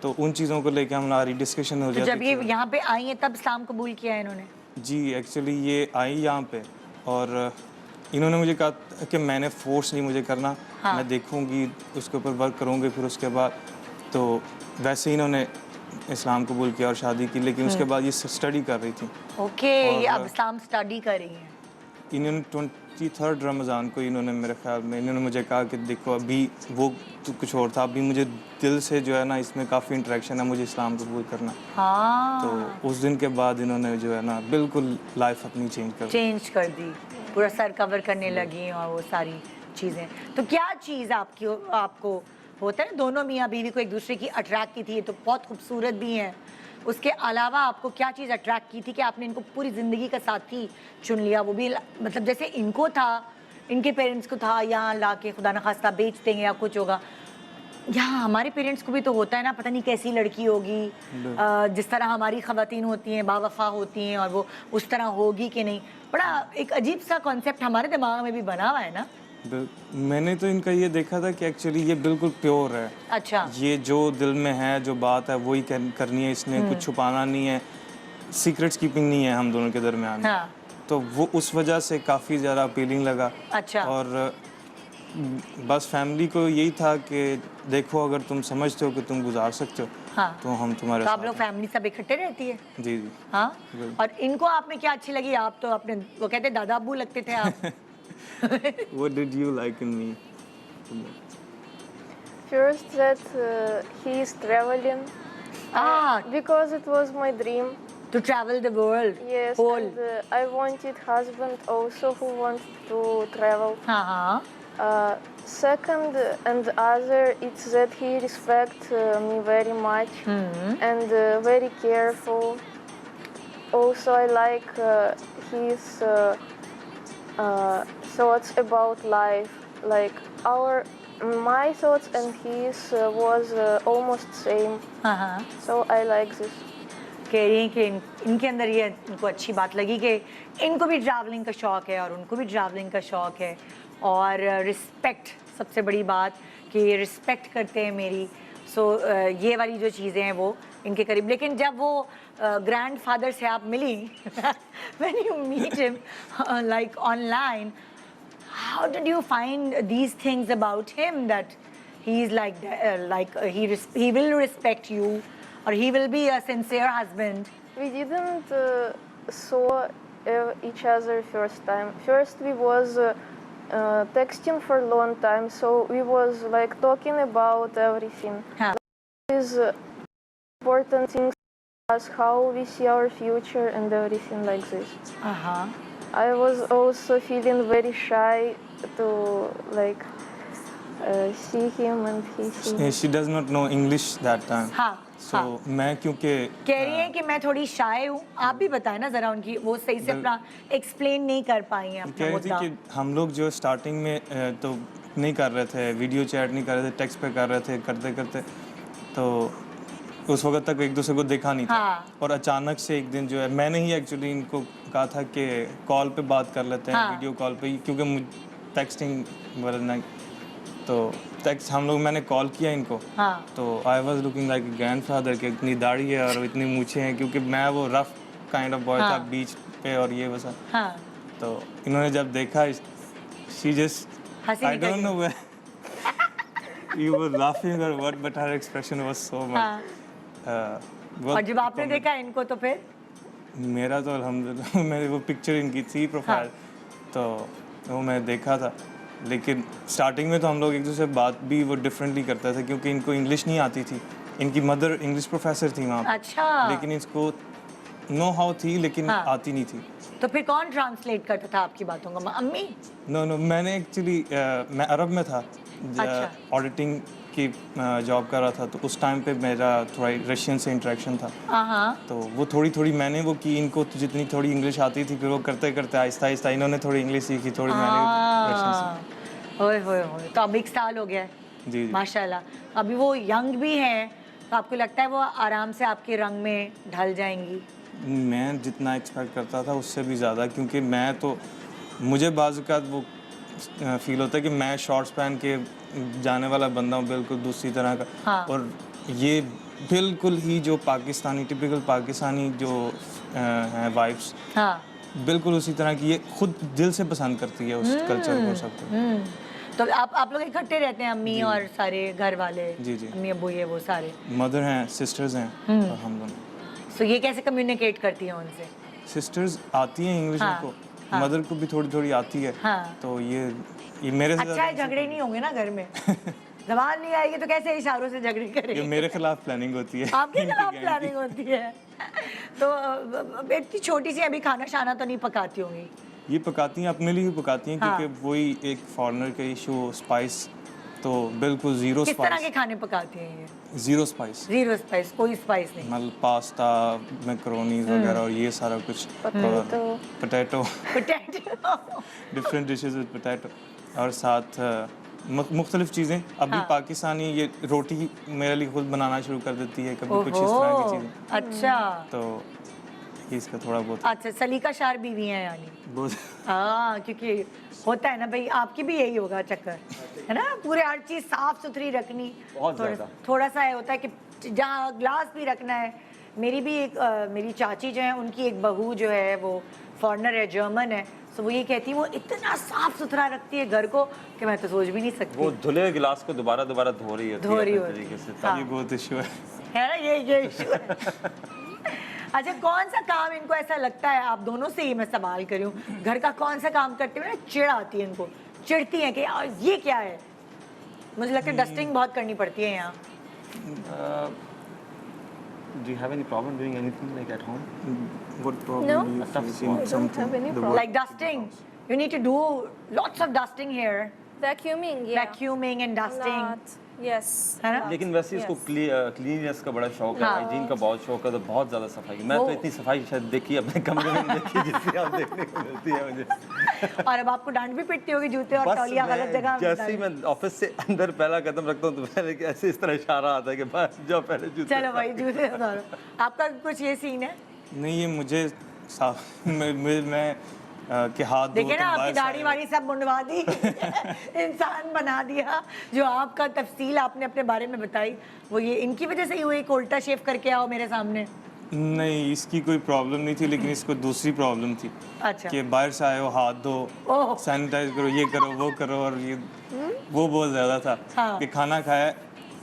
[SPEAKER 8] तो उन चीज़ों को लेके हमारी डिस्कशन हो
[SPEAKER 1] तो
[SPEAKER 8] जाती
[SPEAKER 1] जब ये यहाँ पे आई हैं तब इस्लाम कबूल किया है इन्होंने?
[SPEAKER 8] जी, एक्चुअली ये आई यहाँ पे और इन्होंने मुझे कहा कि मैंने फोर्स नहीं मुझे करना। हाँ। मैं देखूंगी, उसके ऊपर वर्क करूंगी, फिर उसके बाद तो वैसे ही इन्होंने इस्लाम कबूल किया और शादी की, लेकिन उसके बाद ये स्टडी कर रही थी।
[SPEAKER 1] ओके, ये अब इस्लाम स्टडी कर रही हैं।
[SPEAKER 8] इन्होंने 23 रमज़ान को इन्होंने मेरे ख्याल में इन्होंने मुझे कहा कि देखो अभी वो तो कुछ और था, अभी मुझे दिल से जो है ना इसमें काफ़ी इंटरेक्शन है, मुझे इस्लाम कबूल करना।
[SPEAKER 1] हाँ।
[SPEAKER 8] तो उस दिन के बाद इन्होंने जो है ना बिल्कुल लाइफ अपनी चेंज कर
[SPEAKER 1] दी, पूरा सर कवर करने लगी और वो सारी चीज़ें। तो क्या चीज़ आपको होता है ना, दोनों मियाँ बीवी को एक दूसरे की अट्रैक्ट की थी, ये तो बहुत खूबसूरत भी हैं, उसके अलावा आपको क्या चीज़ अट्रैक्ट की थी कि आपने इनको पूरी ज़िंदगी का साथी चुन लिया? वो भी मतलब जैसे इनको था, इनके पेरेंट्स को था, यहाँ ला के खुदा न खास्ता बेच देंगे या कुछ होगा। यहाँ हमारे पेरेंट्स को भी तो होता है ना, पता नहीं कैसी लड़की होगी, जिस तरह हमारी ख़वातीन होती हैं बावफ़ा होती हैं, और वो उस तरह होगी कि नहीं। बड़ा एक अजीब सा कॉन्सेप्ट हमारे दिमाग में भी बना हुआ है ना।
[SPEAKER 8] मैंने तो इनका ये देखा था कि एक्चुअली ये बिल्कुल प्योर है।
[SPEAKER 1] अच्छा।
[SPEAKER 8] ये जो दिल में है, जो बात है वही करनी है इसने, कुछ छुपाना नहीं है, सीक्रेट्स कीपिंग नहीं है हम दोनों के दरमियान।
[SPEAKER 1] हाँ।
[SPEAKER 8] तो वो उस वजह से काफ़ी ज़्यादा अपीलिंग लगा।
[SPEAKER 1] अच्छा।
[SPEAKER 8] और बस फैमिली को यही था कि देखो अगर तुम समझते हो कि तुम गुजार सकते हो, हाँ। तो हम तुम्हारे
[SPEAKER 1] साथ। आप लोग फैमिली सब इकट्ठे रहती है?
[SPEAKER 8] जी जी।
[SPEAKER 1] हाँ। और इनको आप में क्या अच्छी लगी? आप तो अपने वो कहते दादा अब्बू लगते थे आप।
[SPEAKER 8] What did you like in me?
[SPEAKER 5] First that he is traveling. Because it was my dream.
[SPEAKER 1] to travel the world.
[SPEAKER 9] Yes,
[SPEAKER 1] whole.
[SPEAKER 9] and I wanted husband also who wants to travel.
[SPEAKER 1] Uh-huh.
[SPEAKER 9] Second and other, it's that he respects me very much and very careful. Also, I like his thoughts about life. Like my thoughts and his was almost same.
[SPEAKER 1] Uh-huh.
[SPEAKER 9] So I like this.
[SPEAKER 1] कह रही हैं कि इनके अंदर ये इनको अच्छी बात लगी कि इनको भी ट्रैवलिंग का शौक़ है और उनको भी ट्रैवलिंग का शौक़ है और रिस्पेक्ट सबसे बड़ी बात कि ये रिस्पेक्ट करते हैं मेरी। सो ये वाली जो चीज़ें हैं वो इनके करीब। लेकिन जब वो ग्रैंडफादर से आप मिली when you meet him like online, how did you find these things about him that he's like he will respect you or he will be a sincere husband?
[SPEAKER 9] We didn't saw each other first time. First we was texting for a long time, so we was like talking about everything.
[SPEAKER 1] Huh.
[SPEAKER 9] Is important things as how we see our future and everything like this.
[SPEAKER 1] Uh-huh.
[SPEAKER 9] I was also feeling very shy to like see him and he see me.
[SPEAKER 8] She does not know English that time.
[SPEAKER 1] हाँ,
[SPEAKER 8] So मैं क्योंकि
[SPEAKER 1] कह रही हैं कि मैं थोड़ी शाय हूँ। आप भी बताएं ना जरा, उनकी वो सही से अपना एक्सप्लेन नहीं कर पाई हैं अपना
[SPEAKER 8] कह रही
[SPEAKER 1] मुद्दा।
[SPEAKER 8] थी कि हम लोग जो स्टार्टिंग में तो नहीं कर रहे थे, वीडियो चैट नहीं कर रहे थे, टेक्स्ट पे कर रहे थे, करते करते तो उस वक्त तक एक दूसरे को देखा नहीं था।
[SPEAKER 1] हाँ।
[SPEAKER 8] और अचानक से एक दिन जो है मैंने ही एक्चुअली इनको कहा था कि कॉल पे बात कर लेते हैं,
[SPEAKER 1] हाँ।
[SPEAKER 8] वीडियो कॉल पे, क्योंकि टेक्सटिंग वरना तो टेक्स्ट हम लोग मैंने कॉल किया इनको।
[SPEAKER 1] हाँ।
[SPEAKER 8] तो I was looking like a grandfather कि इतनी दाढ़ी है और इतनी मूछें हैं, क्योंकि मैं वो रफ काइंड ऑफ बॉय था बीच पे और ये वैसा।
[SPEAKER 1] हाँ।
[SPEAKER 8] तो इन्होंने जब देखा शी जस्ट
[SPEAKER 1] हंसी
[SPEAKER 8] आई
[SPEAKER 1] निकल
[SPEAKER 8] डोंट
[SPEAKER 1] गई।
[SPEAKER 8] No where you were laughing or what, but her expression was so much
[SPEAKER 1] और जब आपने देखा इनको तो फिर
[SPEAKER 8] मेरा तो अल्हम्दुलिल्लाह मेरी वो पिक्चर इनकी थी प्रोफाइल, तो वो मैं देखा था। लेकिन स्टार्टिंग में तो हम लोग एक दूसरे से बात भी वो डिफरेंटली करते थे, क्योंकि इनको इंग्लिश नहीं आती थी। इनकी मदर इंग्लिश प्रोफेसर थी वहाँ पे।
[SPEAKER 1] अच्छा।
[SPEAKER 8] लेकिन इसको नो हाउ थी, लेकिन आती नहीं थी।
[SPEAKER 1] तो फिर कौन ट्रांसलेट करता था आपकी बातों का? अम्मी?
[SPEAKER 8] नो मैंने एक्चुअली मैं अरब में था, ऑडिटिंग की जॉब कर रहा था, तो उस टाइम पे मेरा थोड़ा रशियन से इंटरेक्शन था। तो वो थोड़ी मैंने वो की, इनको तो जितनी थोड़ी इंग्लिश आती थी, फिर वो करते करते आहिस्ता आहिस्ता इन्होंने थोड़ी इंग्लिश सीखी, थोड़ी मैंने रशियन सीखी।
[SPEAKER 1] ओए होए होए, तो अब 1 साल हो गया है।
[SPEAKER 8] जी।
[SPEAKER 1] माशाल्लाह। अभी वो यंग भी हैं, तो आपको लगता है वो आराम से आपके रंग में ढल जाएंगी?
[SPEAKER 8] मैं जितना एक्सपेक्ट करता था उससे भी ज़्यादा, क्योंकि मैं तो मुझे बाज़-औक़ात वो फील होता है कि मैं शॉर्ट्स पहन के जाने वाला बंदा हूँ, बिल्कुल दूसरी तरह का।
[SPEAKER 1] हाँ।
[SPEAKER 8] और ये बिल्कुल ही जो पाकिस्तानी टिपिकल पाकिस्तानी जो हैं वाइब्स,
[SPEAKER 1] हाँ।
[SPEAKER 8] बिल्कुल उसी तरह की ये खुद दिल से पसंद करती है उस कल्चर को, सबको।
[SPEAKER 1] तो आप लोग इकट्ठे रहते हैं, अम्मी और सारे घर वाले?
[SPEAKER 8] जी।
[SPEAKER 1] अम्मी अब्बू ये वो सारे?
[SPEAKER 8] मदर हैं, सिस्टर्स हैं और हम लोग।
[SPEAKER 1] तो ये कैसे कम्युनिकेट करती हैं उनसे?
[SPEAKER 8] सिस्टर्स आती हैं इंग्लिश को, मदर को भी थोड़ी थोड़ी आती है। तो ये मेरे से
[SPEAKER 1] अच्छा है, झगड़े नहीं होंगे ना घर में। जबान नहीं आएगी तो कैसे इशारों से झगड़े करेंगे?
[SPEAKER 8] ये मेरे खिलाफ प्लानिंग होती है।
[SPEAKER 1] आपके खिलाफ प्लानिंग होती है? तो इतनी छोटी सी अभी खाना शाना तो नहीं पकाती होंगी?
[SPEAKER 8] ये पकाती हैं, अपने लिए ही पकाती हैं, क्योंकि वही एक फॉरेनर का इशू, स्पाइस तो बिल्कुल जीरो
[SPEAKER 1] किस तरह
[SPEAKER 8] स्पाइस।
[SPEAKER 1] के खाने पकाती हैं ये?
[SPEAKER 8] जीरो स्पाइस,
[SPEAKER 1] कोई स्पाइस नहीं?
[SPEAKER 8] मतलब पास्ता, मैकरोनीज वगैरह और ये सारा कुछ। Potato different dishes with potato, और साथ मुख्तलिफ चीज़ें। अभी पाकिस्तानी ये रोटी मेरे लिए खुद बनाना शुरू कर देती है, कभी कुछ इस तरह की चीज़ें।
[SPEAKER 1] अच्छा।
[SPEAKER 8] तो इसका थोड़ा बहुत।
[SPEAKER 1] अच्छा, सलीका शार बीवी हैं यानी?
[SPEAKER 8] बहुत।
[SPEAKER 1] हाँ, क्योंकि होता है ना भाई, आपकी भी यही होगा चक्कर, है ना? पूरे हर चीज़ साफ सुथरी रखनी। थोड़ा सा है होता है कि जहाँ ग्लास भी रखना है। मेरी भी एक मेरी चाची जो है, उनकी एक बहू जो है वो फॉरेनर है, जर्मन है, तो वो ये कहती है वो इतना साफ सुथरा रखती है घर को कि मैं तो सोच भी नहीं सकती।
[SPEAKER 6] वो धुले हुए गिलास को दोबारा धो रही होती है तरीके से।
[SPEAKER 8] ये बहुत इशू है
[SPEAKER 1] ना, ये इशू है। अच्छा, कौन सा काम इनको ऐसा लगता है, आप दोनों से ही मैं सवाल करी हूँ, घर का कौन सा काम करते हुए ना चिढ़ आती है इनको, चिढ़ती हैं कि यार ये क्या है? मुझे लगता है डस्टिंग बहुत करनी पड़ती है यहाँ।
[SPEAKER 6] Do you have any problem doing anything like at home?
[SPEAKER 8] What problem
[SPEAKER 9] No.
[SPEAKER 8] do you
[SPEAKER 6] Tough
[SPEAKER 8] face
[SPEAKER 6] one.
[SPEAKER 8] in
[SPEAKER 9] I don't
[SPEAKER 8] something?
[SPEAKER 9] have any
[SPEAKER 8] the
[SPEAKER 9] problem.
[SPEAKER 8] work-
[SPEAKER 1] Like dusting. You need to do lots of dusting here.
[SPEAKER 7] Vacuuming, yeah.
[SPEAKER 1] Vacuuming and dusting.
[SPEAKER 7] Lot. Yes.
[SPEAKER 1] है ना?
[SPEAKER 6] लेकिन वैसे इसको cleanliness का बड़ा शौक है,
[SPEAKER 1] हाँ।
[SPEAKER 6] हाइजीन का बहुत शौक है, तो बहुत ज़्यादा सफाई की। मैं तो इतनी सफाई शायद देखी अपने कमरे में नहीं देखी जितनी आप देखने को मिलती है मुझे।
[SPEAKER 1] और अब आपको डांट भी पिटती होगी जूते और तौलिया गलत जगह में
[SPEAKER 6] जैसे ही मैं ऑफिस से अंदर पहला कदम रखता हूँ तो पहले ऐसे इस तरह इशारा आता है कि बस जाओ पहले जूते
[SPEAKER 1] चलो भाई जूते उतारो। आपका कुछ ये सीन है?
[SPEAKER 8] नहीं, ये मुझे मैं के हाथ धो
[SPEAKER 1] देखिए ना,
[SPEAKER 8] तुम
[SPEAKER 1] आपकी
[SPEAKER 8] बाहर से
[SPEAKER 1] दाढ़ी
[SPEAKER 8] आए
[SPEAKER 1] वाड़ी सब मुंडवा दी, इंसान बना दिया। जो आपका तफसील आपने अपने बारे में बताई वो ये इनकी वजह से ही हुई कि उल्टा शेव करके आओ मेरे सामने।
[SPEAKER 8] हो। नहीं, इसकी कोई प्रॉब्लम नहीं थी, लेकिन इसको दूसरी प्रॉब्लम थी
[SPEAKER 1] अच्छा।
[SPEAKER 8] कि बाहर से आए हो, हाथ धो,
[SPEAKER 1] ओह।
[SPEAKER 8] सैनिटाइज करो, ये करो वो करो, और ये वो बहुत ज़्यादा था
[SPEAKER 1] हाँ।
[SPEAKER 8] कि खाना खाया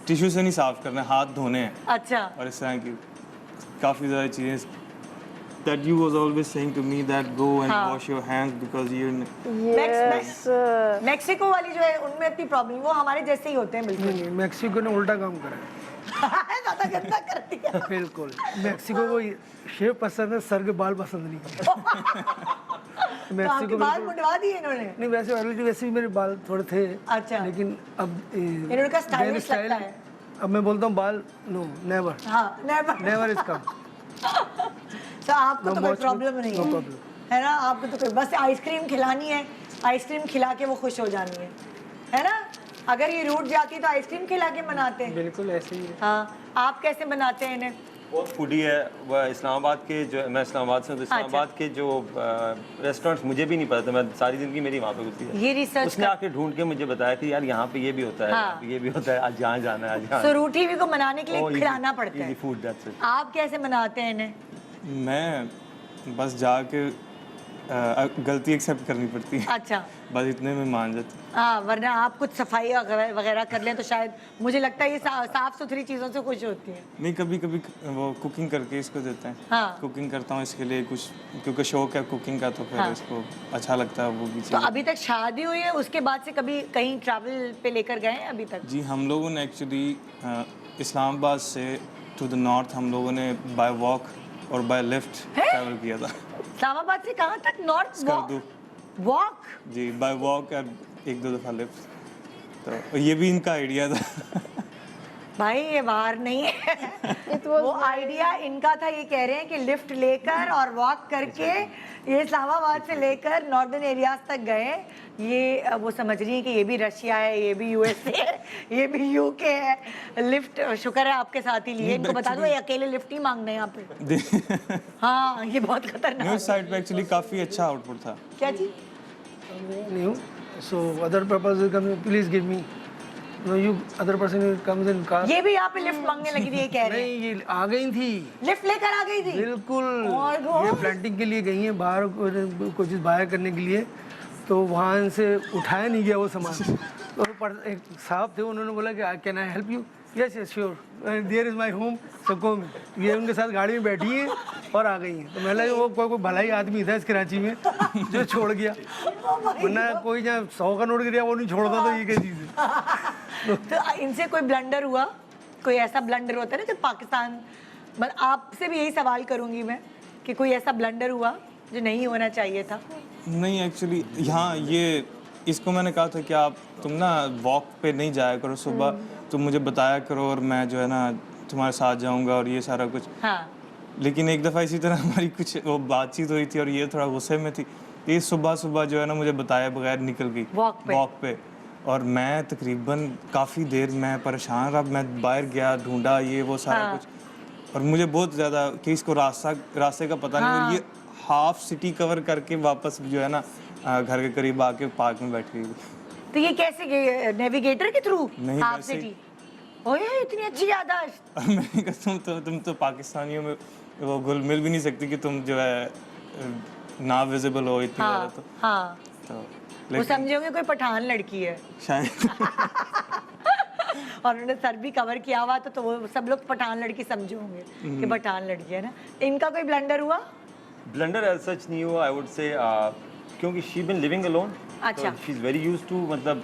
[SPEAKER 8] टिश्यू से नहीं साफ करना, हाथ धोने हैं,
[SPEAKER 1] अच्छा।
[SPEAKER 8] और इस तरह की काफ़ी ज़्यादा चीज़ें that you was always saying to me that go and
[SPEAKER 1] हाँ।
[SPEAKER 8] wash your hands because you're
[SPEAKER 9] Yes.
[SPEAKER 1] Mexico वाली जो है उनमें इतनी प्रॉब्लम, वो हमारे जैसे ही होते हैं बिल्कुल।
[SPEAKER 3] नहीं, मैक्सिको ने उल्टा काम करा है।
[SPEAKER 1] ज्यादा गंदा कर दिया।
[SPEAKER 3] बिल्कुल, मैक्सिको को शेव पसंद है, सर के बाल पसंद नहीं।
[SPEAKER 1] तो आपके बाल मुंडवा दिए इन्होंने?
[SPEAKER 3] नहीं, वैसे भी मेरे बाल थोड़े थे।
[SPEAKER 1] अच्छा।
[SPEAKER 3] लेकिन अब
[SPEAKER 1] इन्होंने कहा स्टाइलिश लगता है।
[SPEAKER 3] अब मैं बोलता हूँ बाल नो नेवर
[SPEAKER 1] हाँ, never।
[SPEAKER 3] Never is come.
[SPEAKER 1] तो आपको तो कोई प्रॉब्लम नहीं
[SPEAKER 3] नो
[SPEAKER 1] है,
[SPEAKER 3] प्रॉब्लम।
[SPEAKER 1] है ना? आपको तो कोई बस आइसक्रीम खिलानी है, आइसक्रीम खिला के वो खुश हो जानी है ना? अगर ये रूठ जाती तो आइसक्रीम खिला के मनाते हैं।
[SPEAKER 4] बिल्कुल ऐसे ही है।
[SPEAKER 1] हाँ, आप कैसे बनाते हैं इन्हें?
[SPEAKER 6] बहुत फूडी है वह। इस्लामाबाद के जो, मैं इस्लामाबाद से हूँ, तो इस्लामाबाद के जो रेस्टोरेंट्स मुझे भी नहीं पता था, मैं सारी ज़िंदगी मेरी वहाँ पे गुजरी है।
[SPEAKER 1] ये रिसर्च
[SPEAKER 6] उसने आके ढूंढ के मुझे बताया कि यार यहाँ पे ये भी होता है,
[SPEAKER 1] हाँ।
[SPEAKER 6] यहाँ पे ये भी होता है, आज यहाँ जाना है, आज यहाँ
[SPEAKER 1] तो रूठी भी को मनाने के लिए खिलाना पड़ता है।
[SPEAKER 6] Food, that's it.
[SPEAKER 1] आप कैसे मनाते हैं इन्हें?
[SPEAKER 8] मैं बस जाके गलती एक्सेप्ट करनी पड़ती है,
[SPEAKER 1] अच्छा।
[SPEAKER 8] बस इतने में मान जाती।
[SPEAKER 1] हाँ, वरना आप कुछ सफाई वगैरह कर लें तो शायद मुझे लगता है ये साफ सुथरी चीज़ों से खुश होती है।
[SPEAKER 8] नहीं, कभी कभी वो कुकिंग करके इसको देते हैं।
[SPEAKER 1] हाँ।
[SPEAKER 8] कुकिंग करता हूँ इसके लिए कुछ, क्योंकि शौक है कुकिंग का, तो फिर
[SPEAKER 1] हाँ।
[SPEAKER 8] इसको अच्छा लगता है वो भी
[SPEAKER 1] तो
[SPEAKER 8] चीज़।
[SPEAKER 1] अभी तक शादी हुई है, उसके बाद से कभी कहीं ट्रैवल पे लेकर गए हैं अभी तक?
[SPEAKER 8] जी, हम लोगों ने एक्चुअली इस्लामाबाद से टू द नॉर्थ हम लोगों ने बाय वॉक और बाय लिफ्ट ट्रैवल किया था।
[SPEAKER 1] इस्लामाबाद से कहाँ तक? नॉर्थ
[SPEAKER 8] स्कर्दू।
[SPEAKER 1] वॉक?
[SPEAKER 8] जी, बाय वॉक और एक दो दफ़ा लिफ्ट। तो ये भी इनका आइडिया था।
[SPEAKER 1] भाई ये बाहर नहीं है।
[SPEAKER 9] It was
[SPEAKER 1] वो आइडिया इनका था। ये कह रहे हैं कि लिफ्ट लेकर और वॉक करके ये इस्लामाबाद से लेकर नॉर्दर्न एरियाज तक गए। ये वो समझ रही है कि ये भी रशिया है, ये भी यूएसए है, ये भी यूके है। लिफ्ट शुक्र है आपके साथ ही लिए। इनको बता दो ये अकेले लिफ्ट ही मांग रहे हैं यहाँ पे। हाँ, ये बहुत खतरनाक
[SPEAKER 8] न्यूज़ साइड पे एक्चुअली काफ़ी अच्छा आउटपुट था।
[SPEAKER 1] क्या जी?
[SPEAKER 3] New, so other proposal comes, please give me. No, you other person comes in car.
[SPEAKER 1] ये भी यहाँ पे लिफ्ट मांगने लगी थी, ये कह रहे हैं।
[SPEAKER 3] नहीं, ये आ गई थी।
[SPEAKER 1] लिफ्ट लेकर आ गई थी?
[SPEAKER 3] बिल्कुल।
[SPEAKER 1] Oh my God.
[SPEAKER 3] ये प्लांटिंग के लिए गई हैं बाहर, कुछ चीज़ बाहर करने के लिए, तो वहाँ से उठाया नहीं गया वो सामान। तो एक साहब थे, उन्होंने बोला कि can I help you? Yes yes sure, there is my home, so come. ये उनके साथ गाड़ी में बैठी हैं और आ गई हैं। तो मैं लगा वो कोई भलाई आदमी था इस कराची में जो छोड़ गया, वरना कोई जहाँ 100 का नोट गिरा वो नहीं छोड़ता। तो ये क्या चीज़ है?
[SPEAKER 1] तो इनसे कोई ब्लंडर हुआ? कोई ऐसा ब्लंडर होता है ना जो पाकिस्तान, मतलब आपसे भी यही सवाल करूंगी मैं कि कोई ऐसा ब्लंडर हुआ जो नहीं होना चाहिए था?
[SPEAKER 8] नहीं, एक्चुअली यहाँ ये इसको मैंने कहा था कि आप तुम ना वॉक पे नहीं जाया करो सुबह, तुम मुझे बताया करो और मैं जो है ना तुम्हारे साथ जाऊंगा और ये सारा कुछ।
[SPEAKER 1] हाँ।
[SPEAKER 8] लेकिन एक दफ़ा इसी तरह हमारी कुछ वो बातचीत हुई थी और ये थोड़ा गुस्से में थी। ये सुबह सुबह जो है ना मुझे बताए बगैर निकल गई वॉक पे, और मैं तकरीबन काफ़ी देर मैं परेशान रहा। मैं बाहर गया, ढूंढा ये वो सारा कुछ, और मुझे बहुत ज़्यादा कि इसको रास्ते का पता नहीं। और ये हाफ सिटी कवर करके वापस जो है ना घर के करीब आके पार्क में बैठ गई।
[SPEAKER 1] तो ये कैसे गए? नेविगेटर के थ्रू?
[SPEAKER 8] नहीं,
[SPEAKER 1] हाफ
[SPEAKER 8] वैसे
[SPEAKER 1] सिटी। ओए इतनी अच्छी याददाश्त।
[SPEAKER 8] मैंने कहा तुम तो पाकिस्तानियों में वो घुल मिल भी नहीं सकती कि तुम जो है ना विजिबल हो इतनी ज़्यादा। तो
[SPEAKER 1] हाँ,
[SPEAKER 8] तो
[SPEAKER 1] वो समझे होंगे कोई पठान लड़की है
[SPEAKER 8] शायद।
[SPEAKER 1] और उन्होंने सर भी कवर किया हुआ तो वो सब लोग पठान लड़की समझे होंगे कि पठान लड़की है ना। इनका कोई ब्लंडर हुआ?
[SPEAKER 6] ब्लंडर एज सच नहीं हुआ, आई वुड से, क्योंकि शी बीन लिविंग अलोन।
[SPEAKER 1] अच्छा।
[SPEAKER 6] She is very used to मतलब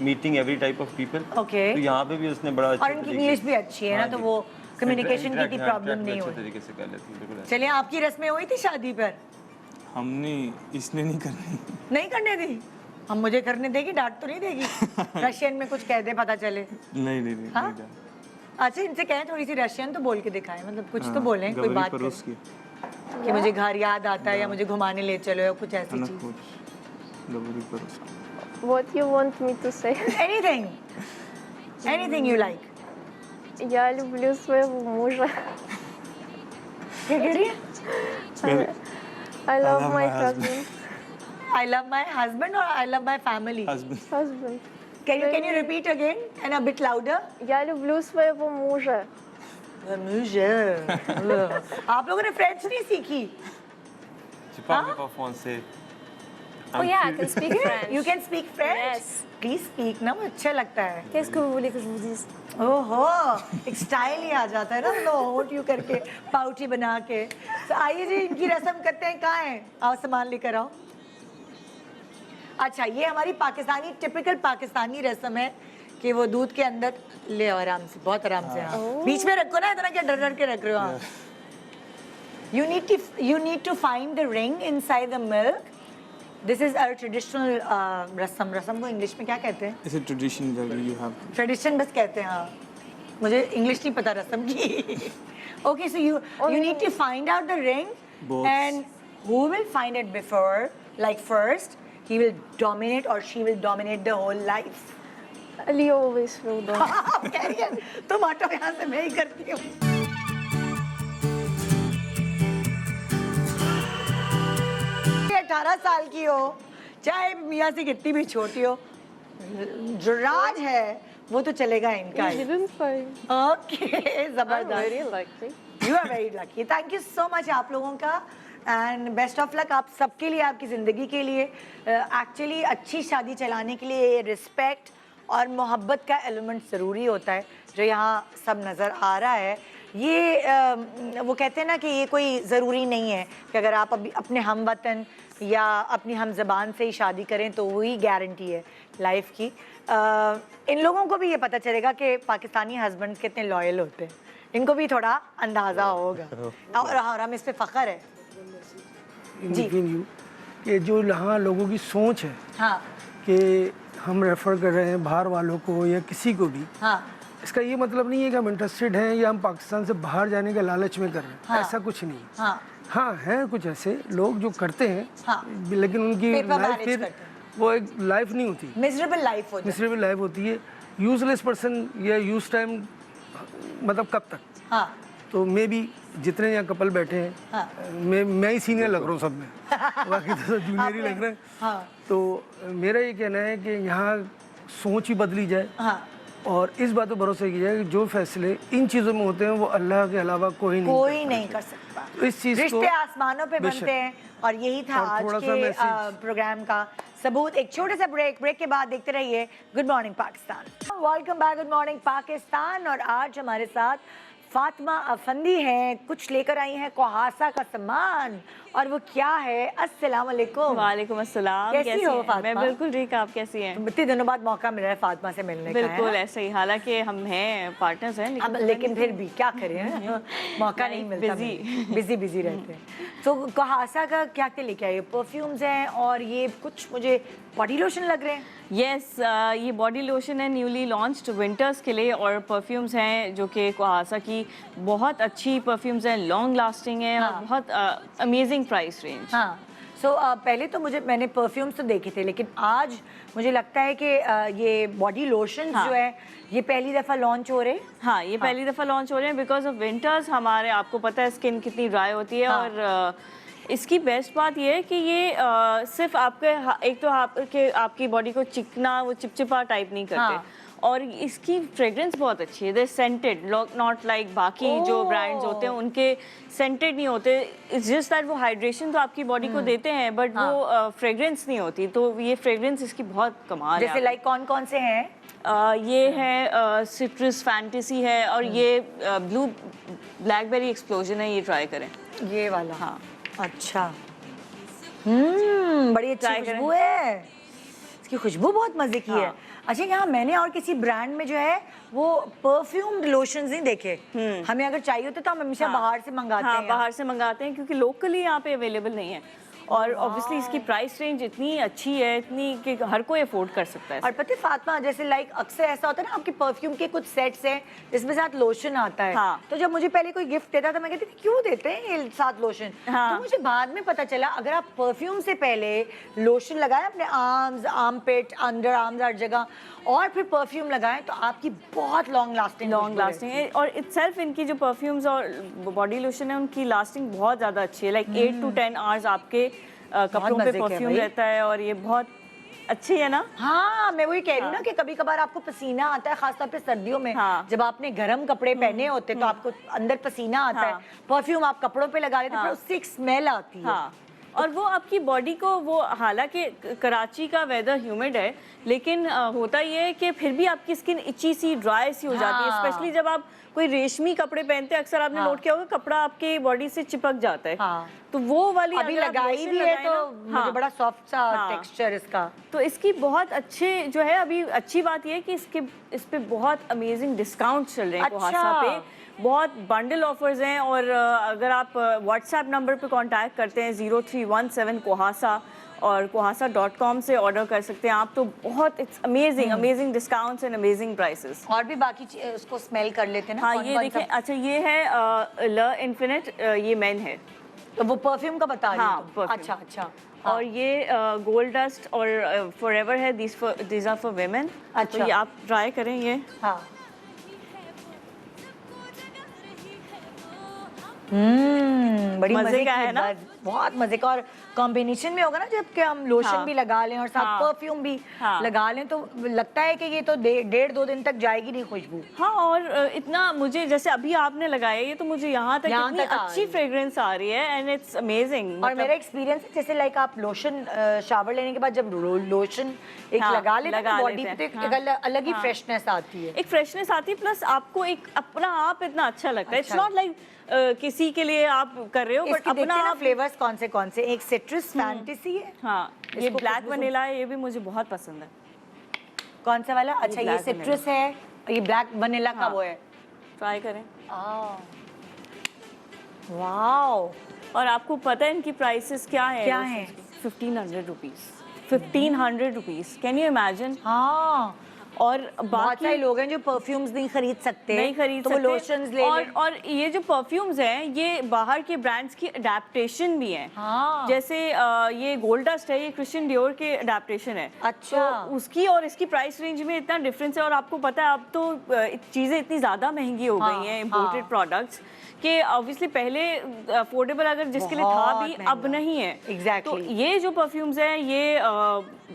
[SPEAKER 6] meeting every type of people.
[SPEAKER 1] Okay.
[SPEAKER 6] तो यहाँ पे भी उसने बड़ा
[SPEAKER 1] और इनकी इंग्लिश भी अच्छी है ना, तो वो कम्युनिकेशन की प्रॉब्लम नहीं हुई।
[SPEAKER 6] तरीके से कर लेती हूँ, बिल्कुल।
[SPEAKER 1] चलिए, आपकी रस्में हुई थी शादी पर?
[SPEAKER 8] हमने इसने नहीं करनी।
[SPEAKER 1] नहीं करने दी? हम मुझे करने देगी, डांट तो नहीं देगी? रशियन में कुछ कह दे, पता चले।
[SPEAKER 8] नहीं नहीं नहीं,
[SPEAKER 1] हाँ?
[SPEAKER 8] नहीं जाना।
[SPEAKER 1] अच्छा, इनसे कहें थोड़ी सी रशियन तो बोल के दिखाएं, मतलब कुछ तो
[SPEAKER 8] हाँ,
[SPEAKER 1] बोलें, कोई
[SPEAKER 8] गौरी
[SPEAKER 1] बात
[SPEAKER 8] परोस की।
[SPEAKER 1] करें कि मुझे घर याद आता है या मुझे घुमाने ले चलो या कुछ ऐसी चीज।
[SPEAKER 8] गौरी परोस की।
[SPEAKER 9] What you want me to say?
[SPEAKER 1] Anything, anything you like.
[SPEAKER 9] Я люблю своего мужа.
[SPEAKER 1] क्या कह रही है?
[SPEAKER 9] I love my husband.
[SPEAKER 1] I love my husband or I love my family.
[SPEAKER 8] Husband.
[SPEAKER 9] Husband.
[SPEAKER 1] Can you repeat again and a bit louder?
[SPEAKER 9] Я люблю своего мужа.
[SPEAKER 1] मुझे आप लोगों ने French नहीं सीखी?
[SPEAKER 6] Je parle pas français.
[SPEAKER 7] Oh yeah, I can speak French.
[SPEAKER 1] You can speak French?
[SPEAKER 7] Yes.
[SPEAKER 1] Please speak ना, मुझे अच्छा लगता है।
[SPEAKER 7] Qu'est-ce que vous voulez que je vous dise?
[SPEAKER 1] ओहो, एक स्टाइल ही आ जाता है ना, लो होट यू करके पाउटी बना के। तो आइए जी, इनकी रस्म करते हैं। कहाँ है? आओ सामान लेकर आओ। अच्छा, ये हमारी पाकिस्तानी, टिपिकल पाकिस्तानी रस्म है कि वो दूध के अंदर ले आओ, आराम से, बहुत आराम से। हाँ, बीच में रखो ना, इतना क्या डर डर के रख रहे हो आप? You need to find the ring inside the milk. This is our traditional रस्म। रस्म को इंग्लिश में क्या कहते हैं?
[SPEAKER 8] It's a tradition that you have.
[SPEAKER 1] Tradition बस कहते हैं। हाँ, मुझे इंग्लिश नहीं पता रस्म की। Okay, so you need to find out the ring.
[SPEAKER 8] Both.
[SPEAKER 1] And who will find it before, like first, he will dominate or she will dominate the whole life.
[SPEAKER 9] Ali always will do.
[SPEAKER 1] आप कह रही हैं, तुम हटो यहाँ से, मैं ही करती हूँ। 18 साल की हो, चाहे मियाँ से कितनी भी छोटी हो, जो राज है वो तो चलेगा इनका ही।
[SPEAKER 9] Didn't find.
[SPEAKER 1] ओके,
[SPEAKER 9] I'm
[SPEAKER 1] जबरदस्त।
[SPEAKER 9] very lucky.
[SPEAKER 1] You are very lucky. Thank you so much आप लोगों का, एंड बेस्ट ऑफ लक आप सबके लिए, आपकी ज़िंदगी के लिए। एक्चुअली अच्छी शादी चलाने के लिए रिस्पेक्ट और मोहब्बत का एलिमेंट ज़रूरी होता है, जो यहाँ सब नज़र आ रहा है। ये वो कहते हैं ना कि ये कोई ज़रूरी नहीं है कि अगर आप अभी अपने हम वतन या अपनी हम ज़बान से ही शादी करें तो वही गारंटी है लाइफ की। इन लोगों को भी ये पता चलेगा कि पाकिस्तानी हस्बैंड कितने लॉयल होते हैं, इनको भी थोड़ा अंदाज़ा होगा, और हम इस पे फ़ख्र है।
[SPEAKER 3] बिटवीन यू कि जो यहाँ लोगों की सोच है
[SPEAKER 1] हाँ
[SPEAKER 3] कि हम रेफ़र कर रहे हैं बाहर वालों को या किसी को भी,
[SPEAKER 1] हाँ
[SPEAKER 3] इसका ये मतलब नहीं है कि हम इंटरेस्टेड हैं या हम पाकिस्तान से बाहर जाने के लालच में कर रहे हैं।
[SPEAKER 1] हाँ।
[SPEAKER 3] ऐसा कुछ नहीं।
[SPEAKER 1] हाँ
[SPEAKER 3] हाँ, हैं कुछ ऐसे लोग जो करते हैं,
[SPEAKER 1] हाँ।
[SPEAKER 3] लेकिन उनकी
[SPEAKER 1] Paper
[SPEAKER 3] लाइफ
[SPEAKER 1] marriage
[SPEAKER 3] फिर
[SPEAKER 1] करते हैं।
[SPEAKER 3] वो एक लाइफ नहीं होती,
[SPEAKER 1] मिजरेबल लाइफ होती है।
[SPEAKER 3] मिसरेबल लाइफ होती है। यूजलेस पर्सन या यूज टाइम, मतलब कब तक?
[SPEAKER 1] हाँ
[SPEAKER 3] तो मे बी जितने यहाँ कपल बैठे हैं,
[SPEAKER 1] हाँ।
[SPEAKER 3] मैं ही सीनियर लग रहा हूँ सब में, बाकी तो सब जूनियर ही लग रहे हैं।
[SPEAKER 1] हाँ
[SPEAKER 3] तो मेरा ये कहना है कि यहाँ सोच ही बदली जाए,
[SPEAKER 1] हाँ,
[SPEAKER 3] और इस बात पर भरोसा किया जाए कि जो फैसले इन चीज़ों में होते हैं वो अल्लाह के अलावा कोई नहीं
[SPEAKER 1] कर सकता।
[SPEAKER 3] तो इस चीज़ को
[SPEAKER 1] रिश्ते आसमानों पे
[SPEAKER 3] बेशक।
[SPEAKER 1] बनते हैं, और यही था
[SPEAKER 3] और
[SPEAKER 1] आज
[SPEAKER 3] थोड़ा सा
[SPEAKER 1] के
[SPEAKER 3] मैसेज।
[SPEAKER 1] प्रोग्राम का सबूत। एक छोटे सा ब्रेक के बाद देखते रहिए good morning Pakistan. Welcome back, good morning Pakistan. और आज हमारे साथ फातिमा अफंदी हैं, कुछ लेकर आई हैं कोहासा का सामान, और वो क्या है? अस्सलाम वालेकुम।
[SPEAKER 5] वालेकुम अस्सलाम।
[SPEAKER 1] कैसी हो फातिमा?
[SPEAKER 5] मैं बिल्कुल ठीक, आप कैसी हैं?
[SPEAKER 1] इतने दिनों बाद मौका मिल रहा है फातिमा से मिलने का,
[SPEAKER 5] बिल्कुल
[SPEAKER 1] है ना?
[SPEAKER 5] ऐसे ही, हालांकि हम हैं पार्टनर्स हैं,
[SPEAKER 1] अब लेकिन फिर भी क्या करें, मौका नहीं मिलता, बिजी रहते हैं। तो कोहासा का क्या क्या लेके आए? परफ्यूम्स हैं और ये कुछ मुझे बॉडी लोशन लग रहे हैं।
[SPEAKER 5] यस, ये बॉडी लोशन है न्यूली लॉन्च्ड विंटर्स के लिए, और परफ्यूम्स हैं जो कि कोहासा की बहुत अच्छी परफ्यूम्स हैं, लॉन्ग लास्टिंग है, और बहुत अमेजिंग प्राइस रेंज।
[SPEAKER 1] हाँ, सो पहले तो मैंने परफ्यूम्स तो देखे थे, लेकिन आज मुझे लगता है कि ये बॉडी लोशन जो है ये पहली दफ़ा लॉन्च हो रहे हैं।
[SPEAKER 5] हाँ, ये पहली दफ़ा लॉन्च हो रहे हैं बिकॉज ऑफ विंटर्स। हमारे, आपको पता है स्किन कितनी ड्राई होती है, और इसकी बेस्ट बात ये है कि ये सिर्फ एक तो आपकी बॉडी को चिकना, वो चिपचिपा टाइप नहीं करते, और इसकी फ्रेग्रेंस बहुत अच्छी है। दे सेंटेड, नॉट लाइक बाकी जो ब्रांड्स होते हैं उनके सेंटेड नहीं होते। इट्स जस्ट दैट वो हाइड्रेशन तो आपकी बॉडी को देते हैं, बट वो फ्रेग्रेंस नहीं होती। तो ये फ्रेग्रेंस इसकी बहुत कमाल है।
[SPEAKER 1] जैसे लाइक कौन कौन से हैं?
[SPEAKER 5] ये है सिट्रस फैंटेसी है, और ये ब्लू ब्लैकबेरी एक्सप्लोजन है, ये ट्राई करें।
[SPEAKER 1] ये वाला? हाँ, अच्छा। बड़ी अच्छी खुशबू है, इसकी खुशबू बहुत मजे की है। अच्छा, यहाँ मैंने और किसी ब्रांड में जो है वो परफ्यूम्ड लोशंस नहीं देखे। हमें अगर चाहिए होते तो हम हमेशा बाहर से मंगाते
[SPEAKER 10] हाँ,
[SPEAKER 1] हैं।
[SPEAKER 10] बाहर से मंगाते हैं क्योंकि लोकली यहाँ पे अवेलेबल नहीं है और ऑब्वियसली इसकी प्राइस रेंज इतनी अच्छी है, इतनी कि हर कोई अफोर्ड कर सकता है।
[SPEAKER 1] और पता है फातिमा, जैसे लाइक अक्सर ऐसा होता है ना, आपके परफ्यूम के कुछ सेट्स हैं जिसमें साथ लोशन आता है।
[SPEAKER 10] हाँ।
[SPEAKER 1] तो जब मुझे पहले कोई गिफ्ट देता था मैं कहती थी क्यों देते हैं ये साथ लोशन।
[SPEAKER 10] हाँ।
[SPEAKER 1] तो मुझे बाद में पता चला अगर आप परफ्यूम से पहले लोशन लगाएं अपने आर्म्स, आर्मपिट, अंडर आर्म्स, हर जगह, और फिर परफ्यूम लगाएं तो आपकी बहुत लॉन्ग लास्टिंग
[SPEAKER 10] है। और इटसेल्फ इनकी जो परफ्यूम्स और बॉडी लोशन है उनकी लास्टिंग बहुत ज़्यादा अच्छी है। लाइक 8 to 10 आवर्स आपके कपड़ों पे परफ्यूम रहता है और ये बहुत अच्छी है ना।
[SPEAKER 1] हाँ, मैं वही कह रही हूँ ना कि कभी कभार आपको पसीना आता है, खासतौर पे सर्दियों में।
[SPEAKER 10] हाँ।
[SPEAKER 1] जब आपने गर्म कपड़े पहने होते तो आपको अंदर पसीना आता है, परफ्यूम आप कपड़ों पे लगा लेते फिर उससे एक स्मेल आती है।
[SPEAKER 10] हाँ, और वो आपकी बॉडी को, वो हालांकि कराची का वेदर ह्यूमिड है लेकिन होता ये है कि फिर भी आपकी स्किन इची सी, ड्राई सी हो जाती है। स्पेशली जब आप कोई रेशमी कपड़े पहनते हैं, अक्सर आपने नोट किया होगा कपड़ा आपके बॉडी से चिपक जाता है। तो वो वाली
[SPEAKER 1] अभी लगाई भी है तो मुझे बड़ा सॉफ्ट सा टेक्सचर इसका।
[SPEAKER 10] तो इसकी बहुत अच्छे जो है, अभी अच्छी बात ये है कि इस पे बहुत अमेजिंग डिस्काउंट चल रहे हैं कोहासा पे, बहुत बंडल ऑफर्स हैं। और अगर आप व्हाट्सएप नंबर पे कांटेक्ट करते हैं 0317 कोहासा और kohasa.com से ऑर्डर कर सकते हैं आप, तो बहुत it's amazing discounts and amazing prices.
[SPEAKER 1] और भी बाकी उसको स्मेल कर लेते हैं ना।
[SPEAKER 10] हाँ, ये देखें। अच्छा, ये है ल इन्फिनिट, ये मेन है।
[SPEAKER 1] तो वो परफ्यूम का बता रही
[SPEAKER 10] हाँ,
[SPEAKER 1] हो? अच्छा अच्छा।
[SPEAKER 10] और ये गोल्ड डस्ट और फॉरएवर है, दीज आर फॉर वुमेन।
[SPEAKER 1] अच्छा।
[SPEAKER 10] तो ये आप ट्राई करें ये।
[SPEAKER 1] हाँ। बड़ी
[SPEAKER 10] मजे का है ना,
[SPEAKER 1] बहुत मजे का। और कॉम्बिनेशन में होगा ना जब कि हम लोशन भी लगा लें और साथ परफ्यूम भी लगा लें तो लगता है कि ये तो 1.5-2 दिन तक जाएगी नहीं खुशबू।
[SPEAKER 10] हाँ, और इतना मुझे, जैसे अभी आपने लगाया ये, तो मुझे यहाँ तक इतनी अच्छी फ्रेग्रेंस आ रही है एंड इट्स अमेजिंग।
[SPEAKER 1] और मेरा एक्सपीरियंस है जैसे लाइक आप लोशन शावर लेने के बाद जब लोशन एक लगा लेते हैं बॉडी पे तो एक अलग ही फ्रेशनेस आती है।
[SPEAKER 10] एक फ्रेशनेस आती है, प्लस आपको एक अपना आप इतना अच्छा लगता है। इट्स नॉट लाइक किसी के लिए आप कर रहे हो, बट अपना आप।
[SPEAKER 1] फ्लेवर्स कौन से एक सिट्रस फैंटेसी है।
[SPEAKER 10] हाँ, ये ब्लैक वनीला है, ये भी मुझे बहुत पसंद है।
[SPEAKER 1] कौन सा वाला? अच्छा, ये सिट्रस है, ये ब्लैक वनीला का वो है।
[SPEAKER 10] ट्राई करें।
[SPEAKER 1] वाओ।
[SPEAKER 10] और आपको पता है इनकी प्राइसेस क्या है? 1500 rupees. 1500 rupees, can you imagine?
[SPEAKER 1] हाँ।
[SPEAKER 10] और
[SPEAKER 1] बहुत सारे लोग हैं जो परफ्यूम्स नहीं खरीद सकते, तो वो लोशंस ले लें।
[SPEAKER 10] और ये जो परफ्यूम्स हैं ये बाहर के ब्रांड्स की अडेप्टेशन भी हैं।
[SPEAKER 1] हाँ।
[SPEAKER 10] जैसे ये गोल्ड डस्ट है, ये क्रिश्चियन डियोर के अडेप्टेशन है।
[SPEAKER 1] अच्छा।
[SPEAKER 10] तो उसकी और इसकी प्राइस रेंज में इतना डिफरेंस है। और आपको पता है अब तो चीज़ें इतनी ज़्यादा महंगी हो गई हैं, इम्पोर्टेड प्रोडक्ट्स, कि ऑब्वियसली पहले अफोर्डेबल अगर जिसके लिए था भी, अब नहीं है।
[SPEAKER 1] एग्जैक्टली।
[SPEAKER 10] तो ये जो परफ्यूम्स हैं ये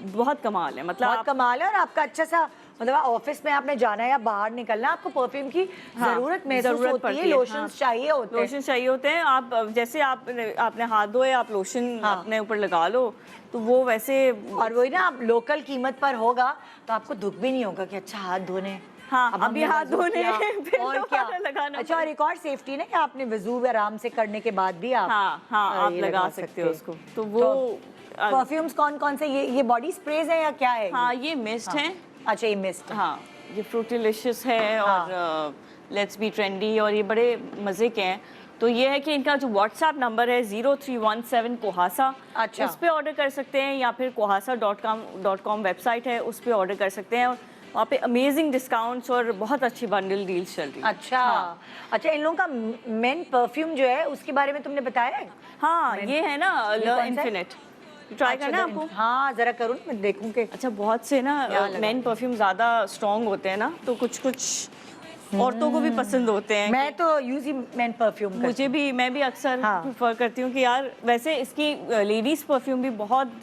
[SPEAKER 10] बहुत कमाल है, मतलब
[SPEAKER 1] बहुत कमाल है। और आपका अच्छा सा, मतलब ऑफिस में आपने जाना है या बाहर निकलना, आपको परफ्यूम की जरूरत महसूस होती है, लोशंस चाहिए होते हैं।
[SPEAKER 10] लोशन चाहिए होते हैं। आप जैसे आपने हाथ धोए, आप लोशन अपने ऊपर लगा लो, तो वो वैसे।
[SPEAKER 1] और वही ना, आप लोकल कीमत पर होगा तो आपको दुख भी नहीं होगा कि अच्छा हाथ धोने।
[SPEAKER 10] हाँ, अभी हाथ धोने
[SPEAKER 1] और क्या लगाना। अच्छा, और एक और सेफ्टी ना कि आपने वजू आराम से करने के बाद भी आप
[SPEAKER 10] आप लगा सकते हो उसको। तो वो
[SPEAKER 1] परफ्यूम्स कौन से? ये बॉडी स्प्रेज है या क्या है?
[SPEAKER 10] हाँ, ये मिस्ट है।
[SPEAKER 1] अच्छा, ये मिस्ट।
[SPEAKER 10] हाँ, ये फ्रूटिलिशियस है और लेट्स बी ट्रेंडी, और ये बड़े मज़े के हैं। तो ये है कि इनका जो व्हाट्सएप नंबर है 0317 कोहासा,
[SPEAKER 1] अच्छा,
[SPEAKER 10] उस पर ऑर्डर कर सकते हैं, या फिर kohasa.com वेबसाइट है, उस पर ऑर्डर कर सकते हैं। वहाँ पे अमेजिंग डिस्काउंट्स और बहुत अच्छी बंडल डील्स चल रही है।
[SPEAKER 1] अच्छा। अच्छा, इन लोगों का मेन परफ्यूम जो है उसके बारे में तुमने बताया है?
[SPEAKER 10] हाँ, ये है ना ल इन्फिनिट, ट्राई करना है आपको?
[SPEAKER 1] हाँ, जरा करूँ, मैं देखूँ कि।
[SPEAKER 10] अच्छा, बहुत से ना मेन परफ्यूम ज़्यादा स्ट्रॉन्ग होते हैं ना, तो कुछ औरतों को भी पसंद होते हैं।
[SPEAKER 1] मैं तो यूज ही मेन परफ्यूम,
[SPEAKER 10] मैं भी अक्सर प्रेफर करती हूँ कि यार, वैसे इसकी लेडीज परफ्यूम भी बहुत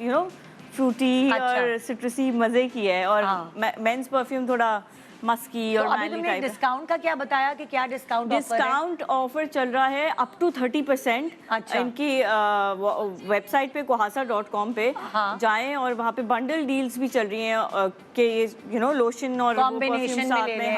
[SPEAKER 10] फ्रूटी और सिट्रसी मजे की है, और मेंस परफ्यूम थोड़ा मस्की और मैनली टाइप।
[SPEAKER 1] डिस्काउंट का क्या बताया कि क्या डिस्काउंट
[SPEAKER 10] ऑफर चल रहा है? Up to 30%।
[SPEAKER 1] अच्छा।
[SPEAKER 10] इनकी वेबसाइट पे kohasa.com पे जाएं, और वहाँ पे बंडल डील्स भी चल रही हैं कि लोशन और
[SPEAKER 1] कॉम्बिनेशन में।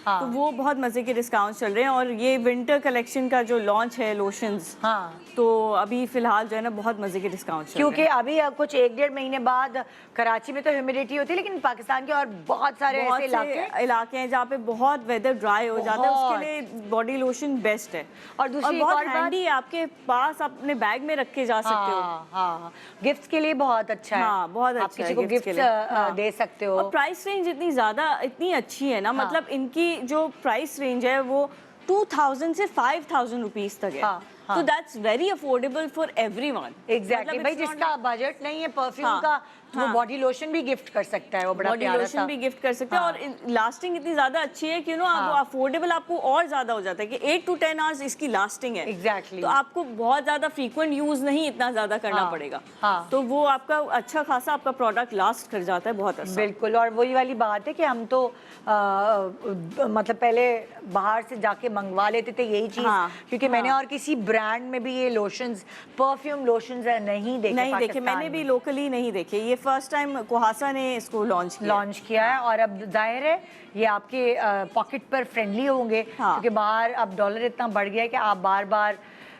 [SPEAKER 10] तो वो बहुत मजे के डिस्काउंट चल रहे हैं। और ये विंटर कलेक्शन का जो लॉन्च है लोशंस,
[SPEAKER 1] हाँ,
[SPEAKER 10] तो अभी फिलहाल जो है ना बहुत मजे के डिस्काउंट चल रहे
[SPEAKER 1] क्योंकि
[SPEAKER 10] हैं।
[SPEAKER 1] अभी कुछ 1-1.5 महीने बाद कराची में तो ह्यूमिडिटी होती है, लेकिन पाकिस्तान के और बहुत सारे
[SPEAKER 10] बहुत
[SPEAKER 1] ऐसे
[SPEAKER 10] से इलाके हैं जहाँ पे बहुत वेदर ड्राई हो जाता है, उसके लिए बॉडी लोशन बेस्ट है।
[SPEAKER 1] और दूसरी एक
[SPEAKER 10] बहुत
[SPEAKER 1] और बात-
[SPEAKER 10] हैंडी है, आपके पास अपने बैग में रख के जा सकते हो।
[SPEAKER 1] हाँ, गिफ्ट्स के लिए बहुत अच्छा है।
[SPEAKER 10] हाँ, बहुत
[SPEAKER 1] आप
[SPEAKER 10] अच्छा
[SPEAKER 1] किसी
[SPEAKER 10] है
[SPEAKER 1] को
[SPEAKER 10] गिफ्ट्स के
[SPEAKER 1] गिफ्ट
[SPEAKER 10] लिए। हाँ।
[SPEAKER 1] दे सकते हो।
[SPEAKER 10] और प्राइस रेंज इतनी अच्छी है ना,
[SPEAKER 1] हाँ।
[SPEAKER 10] मतलब इनकी जो प्राइस रेंज है वो 2000 से 5000 रुपीज तक है।
[SPEAKER 1] हाँ, हाँ।
[SPEAKER 10] तो that's very affordable for everyone.
[SPEAKER 1] Exactly भाई, जिसका बजट नहीं है परफ्यूम
[SPEAKER 10] हाँ,
[SPEAKER 1] का, तो वो
[SPEAKER 10] हाँ।
[SPEAKER 1] बॉडी लोशन भी गिफ्ट कर सकता है। वो बड़ा
[SPEAKER 10] बॉडी
[SPEAKER 1] प्यारा
[SPEAKER 10] लोशन
[SPEAKER 1] सा।
[SPEAKER 10] भी गिफ्ट कर सकते हैं।
[SPEAKER 1] हाँ।
[SPEAKER 10] और लास्टिंग इतनी ज्यादा अच्छी है कि
[SPEAKER 1] हाँ।
[SPEAKER 10] अफोर्डेबल आपको और ज्यादा हो जाता है कि 8 to 10 आवर्स इसकी लास्टिंग है।
[SPEAKER 1] Exactly.
[SPEAKER 10] तो आपको बहुत ज्यादा फ्रीक्वेंट यूज नहीं इतना ज्यादा करना
[SPEAKER 1] हाँ।
[SPEAKER 10] पड़ेगा।
[SPEAKER 1] हाँ।
[SPEAKER 10] तो वो आपका अच्छा खासा आपका प्रोडक्ट लास्ट कर जाता है बहुत अच्छा।
[SPEAKER 1] बिल्कुल। और वही वाली बात है कि हम तो मतलब पहले बाहर से जाके मंगवा लेते थे यही चीज।
[SPEAKER 10] हाँ,
[SPEAKER 1] क्योंकि मैंने और किसी ब्रांड में भी ये लोशंस, परफ्यूम लोशंस नहीं देखे।
[SPEAKER 10] नहीं देखे,
[SPEAKER 1] पाकिस्तान
[SPEAKER 10] मैंने भी
[SPEAKER 1] में।
[SPEAKER 10] लोकली नहीं देखे। ये फर्स्ट टाइम कोहासा ने इसको लॉन्च
[SPEAKER 1] किया है। और अब जाहिर है ये आपके पॉकेट पर फ्रेंडली होंगे।
[SPEAKER 10] हाँ।
[SPEAKER 1] क्योंकि बाहर अब डॉलर इतना बढ़ गया है कि आप बार बार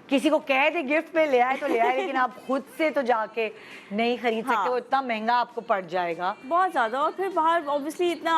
[SPEAKER 1] किसी को कह दे गिफ्ट में ले आए तो ले आए, लेकिन आप खुद से तो जाके नहीं खरीद सकते।
[SPEAKER 10] हाँ।
[SPEAKER 1] वो इतना महंगा आपको पड़ जाएगा
[SPEAKER 10] बहुत ज़्यादा। और फिर बाहर ऑब्वियसली इतना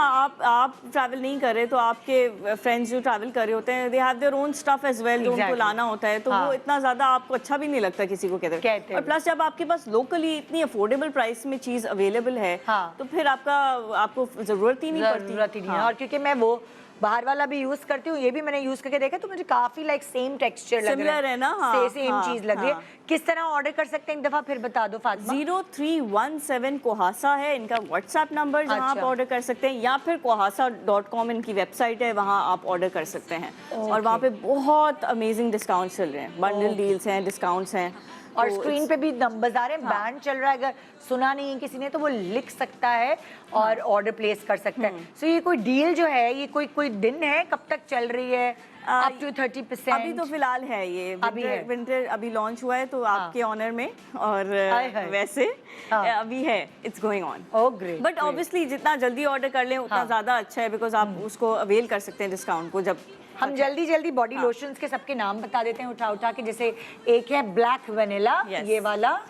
[SPEAKER 10] आप ट्रैवल नहीं कर रहे, तो आपके फ्रेंड्स जो ट्रैवल कर रहे होते हैं, they have their own stuff as well, जो उनको
[SPEAKER 1] Exactly.
[SPEAKER 10] लाना होता है। तो
[SPEAKER 1] हाँ।
[SPEAKER 10] वो इतना ज़्यादा आपको अच्छा भी नहीं लगता किसी को कहते
[SPEAKER 1] कहते
[SPEAKER 10] और प्लस जब आपके पास लोकली इतनी अफोर्डेबल प्राइस में चीज़ अवेलेबल है,
[SPEAKER 1] हाँ।
[SPEAKER 10] तो फिर आपको ज़रूरत ही नहीं पड़ती।
[SPEAKER 1] जरूरत ही नहीं है।
[SPEAKER 10] हाँ।
[SPEAKER 1] और क्योंकि मैं वो बाहर वाला भी यूज करती हूँ, ये भी मैंने यूज करके देखा, तो मुझे काफी लाइक सेम टेक्सचर लग रहा
[SPEAKER 10] Similar है ना? हाँ,
[SPEAKER 1] सेम
[SPEAKER 10] हाँ,
[SPEAKER 1] चीज लग रही है।
[SPEAKER 10] हाँ।
[SPEAKER 1] किस तरह ऑर्डर कर सकते हैं एक दफा फिर बता दो फातिमा।
[SPEAKER 10] 0317 कोहासा है इनका व्हाट्सएप नंबर, जहाँ आप
[SPEAKER 1] अच्छा।
[SPEAKER 10] ऑर्डर कर सकते हैं, या फिर kohasa.com इनकी वेबसाइट है, वहाँ आप ऑर्डर कर सकते हैं। और वहाँ पे बहुत अमेजिंग डिस्काउंट चल रहे हैं, बंडल डील्स हैं, डिस्काउंट्स हैं।
[SPEAKER 1] और
[SPEAKER 10] तो
[SPEAKER 1] स्क्रीन पे भी नंबर्स आ रहे हैं, बैंड चल रहा है। अगर सुना नहीं है किसी ने तो वो लिख सकता है और ऑर्डर प्लेस कर सकता है। सो ये कोई डील जो है, ये कोई दिन है, कब तक चल रही है? Up to 30%?
[SPEAKER 10] अभी तो फिलहाल है ये
[SPEAKER 1] अभी है।
[SPEAKER 10] विंटर अभी लॉन्च हुआ है, तो आपके ऑनर में। और
[SPEAKER 1] हाय।
[SPEAKER 10] वैसे
[SPEAKER 1] हाँ।
[SPEAKER 10] अभी है, it's going on.
[SPEAKER 1] Oh great.
[SPEAKER 10] But obviously जितना जल्दी ऑर्डर कर लें उतना
[SPEAKER 1] हाँ।
[SPEAKER 10] ज़्यादा अच्छा है, बिकॉज आप उसको अवेल कर सकते हैं डिस्काउंट को। जब
[SPEAKER 1] हम जल्दी बॉडी लोशंस के सबके नाम बता देते हैं उठा के। जैसे एक है ब्लैक वनीला,
[SPEAKER 10] Yes.
[SPEAKER 1] ये वाला,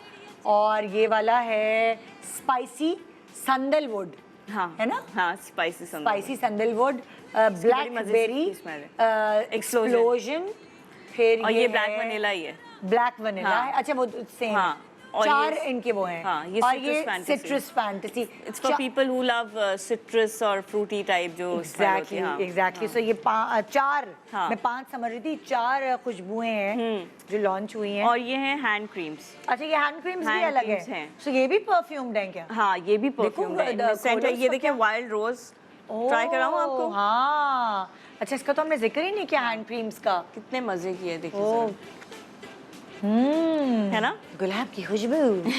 [SPEAKER 1] और ये वाला है स्पाइसी सैंडलवुड,
[SPEAKER 10] हाँ
[SPEAKER 1] है ना?
[SPEAKER 10] हाँ, स्पाइसी
[SPEAKER 1] सैंडलवुड,
[SPEAKER 10] बड़ी
[SPEAKER 1] ब्लैक
[SPEAKER 10] मजे
[SPEAKER 1] बेरी,
[SPEAKER 10] की smell है।
[SPEAKER 1] एक्सप्लोजन, फिर
[SPEAKER 10] और ये ब्लैक वनीला ही है।
[SPEAKER 1] ब्लैक वनीला
[SPEAKER 10] हाँ।
[SPEAKER 1] है। अच्छा, वो सेम
[SPEAKER 10] हाँ। और
[SPEAKER 1] चार
[SPEAKER 10] ये-
[SPEAKER 1] इनके वो हैं।
[SPEAKER 10] हाँ, ये
[SPEAKER 1] और
[SPEAKER 10] citrus
[SPEAKER 1] ये
[SPEAKER 10] fantasy।
[SPEAKER 1] Citrus fantasy.
[SPEAKER 10] It's for people who love citrus और फ्रूटी टाइप जो smell होती है। हाँ।
[SPEAKER 1] एग्जैक्टली। सो ये चार,
[SPEAKER 10] हाँ।
[SPEAKER 1] मैं 5 समझ रही थी, 4 खुशबुएं हैं जो लॉन्च हुई हैं।
[SPEAKER 10] और ये हैं हैंड क्रीम्स।
[SPEAKER 1] अच्छा, ये हैंड क्रीम्स भी
[SPEAKER 10] hand
[SPEAKER 1] अलग
[SPEAKER 10] creams
[SPEAKER 1] है।
[SPEAKER 10] हैं।
[SPEAKER 1] सो ये भी परफ्यूम्ड हैं क्या?
[SPEAKER 10] हाँ, ये भी परफ्यूम है।
[SPEAKER 1] देखो,
[SPEAKER 10] सेंट है,
[SPEAKER 1] खोलो
[SPEAKER 10] ये
[SPEAKER 1] इसको
[SPEAKER 10] देखिए
[SPEAKER 1] क्या?
[SPEAKER 10] वाइल्ड रोज। ट्राई कराऊं आपको?
[SPEAKER 1] हाँ। अच्छा, इसका तो हमने जिक्र ही नहीं किया हैंड क्रीम्स का।
[SPEAKER 10] कितने मजे की है, देखिए
[SPEAKER 1] ओह।
[SPEAKER 10] जरा। है ना?
[SPEAKER 1] गुलाब की खुशबू।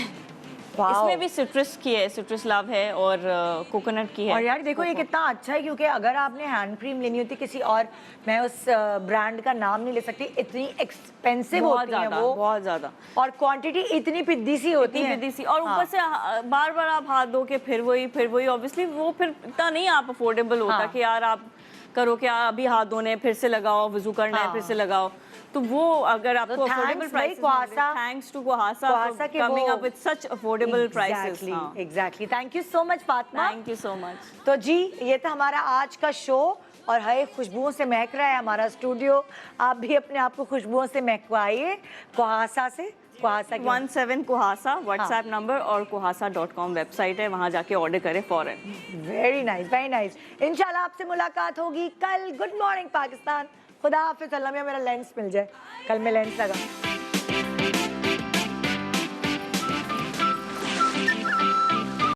[SPEAKER 1] वाओ।
[SPEAKER 10] इसमें भी सिट्रस की है, सिट्रस लव है, और कोकोनट की है।
[SPEAKER 1] और यार देखो, ये कितना अच्छा है, क्योंकि अगर आपने हैंड क्रीम लेनी होती किसी और, मैं उस ब्रांड का नाम नहीं ले सकती, इतनी एक्सपेंसिव
[SPEAKER 10] बहुत
[SPEAKER 1] होती है
[SPEAKER 10] ज्यादा,
[SPEAKER 1] वो,
[SPEAKER 10] बहुत ज्यादा।
[SPEAKER 1] और क्वांटिटी इतनी पिद्दी सी होती है।
[SPEAKER 10] इतनी सी, और ऊपर से बार बार आप हाथ धो के फिर वही ऑब्वियसली वो फिर इतना नहीं आप अफोर्डेबल होता
[SPEAKER 1] हाँ।
[SPEAKER 10] कि यार आप करो क्या, अभी हाथ धोने फिर से लगाओ, वजू करना है फिर से लगाओ। तो वो अगर आपको
[SPEAKER 1] तो
[SPEAKER 10] अफोर्डेबल
[SPEAKER 1] thanks भाई
[SPEAKER 10] price,
[SPEAKER 1] Kohassa.
[SPEAKER 10] Thanks to Kohassa
[SPEAKER 1] के
[SPEAKER 10] कमिंग
[SPEAKER 1] वो-
[SPEAKER 10] up with such affordable prices.
[SPEAKER 1] Exactly. Thank you so much Fatima.
[SPEAKER 10] Thank you so much.
[SPEAKER 1] तो जी, ये था हमारा आज का शो, और हरे खुशबुओं से महक रहा है हमारा स्टूडियो। आप भी अपने आप को खुशबुओं से महकवाइए कोहासा से। कोहासा की
[SPEAKER 10] 17 कोहासा व्हाट्सएप नंबर, और kohasa.com वेबसाइट है, वहाँ जाके ऑर्डर करें फौरन।
[SPEAKER 1] Very nice, very nice. इंशाल्लाह आपसे मुलाकात होगी कल। Good morning Pakistan. खुदा हाफिज़। अल्लाह में मेरा लेंस मिल जाए, कल मैं लेंस लगा।